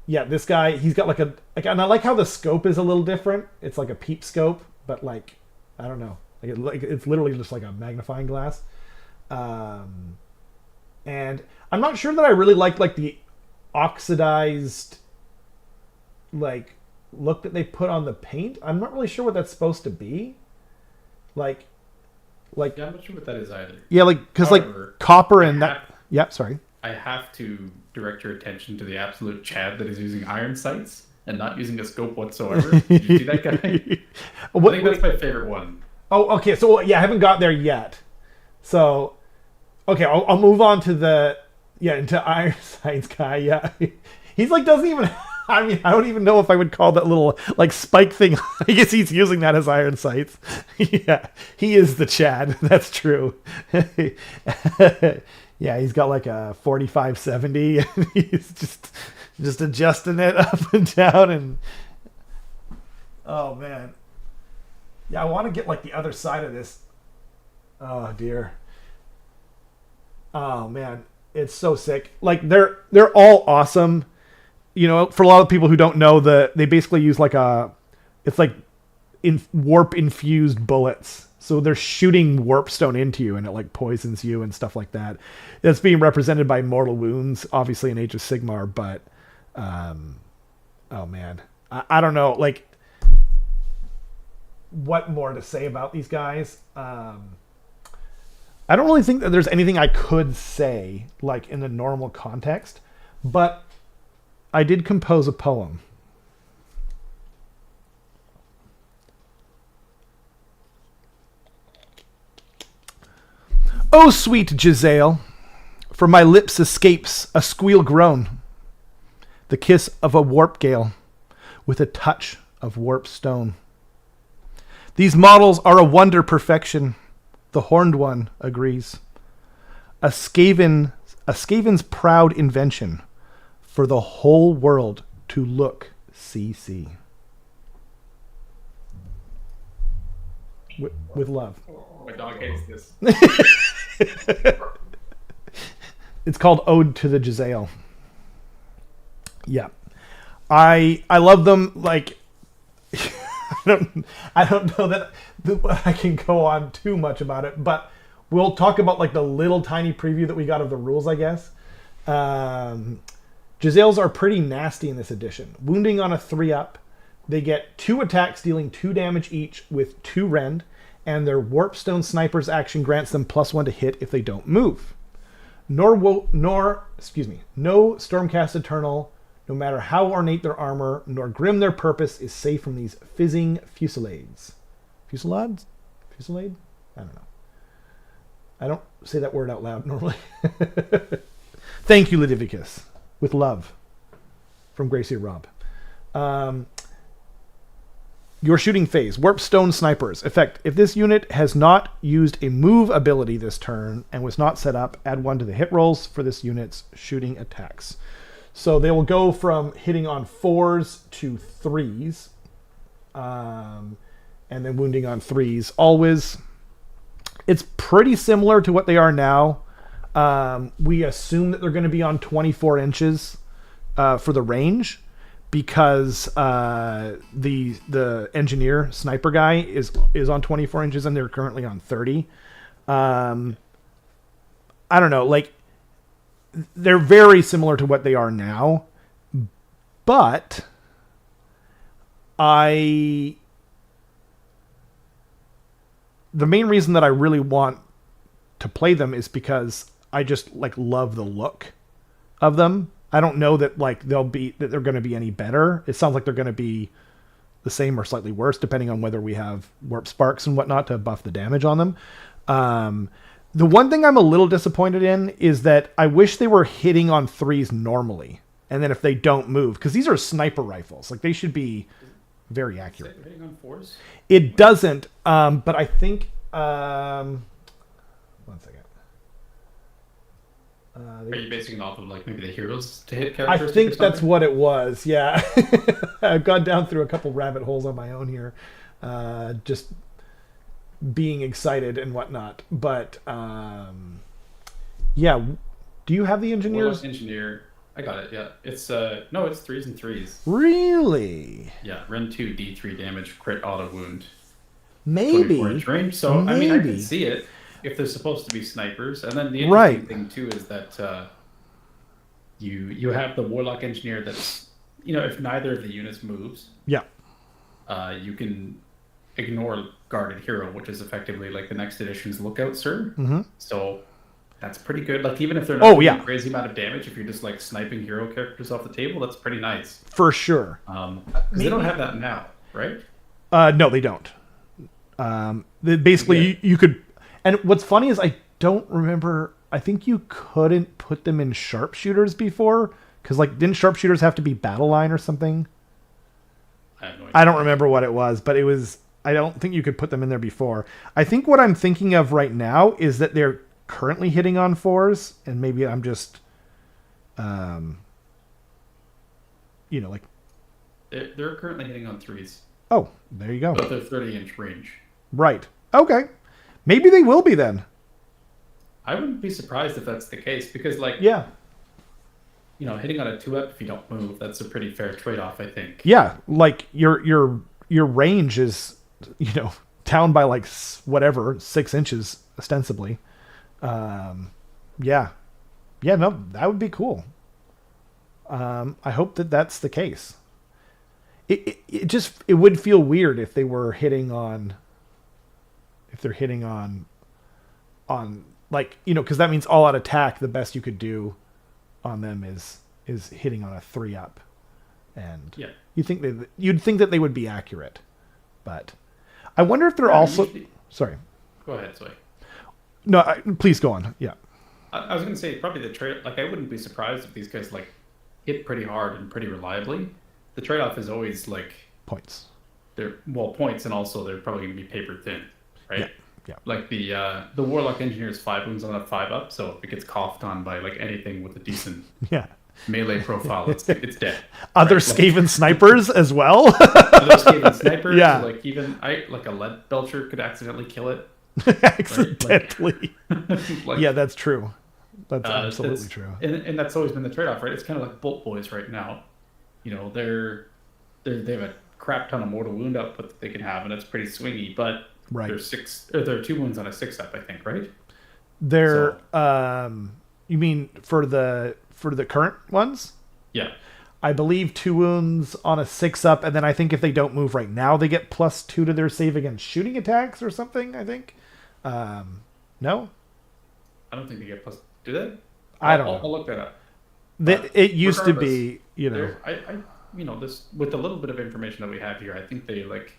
yeah, this guy, he's got and I like how the scope is a little different. It's like a peep scope, but like, I don't know, it's literally just like a magnifying glass. And I'm not sure that I really like the oxidized like look that they put on the paint. I'm not really sure what that's supposed to be. Like Yeah, I'm not sure what that is either. Yeah, like, because like copper and that. Yeah, sorry. I have to direct your attention to the absolute Chad that is using iron sights and not using a scope whatsoever. Did you see that guy? I think that's my favorite one. Oh, okay. So yeah, I haven't got there yet. So, okay, I'll move on to into iron sights guy. Yeah, he's like doesn't even. I mean, I don't even know if I would call that little like spike thing. I guess he's using that as iron sights. Yeah, he is the Chad. That's true. Yeah, he's got like a 45-70, and he's just adjusting it up and down. And oh man, yeah, I want to get like the other side of this. Oh dear. Oh man, it's so sick. Like they're all awesome. You know, for a lot of people who don't know, they basically use it's like warp infused bullets. So they're shooting warpstone into you, and it like poisons you and stuff like that. That's being represented by mortal wounds, obviously in Age of Sigmar. But oh man, I don't know, like what more to say about these guys. I don't really think that there's anything I could say like in the normal context, but I did compose a poem. Oh, sweet Jezzail, from my lips escapes a squeal groan, the kiss of a warp gale, with a touch of warp stone. These models are a wonder perfection. The Horned One agrees. A Skaven's proud invention for the whole world to look see. With love. My dog hates this. It's called Ode to the Jezzail. Yeah. I love them. Like, I don't know that I can go on too much about it, but we'll talk about like the little tiny preview that we got of the rules, I guess. Jezzails are pretty nasty in this edition. Wounding on a 3-up. They get 2 attacks dealing 2 damage each with 2 rend, and their Warpstone Sniper's action grants them +1 to hit if they don't move. No Stormcast Eternal, no matter how ornate their armor, nor grim their purpose, is safe from these fizzing fusillades. Fusillades? Fusillade? I don't know. I don't say that word out loud normally. Thank you, Ludivicus. With love. From Gracie Rob. Your shooting phase. Warpstone Snipers. Effect. If this unit has not used a move ability this turn and was not set up, add 1 to the hit rolls for this unit's shooting attacks. So they will go from hitting on 4s to 3s. And then wounding on 3s always. It's pretty similar to what they are now. We assume that they're going to be on 24 inches for the range, because the engineer sniper guy is on 24 inches and they're currently on 30. I don't know, like, they're very similar to what they are now, but the main reason that I really want to play them is because I just like love the look of them. I don't know that like they're going to be any better. It sounds like they're going to be the same or slightly worse, depending on whether we have warp sparks and whatnot to buff the damage on them. The one thing I'm a little disappointed in is that I wish they were hitting on 3s normally, and then if they don't move, because these are sniper rifles, like they should be very accurate. Is it hitting on 4s? It doesn't, but I think. 1 second. Are you basing it off of like maybe the heroes to hit I characters? think that's what it was. Yeah, I've gone down through a couple rabbit holes on my own here, just being excited and whatnot. But yeah, do you have the engineers? Engineer, I got it. Yeah, it's no, it's 3s and 3s. Really? Yeah, Rend 2 D3 damage, crit auto wound. Maybe. 24 inch range. So Maybe. I mean, I can see it if they're supposed to be snipers. And then the interesting Right. thing too is that you have the warlock engineer that's, you know, if neither of the units moves, Yeah. you can ignore guarded hero, which is effectively like the next edition's lookout sir. Mm-hmm. So that's pretty good. Like even if they're not doing yeah. a crazy amount of damage, if you're just like sniping hero characters off the table, that's pretty nice. For sure. Because they don't have that now, right? No, they don't. Basically, you could. And what's funny is I don't remember. I think you couldn't put them in sharpshooters before, because like didn't sharpshooters have to be battle line or something? I have no idea. I don't remember what it was, but it was. I don't think you could put them in there before. I think what I'm thinking of right now is that they're currently hitting on 4s, and maybe I'm just, like. They're currently hitting on 3s, Oh, there you go. but they're 30-inch range. Right. Okay. Maybe they will be then. I wouldn't be surprised if that's the case, because like, Yeah. you know, hitting on a 2-up if you don't move, that's a pretty fair trade-off, I think. Yeah, like your range is, down by like whatever 6 inches ostensibly. Yeah, no, that would be cool. I hope that that's the case. It would feel weird if they were hitting on. If they're hitting on like, because that means all out attack. The best you could do on them is hitting on a 3-up, and Yeah. you'd think that they would be accurate, but I wonder if they're also. Usually... Sorry. Go ahead, sorry. No, please go on. Yeah. I was going to say probably the trade. Like, I wouldn't be surprised if these guys like hit pretty hard and pretty reliably, the trade-off is always like Points. they're points, and also they're probably gonna be paper thin, Yeah. right? Yeah. Like the Warlock Engineer is 5 wounds on a 5-up, so if it gets coughed on by like anything with a decent Yeah. melee profile, it's dead. Other right? Skaven snipers as well. Those Skaven snipers, Yeah. like even like a lead belcher could accidentally kill it. Accidentally. Like, Yeah, that's true. That's absolutely it's- true. And that's always been the trade-off, right? It's kind of like Bolt Boys right now. You know, they have a crap ton of mortal wound output that they can have, and it's pretty swingy. But Right. they're 2 wounds on a 6-up, I think, right? They're you mean for the current ones? Yeah. I believe 2 wounds on a 6-up, and then I think if they don't move right now, they get +2 to their save against shooting attacks or something. I think. No, I don't think they get plus. Do they? I don't know. I'll look that up. It used to regardless, be, you know. This with the little bit of information that we have here, I think they like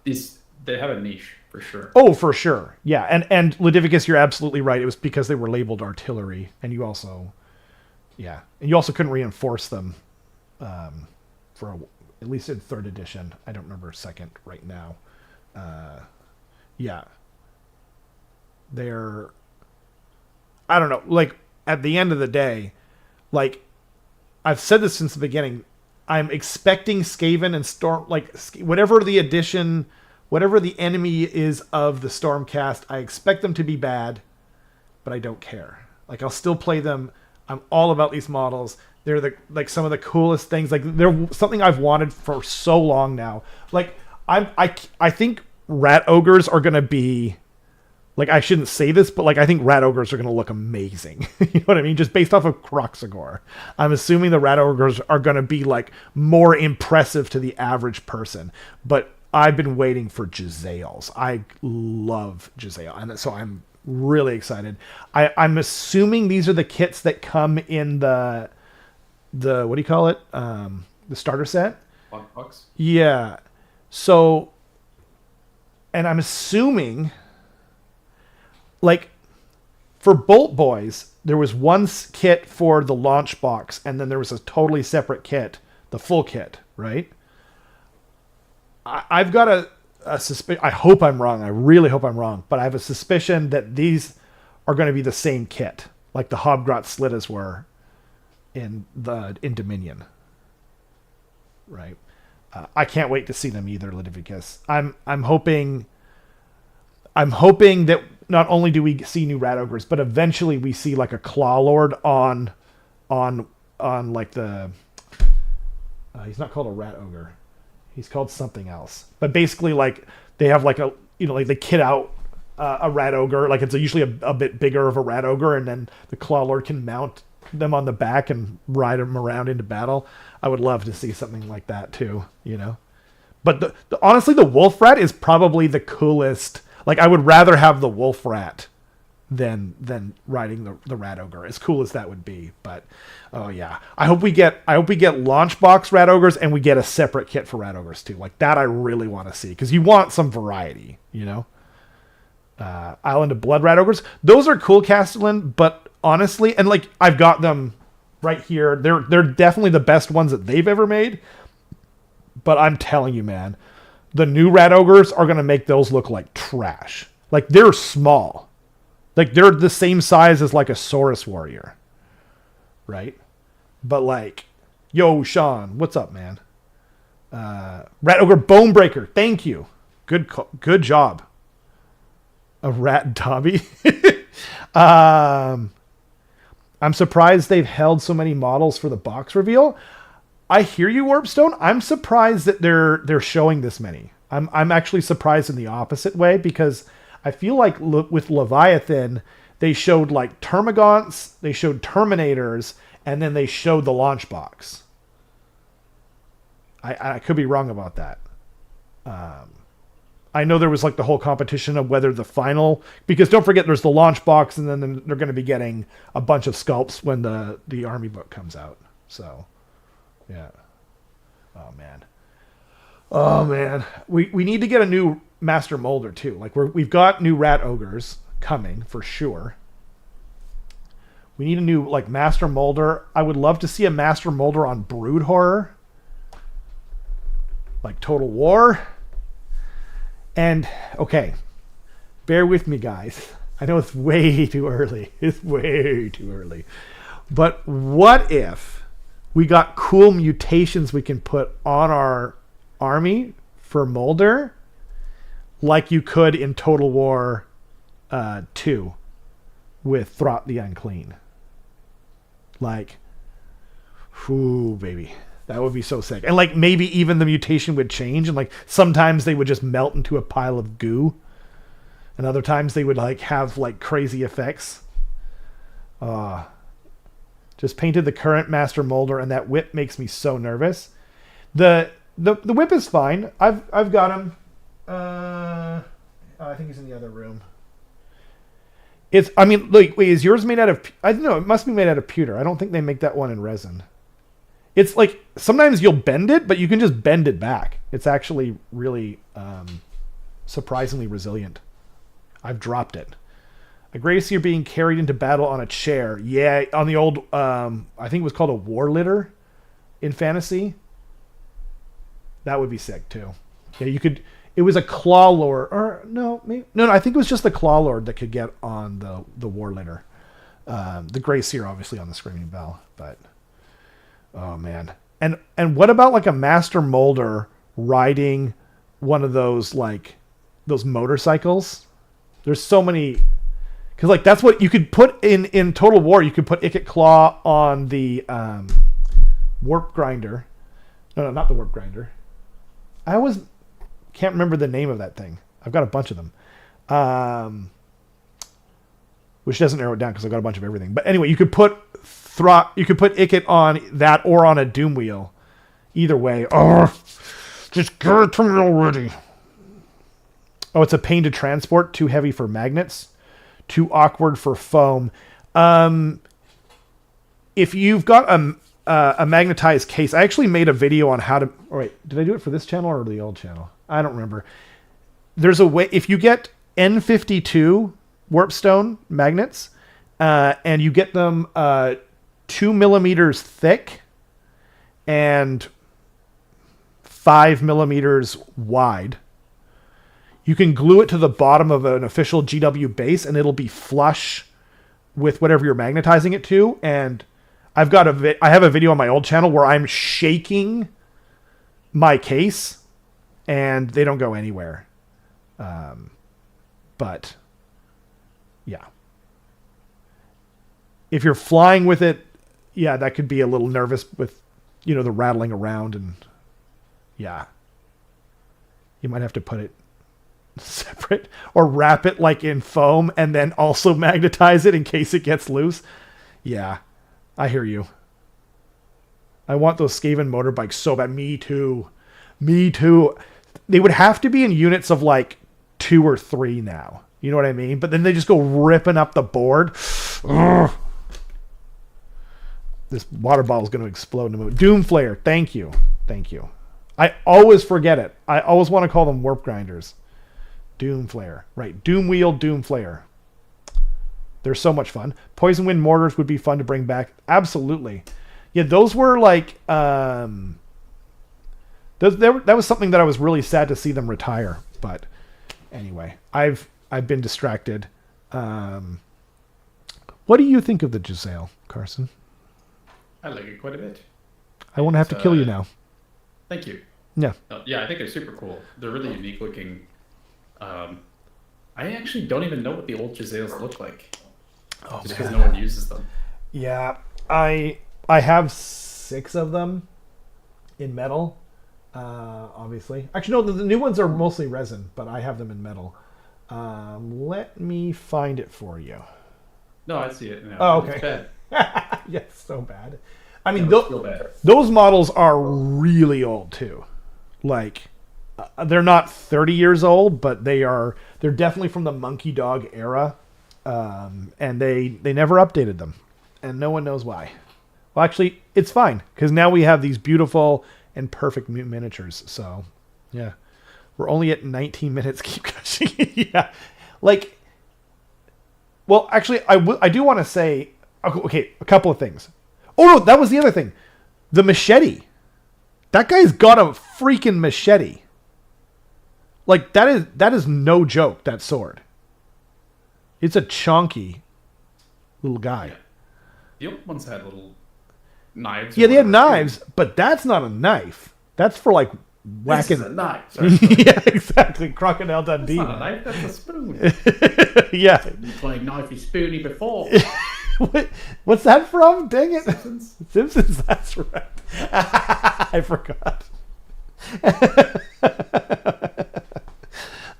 these. They have a niche for sure. Oh, for sure. Yeah, and Ludivicus, you're absolutely right. It was because they were labeled artillery, and you also couldn't reinforce them at least in 3rd edition. I don't remember 2nd right now. They're, I don't know, like at the end of the day, like I've said this since the beginning, I'm expecting Skaven and Storm, like whatever the edition, whatever the enemy is of the Stormcast, I expect them to be bad, but I don't care. Like I'll still play them. I'm all about these models. They're some of the coolest things. Like they're something I've wanted for so long now. Like I think Rat Ogres are gonna be, like, I shouldn't say this, but like I think Rat Ogres are gonna look amazing. You know what I mean? Just based off of Kroxagor, I'm assuming the Rat Ogres are gonna be like more impressive to the average person. But I've been waiting for Jezzails. I love Jezzail, and so I'm really excited. I'm assuming these are the kits that come in the what do you call it? The starter set. Box. Yeah. So, and I'm assuming, like, for Bolt Boys, there was one kit for the launch box, and then there was a totally separate kit, the full kit, right? I've got a suspicion. I hope I'm wrong. I really hope I'm wrong. But I have a suspicion that these are going to be the same kit, like the Hobgrot Slittas were in Dominion. Right. I can't wait to see them either, Ludivicus. I'm hoping that not only do we see new Rat Ogres, but eventually we see like a Claw Lord on like the. He's not called a Rat Ogre. He's called something else. But basically, like, they have like like they kit out a Rat Ogre. Like, it's usually a bit bigger of a Rat Ogre, and then the Claw Lord can mount them on the back and ride them around into battle. I would love to see something like that too, you know? But honestly, the Wolf Rat is probably the coolest. Like, I would rather have the Wolf Rat than riding the Rat Ogre, as cool as that would be. But oh yeah, I hope we get launch box Rat Ogres, and we get a separate kit for Rat Ogres too. Like, that I really want to see, because you want some variety, you know. Island of Blood Rat Ogres, those are cool, Castellan, but honestly, and like, I've got them right here, they're definitely the best ones that they've ever made. But I'm telling you, man, the new Rat Ogres are going to make those look like trash. Like, they're small. Like, they're the same size as like a Saurus Warrior. Right? But like, yo, Sean, what's up, man? Rat Ogre Bonebreaker, thank you. Good job. A Rat Dobby. I'm surprised they've held so many models for the box reveal. I hear you, Warpstone. I'm surprised that they're showing this many. I'm actually surprised in the opposite way, because I feel like with Leviathan, they showed like Termagants, they showed Terminators, and then they showed the launch box. I could be wrong about that. I know there was like the whole competition of whether the final, because don't forget there's the launch box, and then they're going to be getting a bunch of sculpts when the army book comes out. So, yeah. Oh man, we need to get a new Master Molder too. Like, we've got new Rat Ogres coming for sure. We need a new like Master Molder. I would love to see a Master Molder on Brood Horror. like Total War. And, okay, bear with me, guys. I know it's way too early. It's way too early. But what if we got cool mutations we can put on our army for Molder like you could in Total War 2 with Throt the Unclean? Like, whoo, baby. That would be so sick. And like maybe even the mutation would change, and like sometimes they would just melt into a pile of goo. And other times they would like have like crazy effects. Just painted the current Master Molder, and that whip makes me so nervous. The whip is fine. I've got him. I think he's in the other room. I mean, wait, is yours made out of... I don't know, it must be made out of pewter. I don't think they make that one in resin. It's like, sometimes you'll bend it, but you can just bend it back. It's actually really surprisingly resilient. I've dropped it. A Gracie being carried into battle on a chair. Yeah, on the old, I think it was called a war litter in Fantasy. That would be sick, too. Yeah, you could... It was a claw lord, or no, I think it was just the claw lord that could get on the war litter. The Grey Seer, obviously, on the Screaming Bell, but oh man, and what about like a Master Molder riding one of those like those motorcycles? There's so many, because like that's what you could put in Total War. You could put Ikit Claw on the warp grinder. No, not the warp grinder. I always can't remember the name of that thing. I've got a bunch of them. Which doesn't narrow it down because I've got a bunch of everything. But anyway, you could put Ikit on that or on a Doom Wheel. Either way. Oh, just give it to me already. Oh, it's a pain to transport. Too heavy for magnets. Too awkward for foam. If you've got a magnetized case, I actually made a video on how to... Oh, wait, did I do it for this channel or the old channel? I don't remember. There's a way, if you get N52 warpstone magnets, and you get them 2 millimeters thick and 5 millimeters wide, you can glue it to the bottom of an official GW base, and it'll be flush with whatever you're magnetizing it to. And I have a video on my old channel where I'm shaking my case, and they don't go anywhere. But yeah, if you're flying with it, yeah, that could be a little nervous with, the rattling around, and yeah, you might have to put it separate or wrap it like in foam and then also magnetize it in case it gets loose. Yeah, I hear you. I want those Skaven motorbikes so bad. Me too. They would have to be in units of like 2 or 3 now. You know what I mean? But then they just go ripping up the board. Ugh. This water bottle is going to explode in a moment. Doom Flare. Thank you. I always forget it. I always want to call them warp grinders. Doom Flare. Right. Doom Wheel, Doom Flare. They're so much fun. Poison Wind Mortars would be fun to bring back. Absolutely. Yeah, those were like... that was something that I was really sad to see them retire. But anyway, I've been distracted. What do you think of the Jezzail, Carson? I like it quite a bit. I won't have to kill you now. Thank you. Yeah. Yeah, I think they're super cool. They're really unique looking. I actually don't even know what the old Jezzails look like. Oh, just because no one uses them. Yeah, I have 6 of them in metal. Obviously. Actually, no, the new ones are mostly resin, but I have them in metal. Let me find it for you. No, I see it now. Oh, okay. It's bad. Yes, so bad. I mean, bad. Those models are really old, too. Like, they're not 30 years old, but they're definitely from the Monkey Dog era. And they never updated them. And no one knows why. Well, actually, it's fine, because now we have these beautiful and perfect miniatures. So, yeah. We're only at 19 minutes. Keep gushing. Yeah. Like, well, actually, I do want to say, okay, a couple of things. Oh, no, that was the other thing. The machete. That guy's got a freaking machete. Like, that is no joke, that sword. It's a chunky little guy. Yeah. The old ones had little knives. Yeah, they had knives, but that's not a knife. That's for, like, whacking. This is a knife. Yeah, exactly. Crocodile Dundee. That's not a knife, that's a spoon. Yeah. You played knifey spoony before. What's that from? Dang it. Simpsons. Simpsons, that's right. I forgot.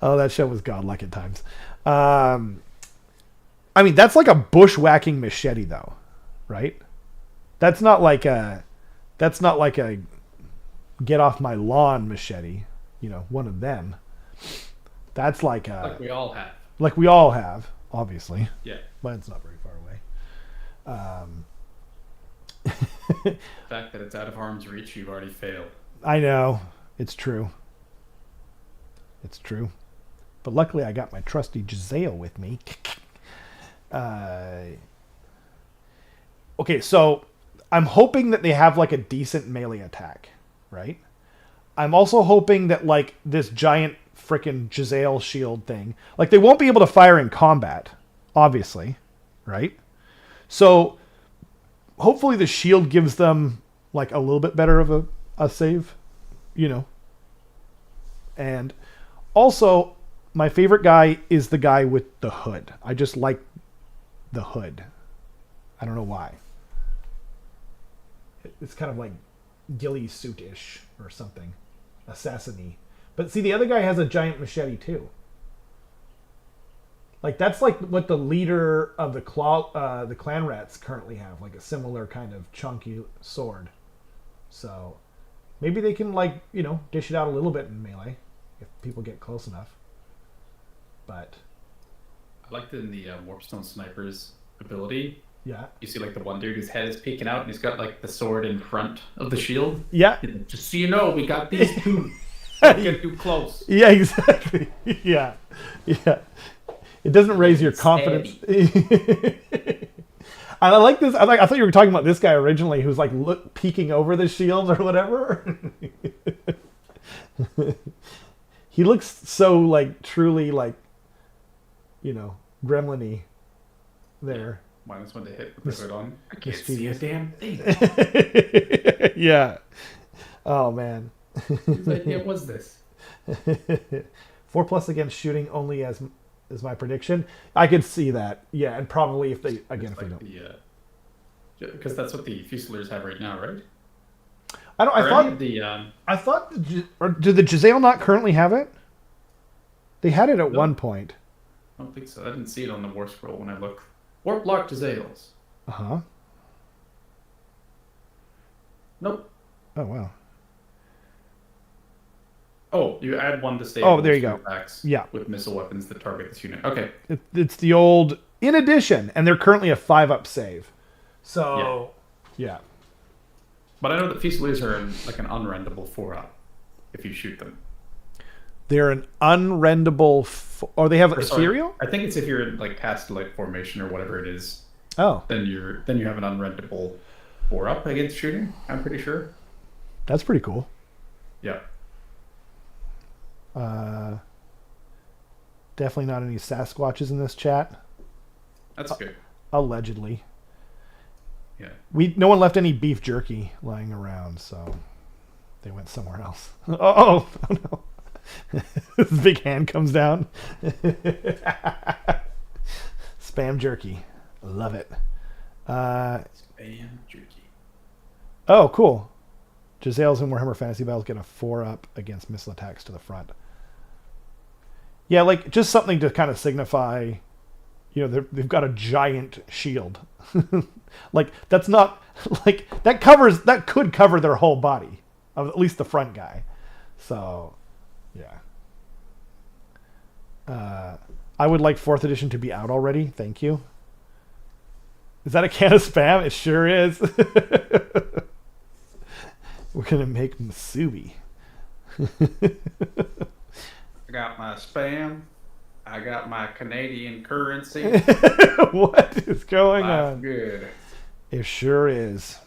Oh, that show was godlike at times. I mean, that's like a bushwhacking machete, though, right? That's not like a get off my lawn machete, you know, one of them. That's like Like we all have. like we all have, obviously. Yeah. But it's not very far away. The fact that it's out of harm's reach, you've already failed. I know. It's true. It's true. But luckily I got my trusty Jezzail with me. Okay, so I'm hoping that they have like a decent melee attack, right? I'm also hoping that like this giant frickin' Jezzail shield thing, like they won't be able to fire in combat, obviously, right? So hopefully the shield gives them like a little bit better of a save, you know. And also, my favorite guy is the guy with the hood. I just like the hood. I don't know why. It's kind of like ghillie suit-ish or something. Assassin-y. But see, the other guy has a giant machete too. Like, that's like what the leader of the clan rats currently have. Like a similar kind of chunky sword. So, maybe they can, like, you know, dish it out a little bit in melee. If people get close enough. But I liked it in the Warpstone Sniper's ability. yeah. You see, like, the one dude whose head is peeking out, and he's got, like, the sword in front of the shield. Yeah. Just so you know, we got these two. Don't get too close. Yeah, exactly. Yeah. Yeah. It doesn't raise your confidence. I like this. I thought you were talking about this guy originally who's like peeking over the shield or whatever. He looks so like truly like, you know, gremlin-y there. Minus one to hit with the hood on. I can't Mischievous. see a damn thing. Yeah. Oh man. Whose idea was this? 4+ against shooting only as my prediction. I could see that. Yeah, and probably if they again if they don't. Because that's what the Fusiliers have right now, right? I don't. Or I thought. any of the I thought. Or did the Jezzail not currently have it? They had it at No. one point. I don't think so. I didn't see it on the War Scroll when I looked. Warp Lock Jezzails. Uh huh. Nope. Oh wow. Oh, you add one to stay. Oh, there you go. Yeah. With missile weapons that target this unit. Okay. It's the old. In addition, and they're currently a 5+ save. So. Yeah. But I know that Fusiliers are like an unrendable 4+ if you shoot them. They're an unrendable. Or they have Or, sorry, ethereal. I think it's if you're in like cast light formation or whatever it is. Oh, Then you have an unrendable 4+ against shooting. I'm pretty sure. that's pretty cool. Yeah. Definitely not any Sasquatches in this chat. That's good. Allegedly. Yeah. No one left any beef jerky lying around, so they went somewhere else. Oh no. This big hand comes down. Spam jerky. Love it. Spam jerky. Oh, cool. Jezzail's in Warhammer Fantasy Battles get a 4+ against missile attacks to the front. Yeah, like just something to kind of signify, you know, they've got a giant shield. Like that's not like that could cover their whole body, of at least the front guy. So, yeah. I would like 4th edition to be out already. Thank you. Is that a can of spam? It sure is. We're gonna make musubi. I got my spam. I got my Canadian currency. What is going Life on? good. It sure is,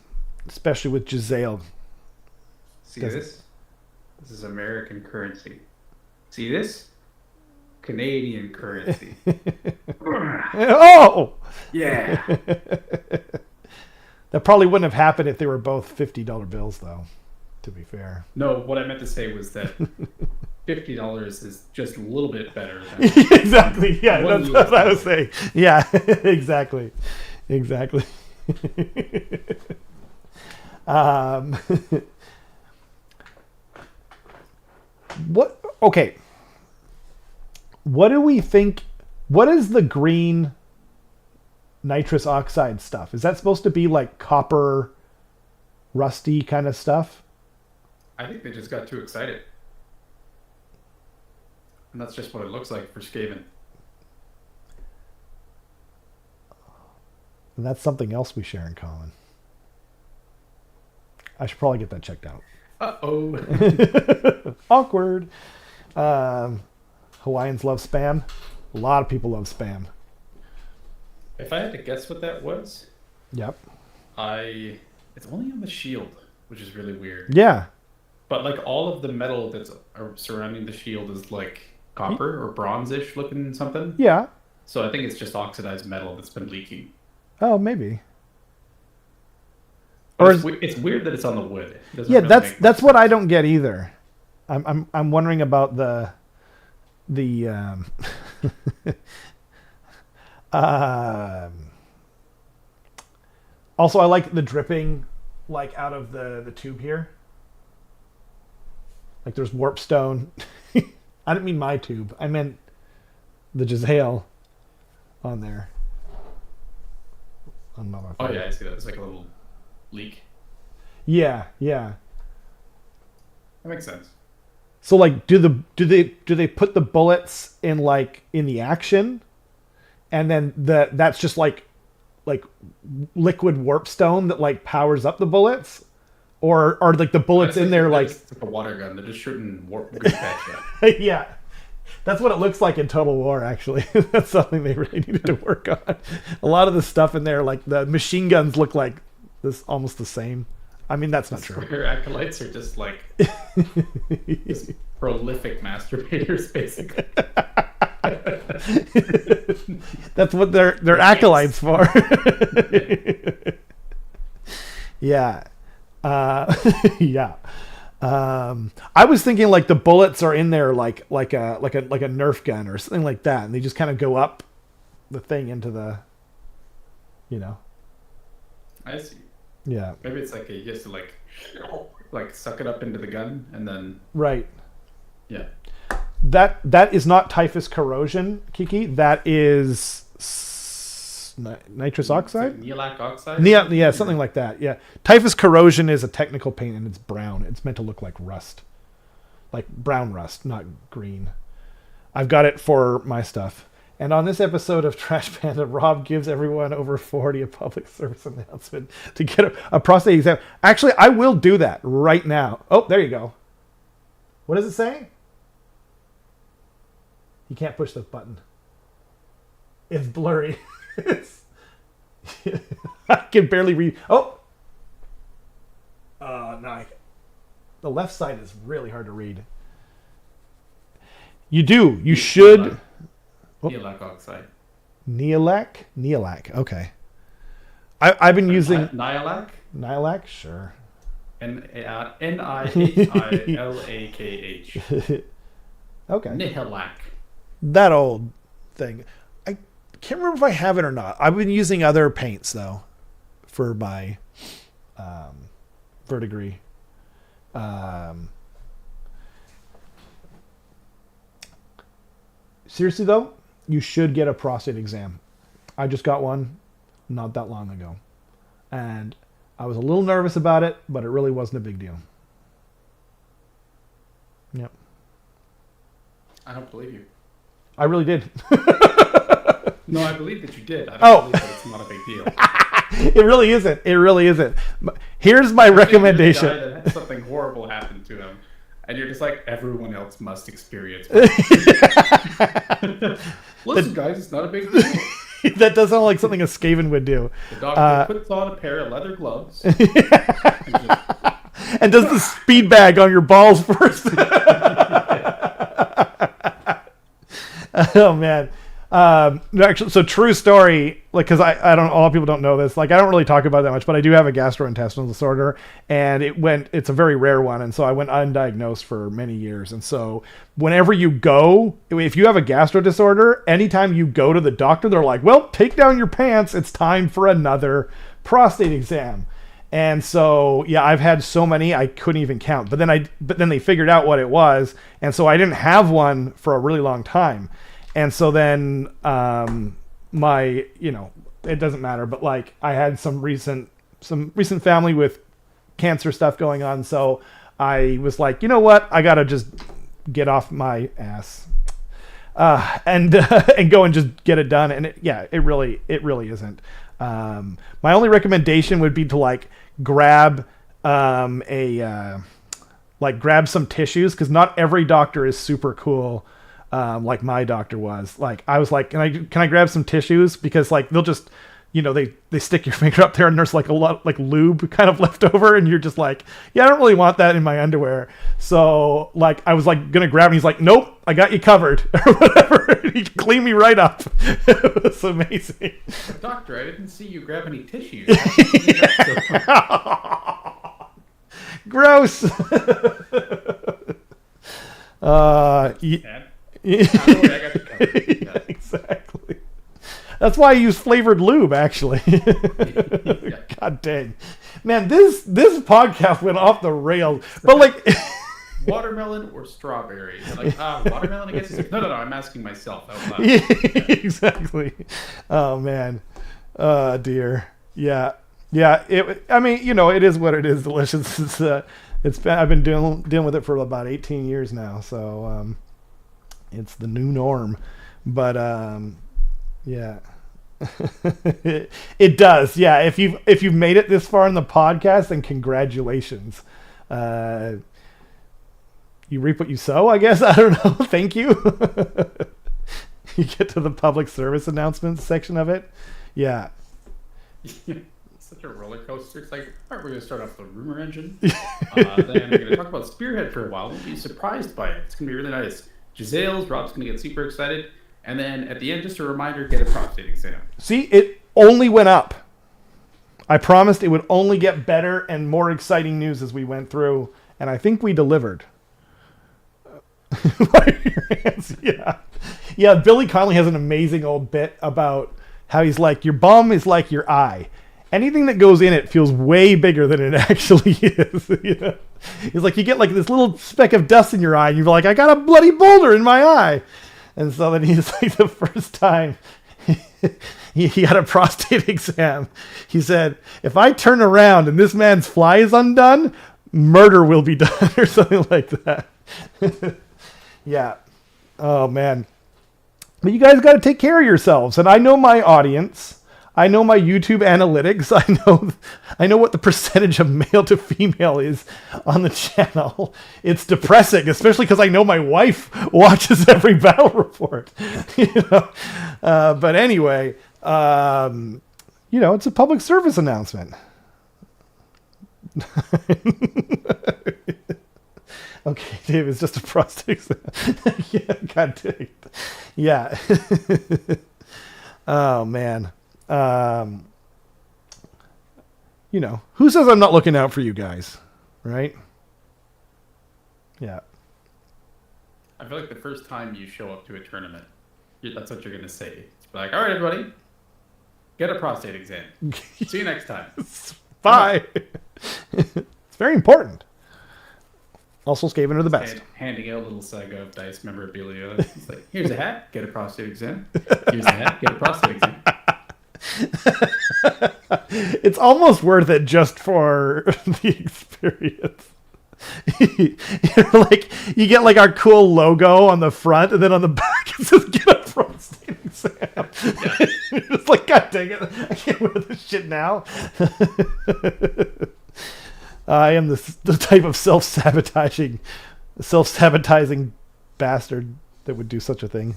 especially with Jezzail. See this? This is American currency. See this? Canadian currency. Oh! Yeah. That probably wouldn't have happened if they were both $50 bills, though, to be fair. No, what I meant to say was that $50 is just a little bit better than Exactly. Yeah, that's what I was saying. Yeah, exactly. Exactly. What? Okay. What do we think? What is the green nitrous oxide stuff? Is that supposed to be like copper, rusty kind of stuff? I think they just got too excited. And that's just what it looks like for Skaven. And that's something else we share in common. I should probably get that checked out. Uh-oh. Awkward. Hawaiians love Spam. A lot of people love Spam. If I had to guess what that was, Yep. it's only on the shield, which is really weird. Yeah. But like all of the metal that's surrounding the shield is like copper or bronze-ish looking something. Yeah. So I think it's just oxidized metal that's been leaking. Oh, maybe. Or it's weird that it's on the wood. It doesn't Yeah, really make that's much what I sense. don't get either. I'm wondering about the also I like the dripping like out of the tube here. Like there's warp stone. I didn't mean my tube. I meant the Jezzail on there. On my Oh yeah, I see that. It's like a little leak. Yeah, yeah. That makes sense. So like do they put the bullets in like in the action and then that's just like liquid warp stone that like powers up the bullets? Or are like the bullets in there like it's like a water gun? They're just shooting warp goods at you. yeah. That's what it looks like in Total War, actually. That's something they really needed to work on. A lot of the stuff in there, like the machine guns look like this almost the same. I mean, that's not true. Your acolytes are just like just prolific masturbators, basically. That's what they're acolytes for. Yeah. Yeah. I was thinking like the bullets are in there like a Nerf gun or something like that, and they just kind of go up the thing into the, you know. I see. Yeah. Maybe it's like you have to like suck it up into the gun and then Right. yeah. That is not typhus corrosion, Kiki. That is nitrous oxide? Neolac oxide? Yeah, something like that. Yeah. Typhus corrosion is a technical paint and it's brown. It's meant to look like rust. Like brown rust, not green. I've got it for my stuff. And on this episode of Trash Panda, Rob gives everyone over 40 a public service announcement to get a prostate exam. Actually, I will do that right now. Oh, there you go. What does it say? You can't push this button. It's blurry. I can barely read. Oh! No. The left side is really hard to read. You do. You should. Neolac oxide. Neolac. Okay. I've been using Neolac. Neolac. Sure. Nihilalakh. Okay. Neolac. That old thing. I can't remember if I have it or not. I've been using other paints though for my verdigris. Seriously though, you should get a prostate exam. I just got one not that long ago. And I was a little nervous about it, but it really wasn't a big deal. Yep. I don't believe you. I really did. No, I believe that you did. I don't believe that it's not a big deal. It really isn't. It really isn't. Here's my recommendation. Guy that had something horrible happen to him, and you're just like, everyone else must experience it. Listen, guys, it's not a big deal. That does sound like something a Skaven would do. The doctor puts on a pair of leather gloves. and does the speed bag on your balls first. Oh man. Actually, so true story, like, because I don't, all people don't know this, like, I don't really talk about it that much, but I do have a gastrointestinal disorder, and it's a very rare one, and so I went undiagnosed for many years. And so whenever you go, if you have a gastro disorder, anytime you go to the doctor, they're like, well, take down your pants, it's time for another prostate exam. And so, yeah, I've had so many I couldn't even count. But then they figured out what it was, and so I didn't have one for a really long time. And so then my, you know, it doesn't matter, but like I had some recent family with cancer stuff going on, so I was like, you know what, I gotta just get off my ass and go and just get it done. And it really isn't. My only recommendation would be to like grab grab some tissues, because not every doctor is super cool. Like my doctor was. Like I was like, can I grab some tissues? Because like they'll just, you know, they stick your finger up there and there's like a lot like lube kind of left over, and you're just like, yeah, I don't really want that in my underwear. So like I was like gonna grab, and he's like, nope, I got you covered or whatever. He cleaned me right up. It was amazing. Doctor, I didn't see you grab any tissues. Gross. Yeah, exactly. That's why I use flavored lube, actually. God dang, man, this podcast went off the rails. But like, watermelon or strawberry? Like, watermelon. I guess he's like, no. I'm asking myself out loud. Yeah, exactly. Oh man, dear. Yeah. I mean, you know, it is what it is. Delicious. I've been dealing with it for about 18 years now, so it's the new norm. But yeah, it does. Yeah, if you've made it this far in the podcast, then congratulations. You reap what you sow, I guess. I don't know. Thank you. You get to the public service announcements section of it. Yeah. Such a roller coaster. It's like, all right, we're going to start off the rumor engine. Then we're going to talk about Spearhead for a while. We'll be surprised by it. It's going to be really nice. Jezzail's, Rob's going to get super excited. And then at the end, just a reminder, get a prostate exam. See, it only went up. I promised it would only get better and more exciting news as we went through. And I think we delivered. Your hands, yeah. Yeah, Billy Connolly has an amazing old bit about how he's like, your bum is like your eye. Anything that goes in it feels way bigger than it actually is. You know? He's like, you get like this little speck of dust in your eye, and you're like, I got a bloody boulder in my eye. And so then he's like, the first time he had a prostate exam, he said, if I turn around and this man's fly is undone, murder will be done, or something like that. Yeah. Oh man. But you guys got to take care of yourselves. And I know my audience. I know my YouTube analytics. I know what the percentage of male to female is on the channel. It's depressing, especially because I know my wife watches every battle report. You know? But anyway, you know, it's a public service announcement. Okay, Dave, it's just a prostate exam. Yeah, God dang it. Yeah. Oh man. You know, who says I'm not looking out for you guys, right? Yeah. I feel like the first time you show up to a tournament, that's what you're going to say. It's like, all right, everybody, get a prostate exam. See you next time. Bye. It's very important. Also, Skaven are the best. Handing out little sagaofdice memorabilia. It's like, here's a hat, get a prostate exam. Here's a hat, get a prostate exam. It's almost worth it just for the experience. You're like, you get like our cool logo on the front, and then on the back it says "Get a prostate exam." Yeah. It's like, God dang it, I can't wear this shit now. I am the type of self-sabotaging bastard that would do such a thing.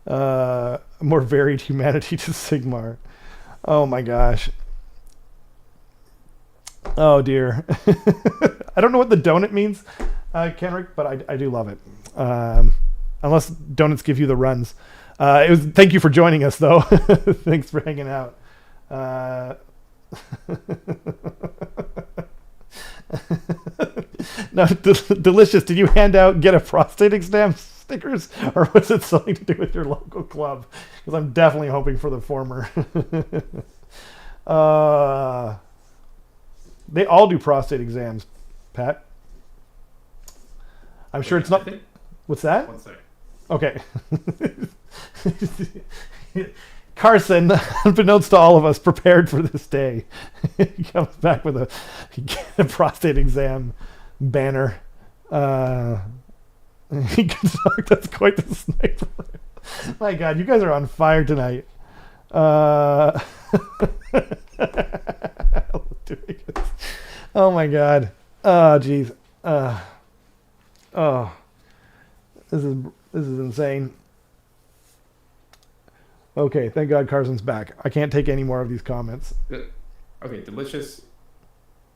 More varied humanity to Sigmar. Oh my gosh. Oh dear. I don't know what the donut means, Kenrick, but I do love it. Unless donuts give you the runs. Thank you for joining us, though. Thanks for hanging out. No, delicious. Did you hand out get a prostate exam stickers, or was it something to do with your local club? Because I'm definitely hoping for the former. They all do prostate exams, Pat. I'm sure it's not. What's that? 1 second. Okay. Carson, unbeknownst to all of us, prepared for this day. He comes back with a prostate exam banner. That's quite the sniper. My God, you guys are on fire tonight. Oh my God. Oh jeez. This is insane. Okay, thank God Carson's back. I can't take any more of these comments. Okay, delicious.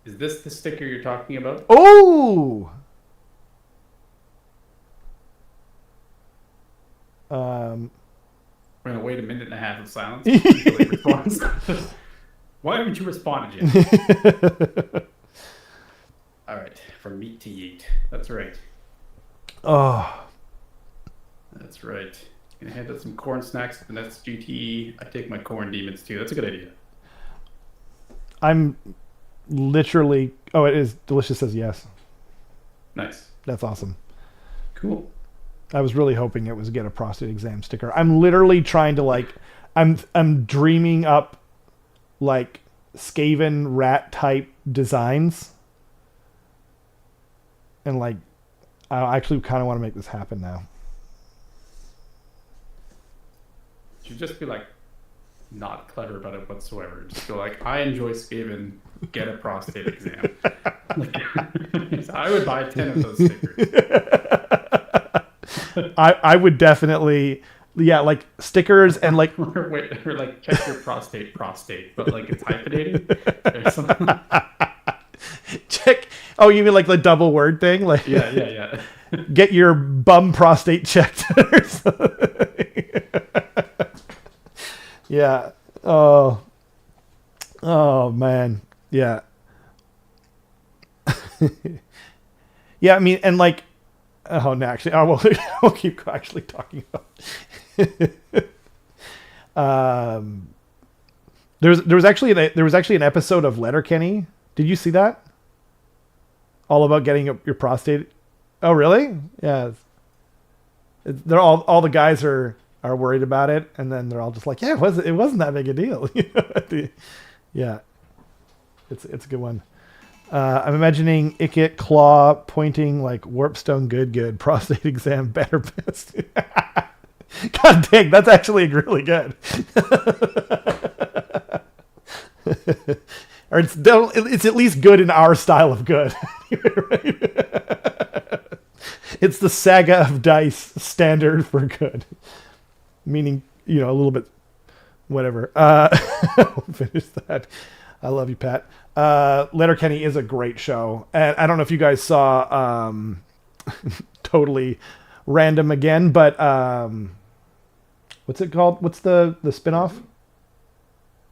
Is this the sticker you're talking about? Oh! We're gonna wait a minute and a half of silence until he responds. Why haven't you responded yet? All right, from meat to yeet. That's right. Oh. That's right. Gonna hand out some corn snacks at the next GTE. I take my corn demons too. That's a good idea. I'm literally. Oh, it is. Delicious says yes. Nice. That's awesome. Cool. I was really hoping it was get a prostate exam sticker. I'm literally trying to I'm dreaming up like Skaven rat type designs, and like I actually kind of want to make this happen now. You should just be like not clever about it whatsoever. Just go like, I enjoy Skaven, get a prostate exam. I would buy 10 of those stickers. I would definitely, like stickers and like or like check your prostate, but like it's hyphenated or something. Check. Oh, you mean like the double word thing? Like yeah. Get your bum prostate checked or something. Yeah. Oh man. Yeah. Yeah. I mean, and like, oh no, actually, we'll keep actually talking about. There was actually an episode of Letterkenny. Did you see that? All about getting your prostate. Oh really? Yeah. They're all the guys are worried about it, and then they're all just like, yeah, it wasn't that big a deal. Yeah, it's a good one. I'm imagining Ikit Claw pointing like Warpstone good prostate exam better best. God dang, that's actually really good. Or it's at least good in our style of good. Right? It's the Saga of Dice standard for good. Meaning, a little bit, whatever. We'll finish that. I love you, Pat. Letterkenny is a great show. And I don't know if you guys saw, totally random again, but what's it called? What's the spinoff?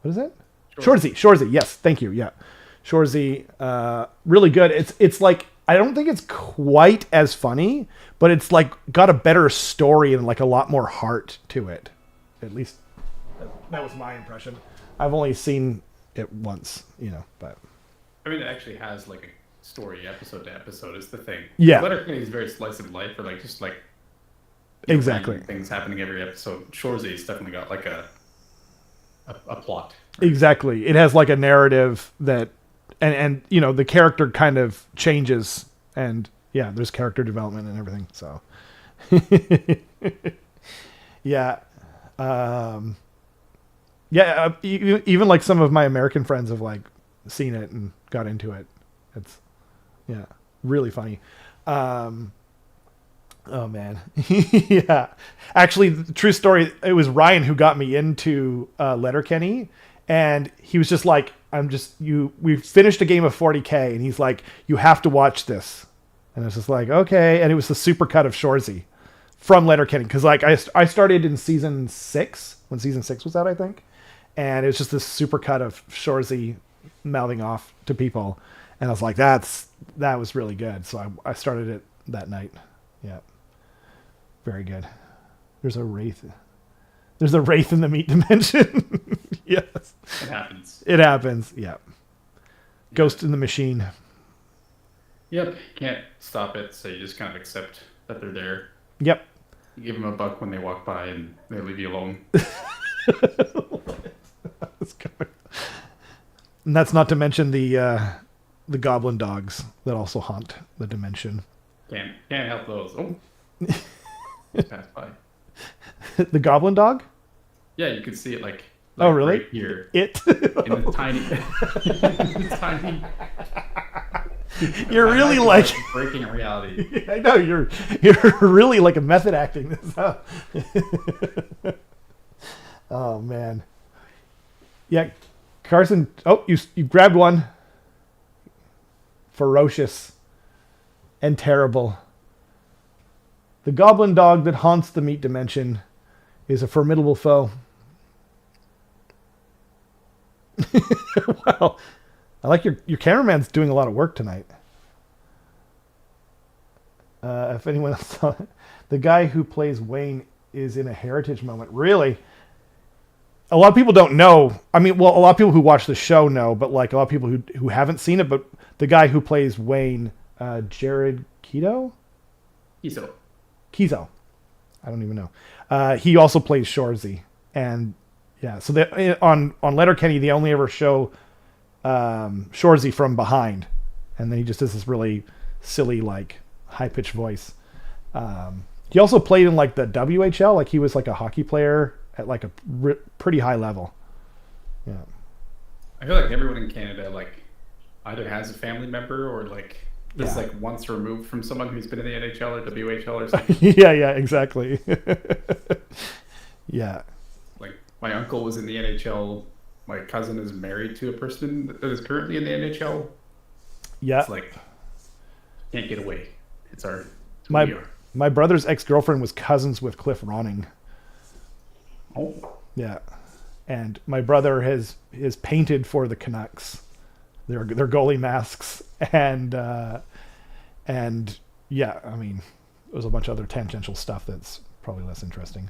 What is it? Shorzy. Yes, thank you. Yeah. Shorzy, really good. It's like, I don't think it's quite as funny, but it's like got a better story and like a lot more heart to it. At least that was my impression. I've only seen it once, but I mean, it actually has like a story episode to episode is the thing. Yeah. Letterkenny is very slice of life, or like just like exactly things happening every episode. Shoresy's definitely got like a plot. Right? Exactly. It has like a narrative that and the character kind of changes, and yeah, there's character development and everything. So yeah. Even like some of my American friends have like seen it and got into it. It's really funny. Oh man. Yeah. Actually, true story. It was Ryan who got me into Letterkenny, and he was just like, we finished a game of 40K, and he's like, you have to watch this. And I was just like, okay. And it was the supercut of Shorzy from Letterkenny. Because like I started in season 6, when season 6 was out, I think. And it was just this supercut of Shorzy mouthing off to people. And I was like, that was really good. So I started it that night. Yeah. Very good. There's a wraith. There's a wraith in the meat dimension. Yes. It happens. It happens. Yeah. Ghost in the machine. Yep. Can't stop it, so you just kind of accept that they're there. Yep. You give them a buck when they walk by and they leave you alone. And that's not to mention the goblin dogs that also haunt the dimension. Can't help those. Oh. Pass by. The goblin dog? Yeah, you can see it like oh, really? Right here. It? In the tiny... tiny... You're really like... breaking reality. I know, you're really like a method acting this up. Oh, man. Yeah, Carson... Oh, you grabbed one. Ferocious and terrible. The goblin dog that haunts the meat dimension is a formidable foe. Wow. I like your cameraman's doing a lot of work tonight. If anyone else saw it, the guy who plays Wayne is in a heritage moment. Really? A lot of people don't know. I mean, well, a lot of people who watch the show know, but like a lot of people who haven't seen it, but the guy who plays Wayne, Jared Keto? Kizo. I don't even know. He also plays Shorzy. And yeah, so on Letterkenny, they only ever show Shorzy from behind. And then he just does this really silly, like, high-pitched voice. He also played in, like, the WHL. Like, he was, like, a hockey player at, like, a pretty high level. Yeah. I feel like everyone in Canada, like, either has a family member or, like... It's like once removed from someone who's been in the NHL or WHL or something. yeah, exactly. Yeah. Like my uncle was in the NHL. My cousin is married to a person that is currently in the NHL. Yeah. It's like can't get away. It's my brother's ex-girlfriend was cousins with Cliff Ronning. Oh. Yeah. And my brother has painted for the Canucks. Their goalie masks and yeah, I mean, there's a bunch of other tangential stuff that's probably less interesting.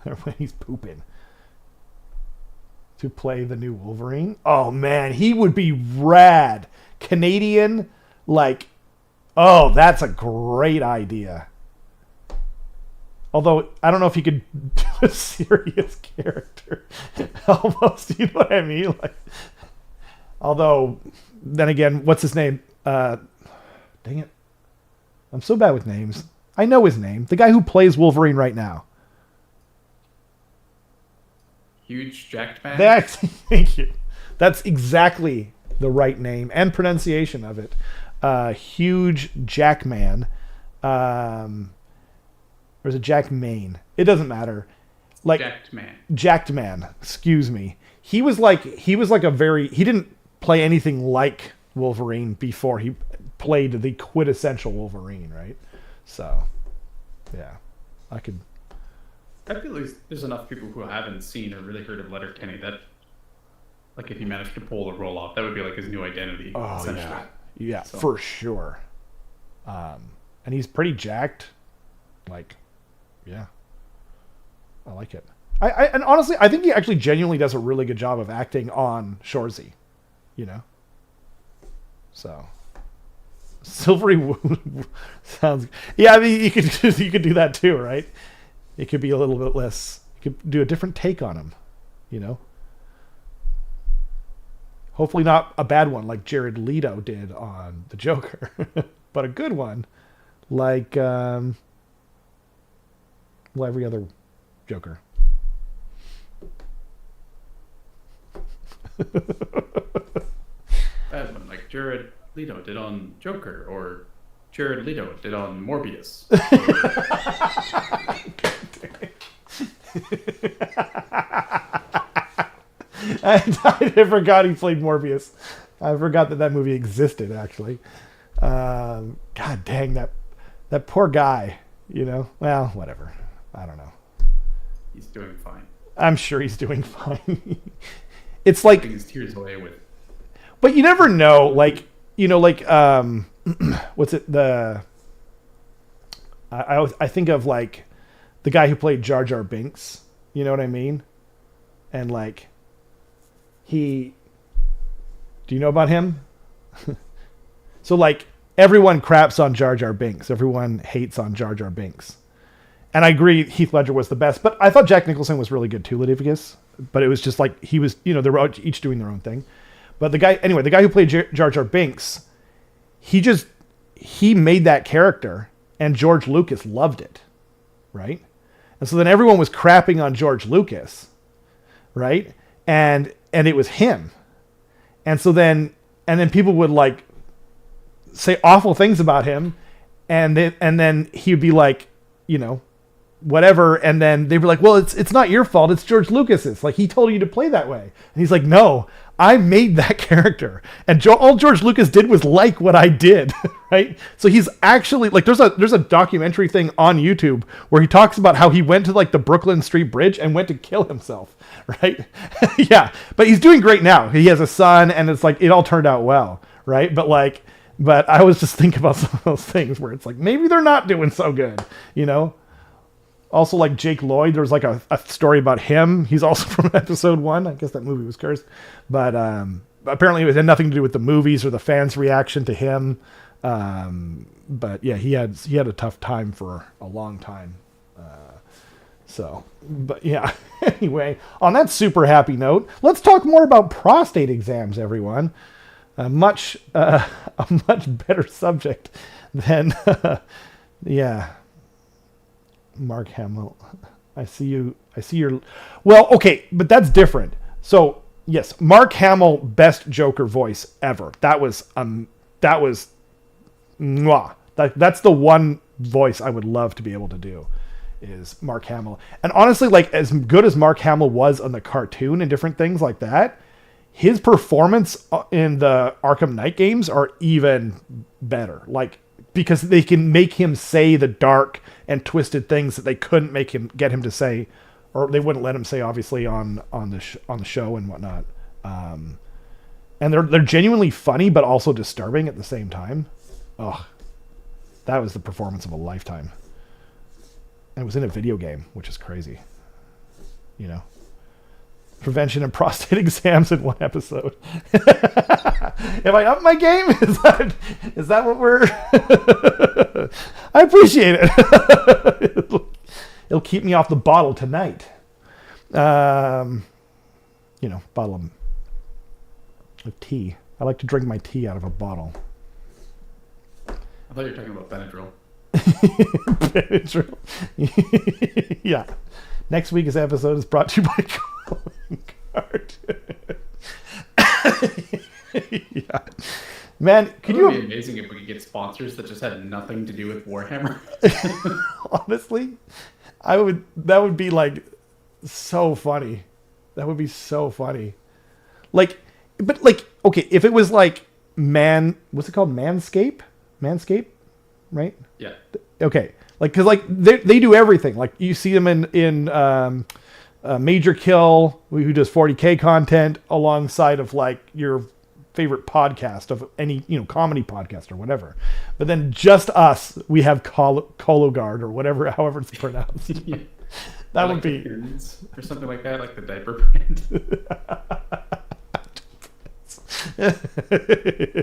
When he's pooping to play the new Wolverine. Oh man, he would be rad. Canadian, like, oh, that's a great idea. Although I don't know if he could do a serious character. Almost, you know what I mean? Like. Although, then again, what's his name? Dang it. I'm so bad with names. I know his name. The guy who plays Wolverine right now. Huge jacked man? Thank you. That's exactly the right name and pronunciation of it. Huge Jackman. Or is it Jack Maine? It doesn't matter. Like Jacked man. Excuse me. He was like he didn't play anything like Wolverine before he played the quintessential Wolverine, right? So, yeah, I feel like there's enough people who haven't seen or really heard of Letterkenny that, like, if he managed to pull the role off, that would be like his new identity. Oh yeah, so. For sure. And he's pretty jacked. Like, yeah, I like it. And honestly, I think he actually genuinely does a really good job of acting on Shorzy, you know? So, Silvery sounds... Yeah, I mean, you could do that too, right? It could be a little bit less... You could do a different take on him, you know? Hopefully not a bad one like Jared Leto did on the Joker, but a good one like every other Joker. Bad one, like Jared Leto did on Joker, or Jared Leto did on Morbius. I forgot he played Morbius. I forgot that movie existed, actually. God dang, that poor guy, you know? Well, whatever. I don't know. He's doing fine. I'm sure he's doing fine. It's like... His tears away with... But you never know, like, you know, like, what's it, I think of, like, the guy who played Jar Jar Binks, you know what I mean? And, like, do you know about him? So, like, everyone craps on Jar Jar Binks. Everyone hates on Jar Jar Binks. And I agree Heath Ledger was the best, but I thought Jack Nicholson was really good too, Leviticus. But it was just like, he was, you know, they were each doing their own thing. But the guy who played Jar Jar Binks, he made that character, and George Lucas loved it, right? And so then everyone was crapping on George Lucas, right? And it was him. And so then people would like say awful things about him, and then he would be like, you know, whatever, and then they were like, well, it's not your fault, it's George Lucas's. Like, he told you to play that way. And he's like, no, I made that character, and all George Lucas did was like what I did, right? So he's actually like, there's a documentary thing on YouTube where he talks about how he went to like the Brooklyn Street Bridge and went to kill himself, right? Yeah, but he's doing great now. He has a son, and it's like, it all turned out well, right? But I was just thinking about some of those things where it's like, maybe they're not doing so good, you know? Also, like Jake Lloyd, there's like a story about him. He's also from episode 1. I guess that movie was cursed. But apparently it had nothing to do with the movies or the fans' reaction to him. But yeah, he had a tough time for a long time. But yeah, anyway, on that super happy note, let's talk more about prostate exams, everyone. A much better subject than, yeah. Mark Hamill, I see your, well, okay, but that's different. So yes, Mark Hamill, best Joker voice ever. That's the one voice I would love to be able to do, is Mark Hamill. And honestly, like, as good as Mark Hamill was on the cartoon and different things like that, his performance in the Arkham Knight games are even better. Like, because they can make him say the dark and twisted things that they couldn't get him to say, or they wouldn't let him say, obviously, on the show and whatnot. And they're genuinely funny, but also disturbing at the same time. Oh, that was the performance of a lifetime. And it was in a video game, which is crazy. You know, prevention and prostate exams in one episode. Have I upped my game? Is that what we're... I appreciate it. It'll keep me off the bottle tonight. Bottle of tea. I like to drink my tea out of a bottle. I thought you were talking about Benadryl. Benadryl. Yeah. Next week's episode is brought to you by Calling Card. Yeah. Man, It would be amazing if we could get sponsors that just had nothing to do with Warhammer. Honestly, that would be like so funny. That would be so funny. Like, but like, okay, if it was like what's it called? Manscape, right? Yeah. Okay. Like, cause like they do everything. Like, you see them in Major Kill, who does 40K content alongside of like your favorite podcast of any, comedy podcast or whatever. But then just us, we have Cologard or whatever, however it's pronounced. Yeah. That Or would like be or something like that, like the diaper brand.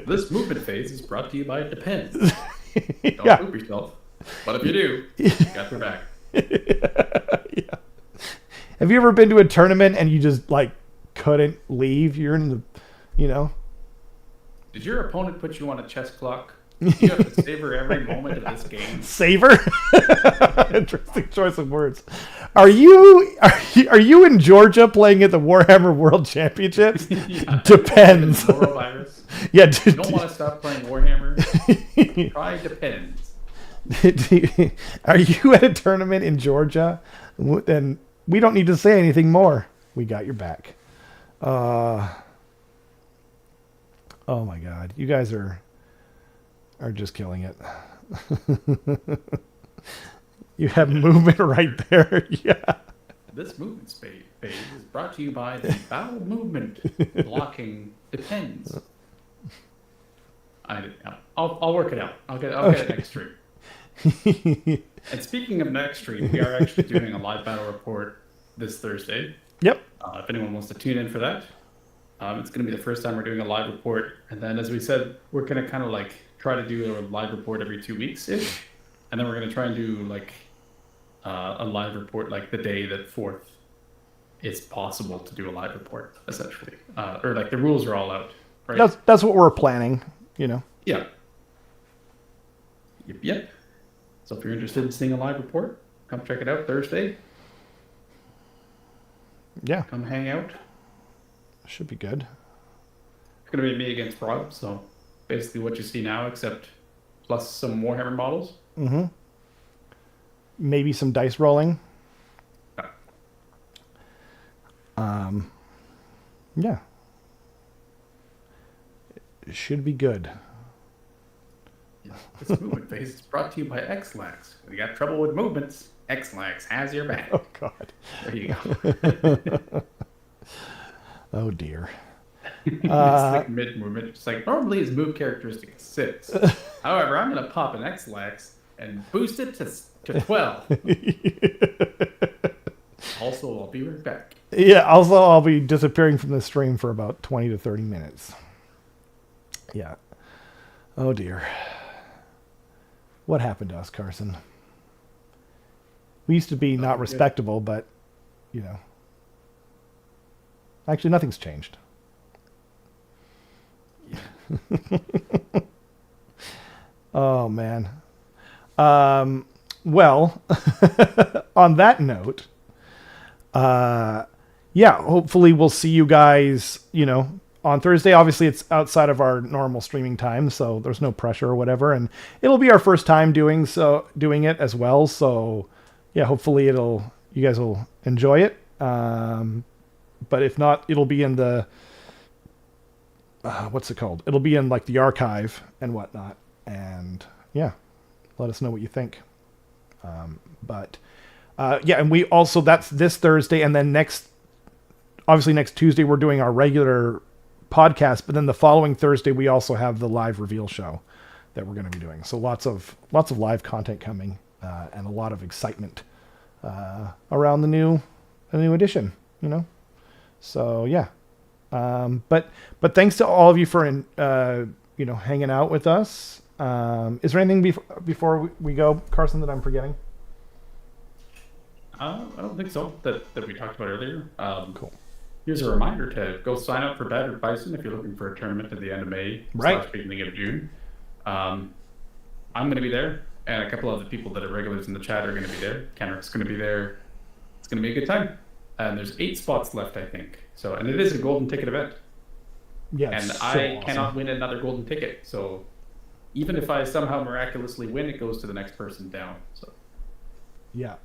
This movement phase is brought to you by Depends. Don't poop yourself, but if you do, you got your back. Yeah. Have you ever been to a tournament and you just like couldn't leave? You're in the, Did your opponent put you on a chess clock? You have to savor every moment of this game. Savor? Interesting choice of words. Are you in Georgia playing at the Warhammer World Championships? Yeah. Depends. Norovirus. Yeah. If you don't want to stop playing Warhammer, try Depends. Are you at a tournament in Georgia? Then we don't need to say anything more. We got your back. Oh my god, you guys are just killing it. You have movement right there. Yeah. This movement phase is brought to you by the bowel movement blocking depends. I'll work it out. I'll get it next stream. And speaking of next stream, we are actually doing a live battle report this Thursday. Yep. If anyone wants to tune in for that, it's going to be the first time we're doing a live report. And then, as we said, we're going to kind of like try to do a live report every 2 weeks ish, and then we're going to try and do like a live report like the day that 4th it's possible to do a live report, essentially, or like the rules are all out. Right? That's what we're planning. You know. Yeah. Yep. So if you're interested in seeing a live report, come check it out Thursday. Yeah. Come hang out. Should be good. It's going to be me against Rob, so basically what you see now, except plus some Warhammer models. Mm-hmm. Maybe some dice rolling. Yeah. It should be good. This movement phase is brought to you by Xlax. When you got trouble with movements, Xlax has your back. Oh, God. There you go. Oh, dear. It's like mid-movement. It's like, normally his move characteristic is 6. However, I'm going to pop an Xlax and boost it to 12. Also, I'll be right back. Yeah, also, I'll be disappearing from the stream for about 20 to 30 minutes. Yeah. Oh, dear. What happened to us, Carson? We used to be not respectable, but, you know. Actually, nothing's changed. Oh, man. Well, on that note, yeah, hopefully we'll see you guys, you know, on Thursday. Obviously, it's outside of our normal streaming time, so there's no pressure or whatever. And it'll be our first time doing it as well. So, yeah, hopefully you guys will enjoy it. But if not, it'll be in the what's it called? It'll be in like the archive and whatnot. And yeah, let us know what you think. Yeah, and we also, that's this Thursday, and then next Tuesday we're doing our regular podcast, but then the following Thursday we also have the live reveal show that we're going to be doing. So lots of live content coming, and a lot of excitement around the new edition, you know. So yeah, but thanks to all of you for you know, hanging out with us. Is there anything before we go, Carson, that I'm forgetting? I don't think so. That we talked about earlier. Cool. Here's a reminder to go sign up for Battered Bison if you're looking for a tournament at the end of May, / beginning of June. I'm going to be there, and a couple of the people that are regulars in the chat are going to be there. Kenrick's going to be there. It's going to be a good time. And there's 8 spots left, I think. So, and it is a golden ticket event. Yeah, and so I awesome. cannot win another golden ticket. So, even if I somehow miraculously win, it goes to the next person down. So, yeah,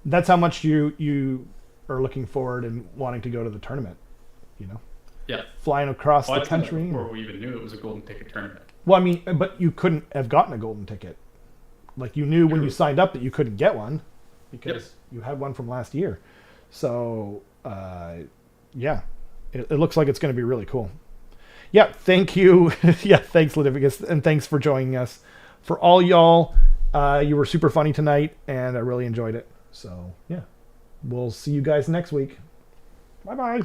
that's how much you are looking forward and wanting to go to the tournament. You know. Yeah. Flying across the country. Before we even knew it was a golden ticket tournament. Well, I mean, but you couldn't have gotten a golden ticket. Like, you knew when you signed up that you couldn't get one because you had one from last year. So, yeah, it looks like it's going to be really cool. Yeah, thank you. Yeah, thanks, Ludivicus, and thanks for joining us. For all y'all, you were super funny tonight, and I really enjoyed it. So, yeah, we'll see you guys next week. Bye-bye.